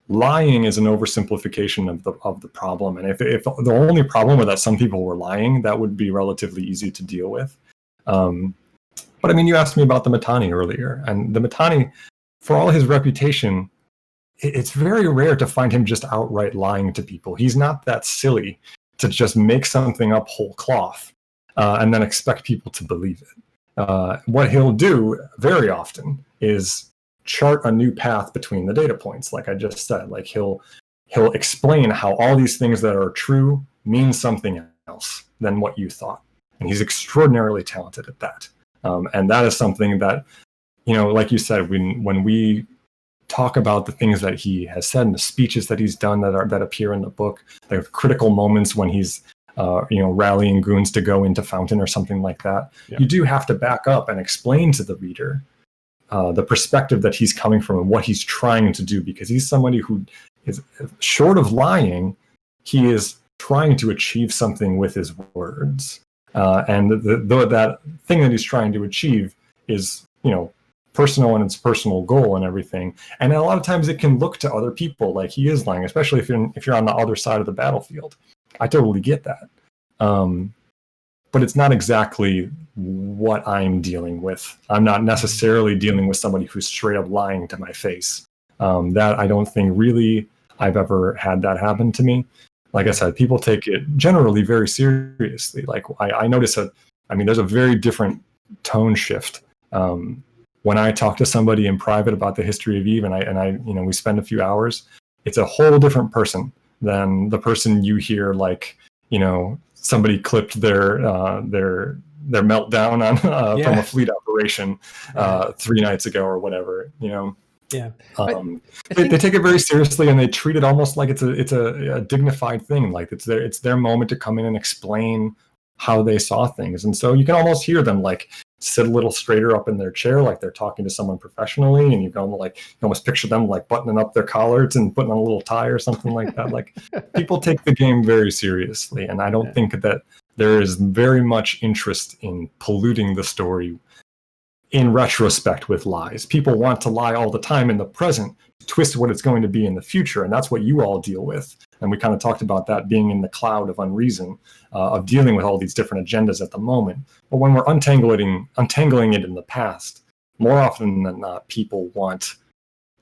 Lying is an oversimplification of the problem. And if the only problem were that some people were lying, that would be relatively easy to deal with. But I mean, you asked me about the Mittani earlier, and the Mittani, for all his reputation, it's very rare to find him just outright lying to people. He's not that silly to just make something up whole cloth and then expect people to believe it. What he'll do very often is chart a new path between the data points, like I just said. Like, he'll explain how all these things that are true mean something else than what you thought. And he's extraordinarily talented at that. And that is something that, like you said, when we talk about the things that he has said and the speeches that he's done that appear in the book, the critical moments when he's rallying goons to go into Fountain or something like that, you do have to back up and explain to the reader the perspective that he's coming from and what he's trying to do, because he's somebody who is, short of lying, he is trying to achieve something with his words. And that thing that he's trying to achieve is, personal, and its personal goal and everything. And a lot of times it can look to other people like he is lying, especially if you're on the other side of the battlefield. I totally get that. but it's not exactly what I'm dealing with. I'm not necessarily dealing with somebody who's straight up lying to my face. That I don't think really I've ever had that happen to me. Like I said, people take it generally very seriously. Like I notice there's a very different tone shift when I talk to somebody in private about the history of Eve, and we spend a few hours. It's a whole different person than the person you hear, like, somebody clipped their meltdown on from a fleet operation 3 nights ago or whatever. Yeah, they take it very seriously, and they treat it almost like it's a dignified thing. Like it's their moment to come in and explain how they saw things, and so you can almost hear them like sit a little straighter up in their chair, like they're talking to someone professionally, and you can almost picture them like buttoning up their collars and putting on a little tie or something like that. Like people take the game very seriously, and I don't think that there is very much interest in polluting the story in retrospect with lies. People want to lie all the time in the present, twist what it's going to be in the future, and that's what you all deal with. And we kind of talked about that being in the cloud of unreason, of dealing with all these different agendas at the moment. But when we're untangling it in the past, more often than not, people want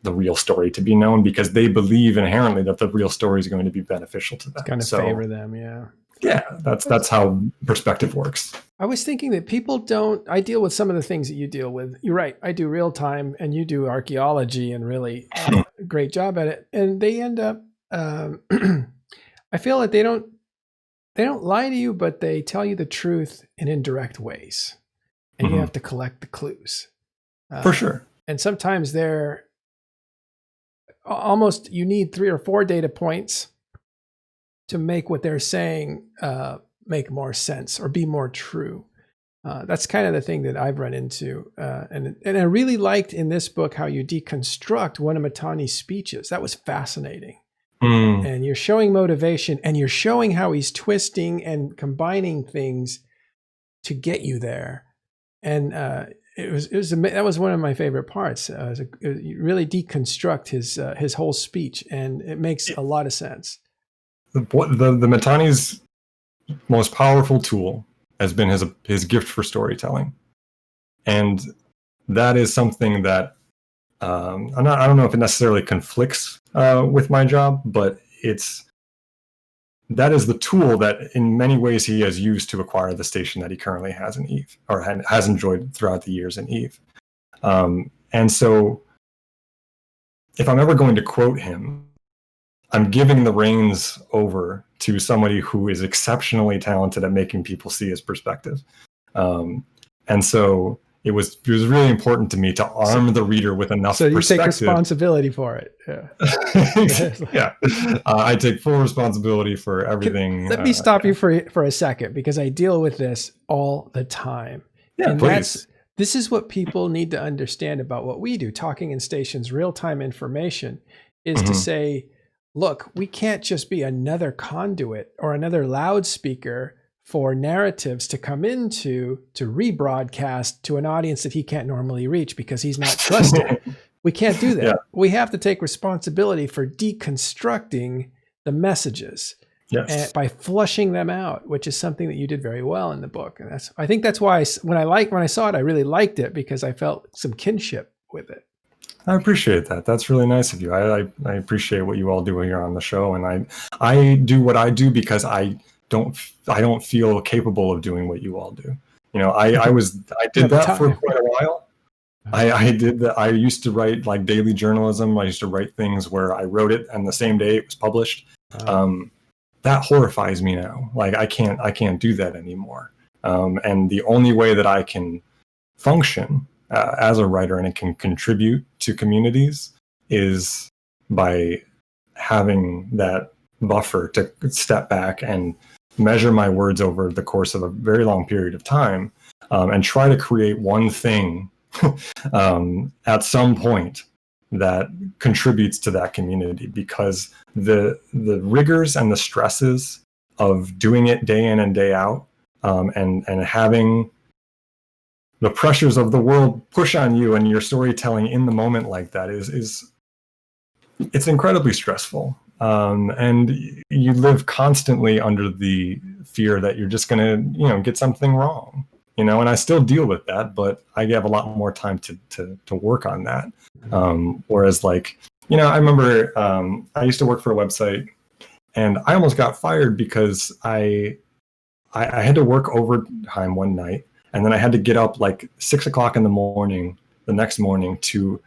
the real story to be known because they believe inherently that the real story is going to be beneficial to them. It's going to favor them, Yeah, that's how perspective works. I was thinking that people don't. I deal with some of the things that you deal with. You're right. I do real time, and you do archaeology, and really great job at it. And they end up. I feel like they don't lie to you, but they tell you the truth in indirect ways, and you have to collect the clues. For sure. And sometimes they're almost. You need 3 or 4 data points to make what they're saying make more sense or be more true. That's kind of the thing that I've run into. And I really liked in this book how you deconstruct one of Mittani's speeches. That was fascinating. And you're showing motivation, and you're showing how he's twisting and combining things to get you there. And that was one of my favorite parts. You really deconstruct his whole speech, and it makes a lot of sense. The Mittani's most powerful tool has been his gift for storytelling, and that is something that I don't know if it necessarily conflicts with my job, but that is the tool that in many ways he has used to acquire the station that he currently has in Eve, or has enjoyed throughout the years in Eve. And so if I'm ever going to quote him, I'm giving the reins over to somebody who is exceptionally talented at making people see his perspective. And so it was really important to me to arm the reader with enough perspective. So you take responsibility for it. Yeah. I take full responsibility for everything. Let me stop you for a second, because I deal with this all the time. Yeah, and please. This is what people need to understand about what we do. Talking in Stations, real-time information is to say, look, we can't just be another conduit or another loudspeaker for narratives to come into to rebroadcast to an audience that he can't normally reach because he's not trusted. We can't do that. Yeah. We have to take responsibility for deconstructing the messages and by flushing them out, which is something that you did very well in the book. And I think that's why when I saw it, I really liked it, because I felt some kinship with it. I appreciate that. That's really nice of you. I appreciate what you all do here on the show, and I do what I do because I don't feel capable of doing what you all do. I did that for quite a while. I did that. I used to write like daily journalism. I used to write things where I wrote it and the same day it was published. That horrifies me now. Like I can't do that anymore. And the only way that I can function as a writer and it can contribute to communities is by having that buffer to step back and measure my words over the course of a very long period of time, and try to create one thing at some point that contributes to that community, because the rigors and the stresses of doing it day in and day out, and having the pressures of the world push on you and your storytelling in the moment like that is it's incredibly stressful. and you live constantly under the fear that you're just going to, get something wrong, and I still deal with that, but I have a lot more time to work on that. Whereas like, I remember I used to work for a website, and I almost got fired because I had to work overtime one night, and then I had to get up like 6 o'clock in the morning the next morning to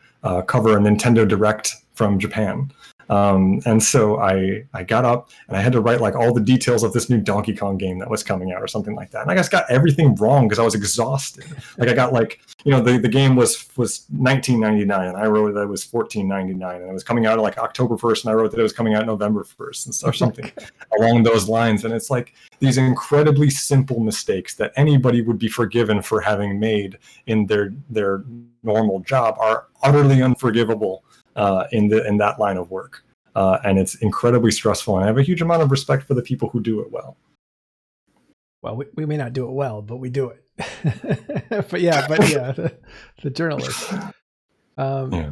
cover a Nintendo Direct from Japan. And so I got up and I had to write like all the details of this new Donkey Kong game that was coming out or something like that. And I just got everything wrong because I was exhausted. Like I got like, the game was $19.99 and I wrote that it was $14.99, and it was coming out like October 1st and I wrote that it was coming out November 1st and or something along those lines. And it's like these incredibly simple mistakes that anybody would be forgiven for having made in their normal job are utterly unforgivable in that line of work, and it's incredibly stressful. And I have a huge amount of respect for the people who do it well. Well, we may not do it well, but we do it. but yeah, the journalists. Yeah.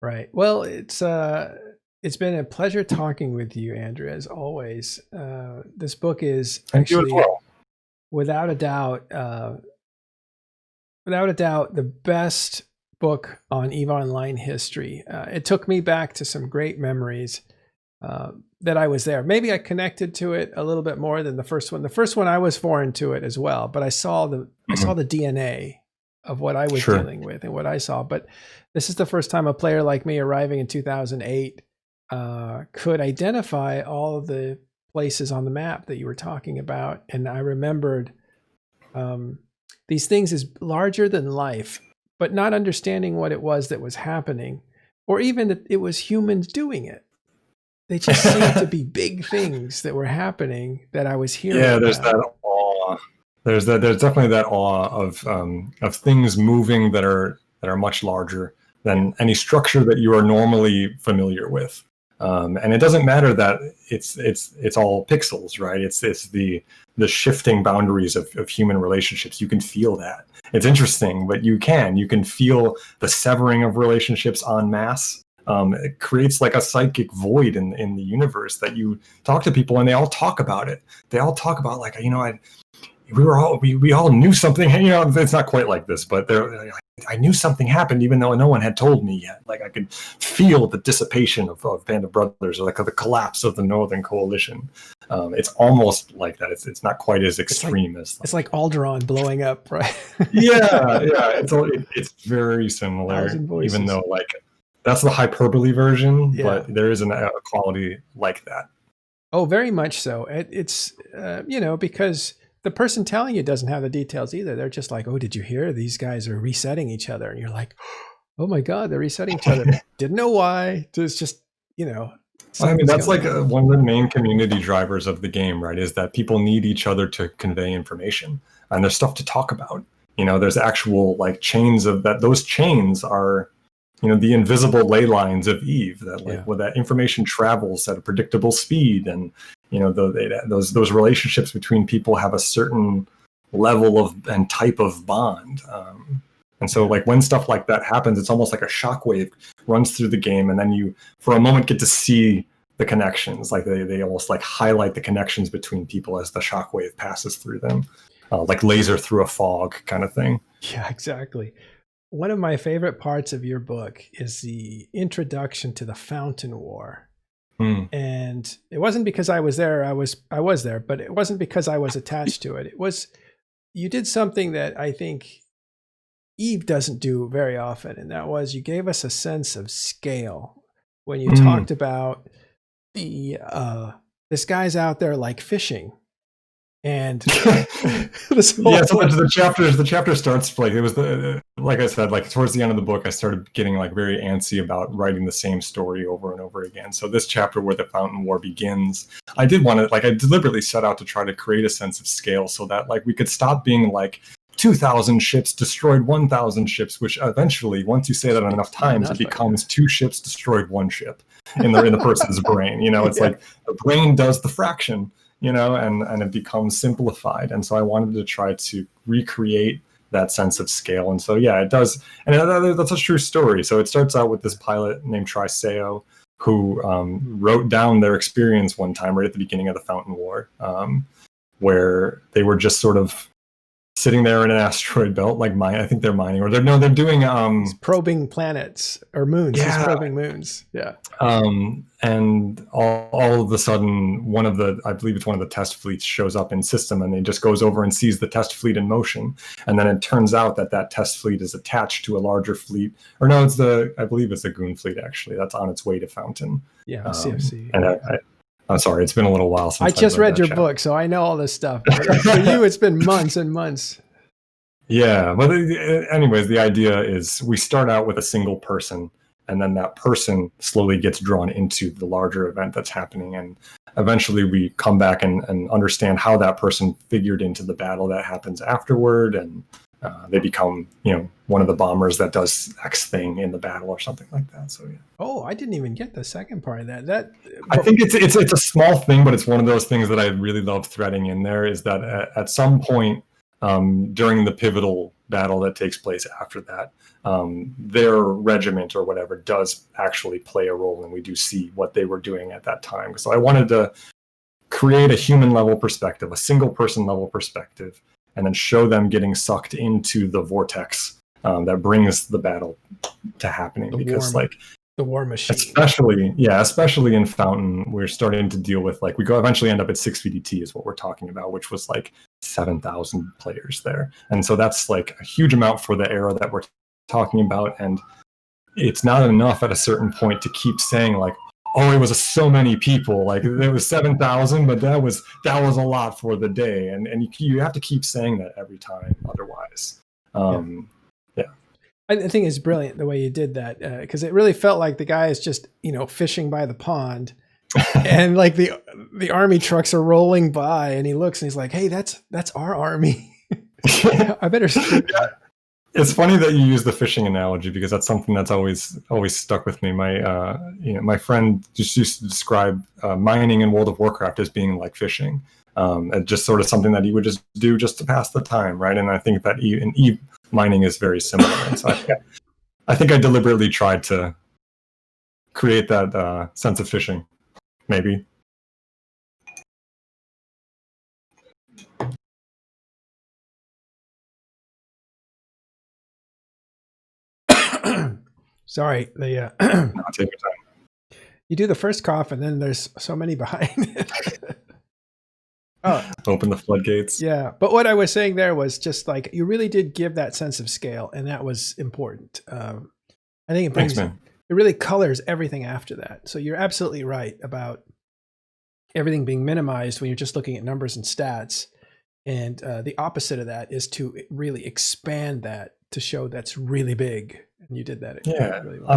Right. Well, it's been a pleasure talking with you, Andrew, as always. This book is actually, without a doubt, the best book on EVE Online history. It took me back to some great memories that I was there. Maybe I connected to it a little bit more than the first one. The first one I was foreign to it as well, but I saw the DNA of what I was dealing with and what I saw. But this is the first time a player like me arriving in 2008 could identify all of the places on the map that you were talking about. And I remembered these things as larger than life, but not understanding what it was that was happening, or even that it was humans doing it. They just seemed to be big things that were happening that I was hearing. Yeah, there's that awe. There's definitely that awe of things moving that are much larger than any structure that you are normally familiar with. And it doesn't matter that it's all pixels, right? It's the shifting boundaries of human relationships. You can feel that. It's interesting, but you can feel the severing of relationships en masse. It creates like a psychic void in the universe that you talk to people and they all talk about it. They all talk about like, we all knew something. It's not quite like this, but I knew something happened even though no one had told me yet. Like I could feel the dissipation of Band of Brothers, or like the collapse of the Northern Coalition. It's almost like that. It's not quite as extreme as it's like Alderaan blowing up, right? yeah. It's very similar, even though like that's the hyperbole version, but there is a quality like that. Oh, very much so. It's because the person telling you doesn't have the details either. They're just like, oh, did you hear? These guys are resetting each other. And you're like, oh my God, they're resetting each other. Didn't know why. It's just, I mean, that's like one of the main community drivers of the game, right? Is that people need each other to convey information, and there's stuff to talk about. There's actual like chains of that. Those chains are, the invisible ley lines of EVE that where that information travels at a predictable speed, and those relationships between people have a certain level of and type of bond. And so like when stuff like that happens, it's almost like a shockwave runs through the game, and then you for a moment get to see the connections. Like they almost like highlight the connections between people as the shockwave passes through them, like laser through a fog kind of thing. Yeah, exactly. One of my favorite parts of your book is the introduction to the Fountain War. And it wasn't because I was there. I was there, but it wasn't because I was attached to it. It was, you did something that I think EVE doesn't do very often. And that was, you gave us a sense of scale when you talked about this guy's out there like fishing. And the chapter starts like it was like I said, like towards the end of the book, I started getting like very antsy about writing the same story over and over again. So this chapter where the Fountain War begins, I deliberately set out to try to create a sense of scale so that like we could stop being like 2,000 ships destroyed 1,000 ships, which eventually, once you say that enough times, it becomes 2 ships destroyed 1 ship in the person's brain. It's like the brain does the fraction. And it becomes simplified. And so I wanted to try to recreate that sense of scale. And so, it does. And that's a true story. So it starts out with this pilot named Triseo, who wrote down their experience one time right at the beginning of the Fountain War, where they were just sort of sitting there in an asteroid belt, like I think they're mining, or they're doing He's probing planets or moons. Yeah. He's probing moons. Yeah. And all of a sudden, I believe it's one of the test fleets shows up in system, and he just goes over and sees the test fleet in motion. And then it turns out that test fleet is attached to a larger fleet, or no, I believe it's the Goon fleet actually. That's on its way to Fountain. Yeah, CFC. And I'm sorry, it's been a little while since I just read your book, so I know all this stuff. For you, it's been months and months. Yeah, but anyways, the idea is we start out with a single person, and then that person slowly gets drawn into the larger event that's happening, and eventually we come back and understand how that person figured into the battle that happens afterward, and they become, one of the bombers that does X thing in the battle or something like that. So yeah. Oh, I didn't even get the second part of that. I think it's a small thing, but it's one of those things that I really love threading in there. Is that at some point during the pivotal battle that takes place after that, their regiment or whatever does actually play a role, and we do see what they were doing at that time. So I wanted to create a human level perspective, a single person level perspective, and then show them getting sucked into the vortex that brings the battle to happening. The war machine. Especially in Fountain, we're starting to deal with we eventually end up at 6 VDT is what we're talking about, which was 7,000 players there. And so that's a huge amount for the era that we're talking about. And it's not enough at a certain point to keep saying it was so many people, there was 7,000, but that was a lot for the day. And you have to keep saying that every time, otherwise. I think it's brilliant the way you did that, because it really felt like the guy is just, fishing by the pond, and the army trucks are rolling by, and he looks and he's like, "Hey, that's our army." I better. It's funny that you use the fishing analogy, because that's something that's always stuck with me. My friend just used to describe mining in World of Warcraft as being like fishing, and just sort of something that he would just do just to pass the time, right? And I think that in Eve mining is very similar. And so I think I deliberately tried to create that sense of fishing, maybe. Sorry, Take your time. You do the first cough, and then there's so many behind it. Oh, open the floodgates. Yeah, but what I was saying there was just you really did give that sense of scale, and that was important. I think it brings it really colors everything after that. So you're absolutely right about everything being minimized when you're just looking at numbers and stats, and the opposite of that is to really expand that to show that's really big. And you did that. Yeah, really well.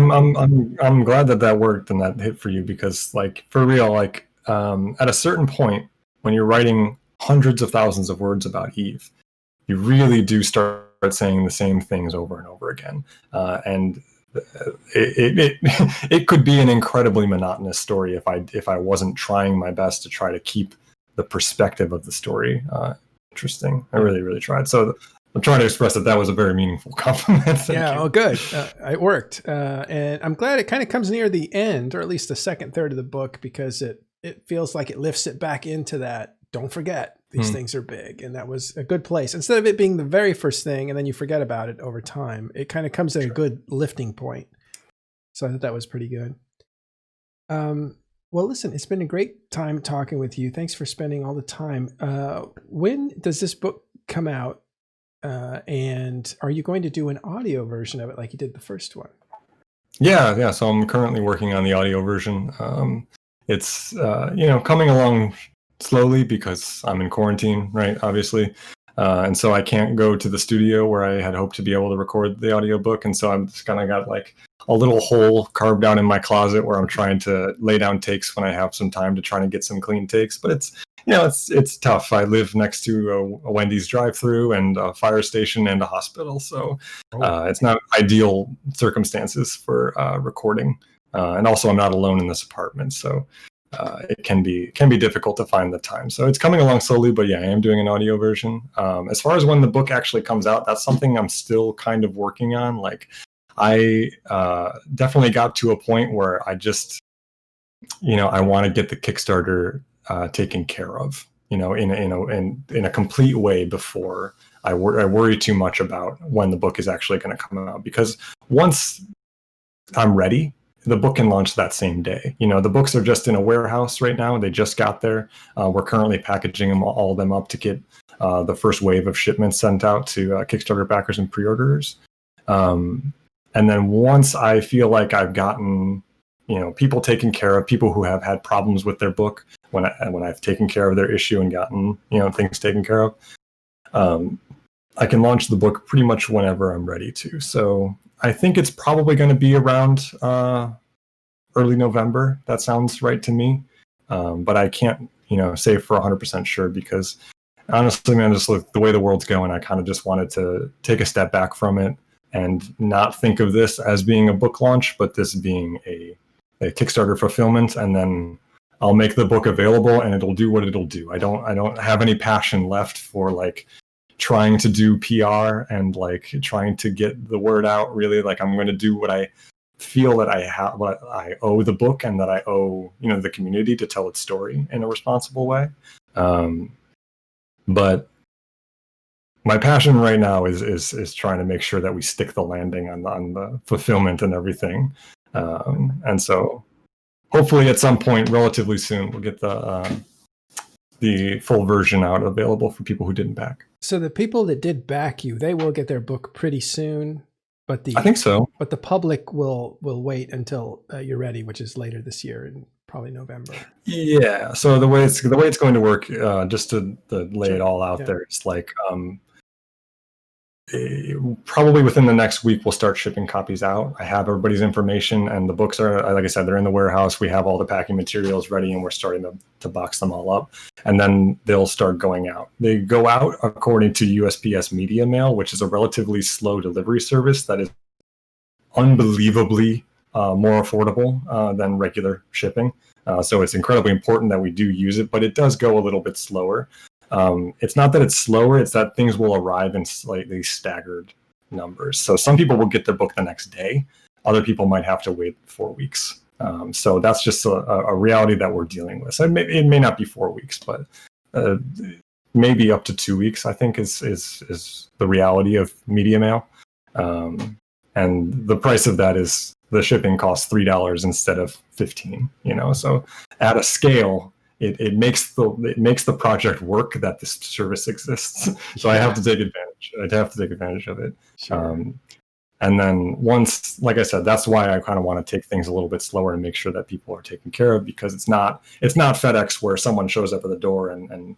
I'm glad that worked and that hit for you, because for real, at a certain point, when you're writing hundreds of thousands of words about Eve, you really do start saying the same things over and over again. And it could be an incredibly monotonous story if I wasn't trying my best to try to keep the perspective of the story interesting. I really, really tried. So I'm trying to express that was a very meaningful compliment. Yeah, oh, good. It worked. And I'm glad it kind of comes near the end, or at least the second third of the book, because it feels like it lifts it back into that. Don't forget, these things are big. And that was a good place. Instead of it being the very first thing and then you forget about it over time, it kind of comes at a good lifting point. So I thought that was pretty good. Well, listen, it's been a great time talking with you. Thanks for spending all the time. When does this book come out? And are you going to do an audio version of it like you did the first one? Yeah. So I'm currently working on the audio version. It's coming along slowly because I'm in quarantine, right? Obviously. And so I can't go to the studio where I had hoped to be able to record the audiobook. And so I'm just kind of got a little hole carved out in my closet where I'm trying to lay down takes when I have some time to try to get some clean takes. But it's tough. I live next to a Wendy's drive-thru and a fire station and a hospital. So it's not ideal circumstances for recording. And also I'm not alone in this apartment. So it can be difficult to find the time. So it's coming along slowly, but yeah, I am doing an audio version. As far as when the book actually comes out, that's something I'm still kind of working on. I definitely got to a point where I just I want to get the Kickstarter taken care of, in a complete way before I worry too much about when the book is actually going to come out. Because once I'm ready, the book can launch that same day. The books are just in a warehouse right now. They just got there. We're currently packaging all of them up to get the first wave of shipments sent out to Kickstarter backers and pre-orders. And then once I feel like I've gotten, people taken care of, people who have had problems with their book, when I've taken care of their issue and gotten, things taken care of, I can launch the book pretty much whenever I'm ready to. So I think it's probably going to be around early November. That sounds right to me. But I can't, say for 100% sure, because honestly, man, just look, the way the world's going, I kind of just wanted to take a step back from it and not think of this as being a book launch, but this being a Kickstarter fulfillment. And then I'll make the book available and it'll do what it'll do. I don't have any passion left for like trying to do PR and like trying to get the word out. Really, like I'm going to do what I feel that what I owe the book and that I owe, the community, to tell its story in a responsible way. But my passion right now is trying to make sure that we stick the landing on the fulfillment and everything. And so hopefully at some point relatively soon we'll get the full version out available for people who didn't back. So the people that did back you, they will get their book pretty soon, but I think so. But the public will wait until you're ready, which is later this year in probably November. Yeah. So the way it's going to work, just to lay it all out there, it's like probably within the next week we'll start shipping copies out. I have everybody's information, and the books are, like I said, they're in the warehouse. We have all the packing materials ready, and we're starting to box them all up, and then they'll start going out. They go out according to USPS Media Mail, which is a relatively slow delivery service that is unbelievably more affordable than regular shipping. So it's incredibly important that we do use it, but it does go a little bit slower. It's not that it's slower, it's that things will arrive in slightly staggered numbers. So some people will get their book the next day. Other people might have to wait 4 weeks. So that's just a reality that we're dealing with. So it may not be 4 weeks, but maybe up to 2 weeks, I think is the reality of media mail. And the price of that is the shipping costs $3 instead of $15, so at a scale, it makes the project work that this service exists. So I have to take advantage. I'd have to take advantage of it. Sure. And then once, like I said, that's why I kind of want to take things a little bit slower and make sure that people are taken care of, because it's not FedEx where someone shows up at the door and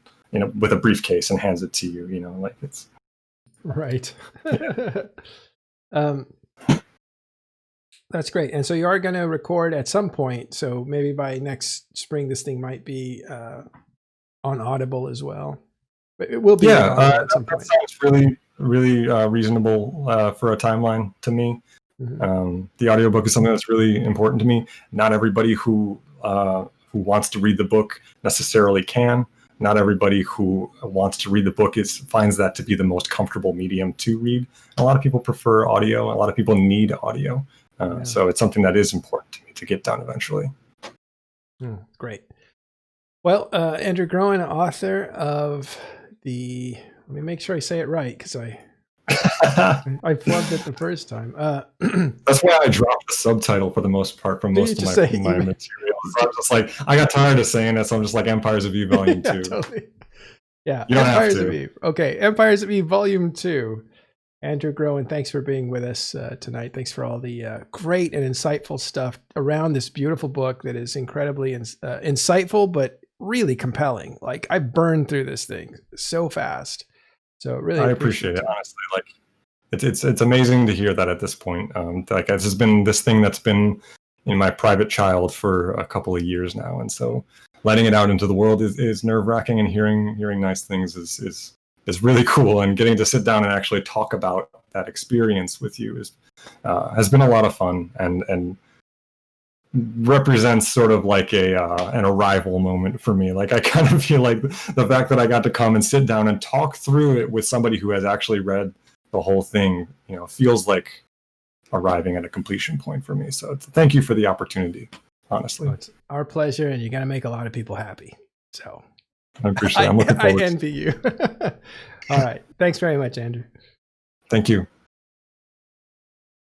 with a briefcase and hands it to you. Like it's right. That's great. And so you are going to record at some point. So maybe by next spring, this thing might be on Audible as well. But it will be at some point. That sounds really, really reasonable for a timeline to me. Mm-hmm. The audiobook is something that's really important to me. Not everybody who wants to read the book necessarily can. Not everybody who wants to read the book finds that to be the most comfortable medium to read. A lot of people prefer audio. A lot of people need audio. So it's something that is important to me to get done eventually. Great. Well, Andrew Groen, author of let me make sure I say it right, because I flubbed it the first time. That's why I dropped the subtitle for the most part from most of my material. So I'm just like, I got tired of saying it, so I'm just like Empires of Eve Volume 2. Totally. Yeah, you don't Empires have to. of Eve. Okay, Empires of Eve Volume 2. Andrew Groen, thanks for being with us tonight. Thanks for all the great and insightful stuff around this beautiful book that is incredibly insightful, but really compelling. Like, I burned through this thing so fast. So really, I appreciate it, honestly. Like, it's amazing to hear that at this point. Like, this has been this thing that's been in my private child for a couple of years now, and so letting it out into the world is nerve-wracking, and hearing nice things is really cool, and getting to sit down and actually talk about that experience with you has been a lot of fun, and represents sort of like an arrival moment for me. Like, I kind of feel like the fact that I got to come and sit down and talk through it with somebody who has actually read the whole thing, feels like arriving at a completion point for me. So thank you for the opportunity. honestly. Well, it's our pleasure, and you're going to make a lot of people happy. So I appreciate it. I'm looking forward I envy you. All right. Thanks very much, Andrew. Thank you.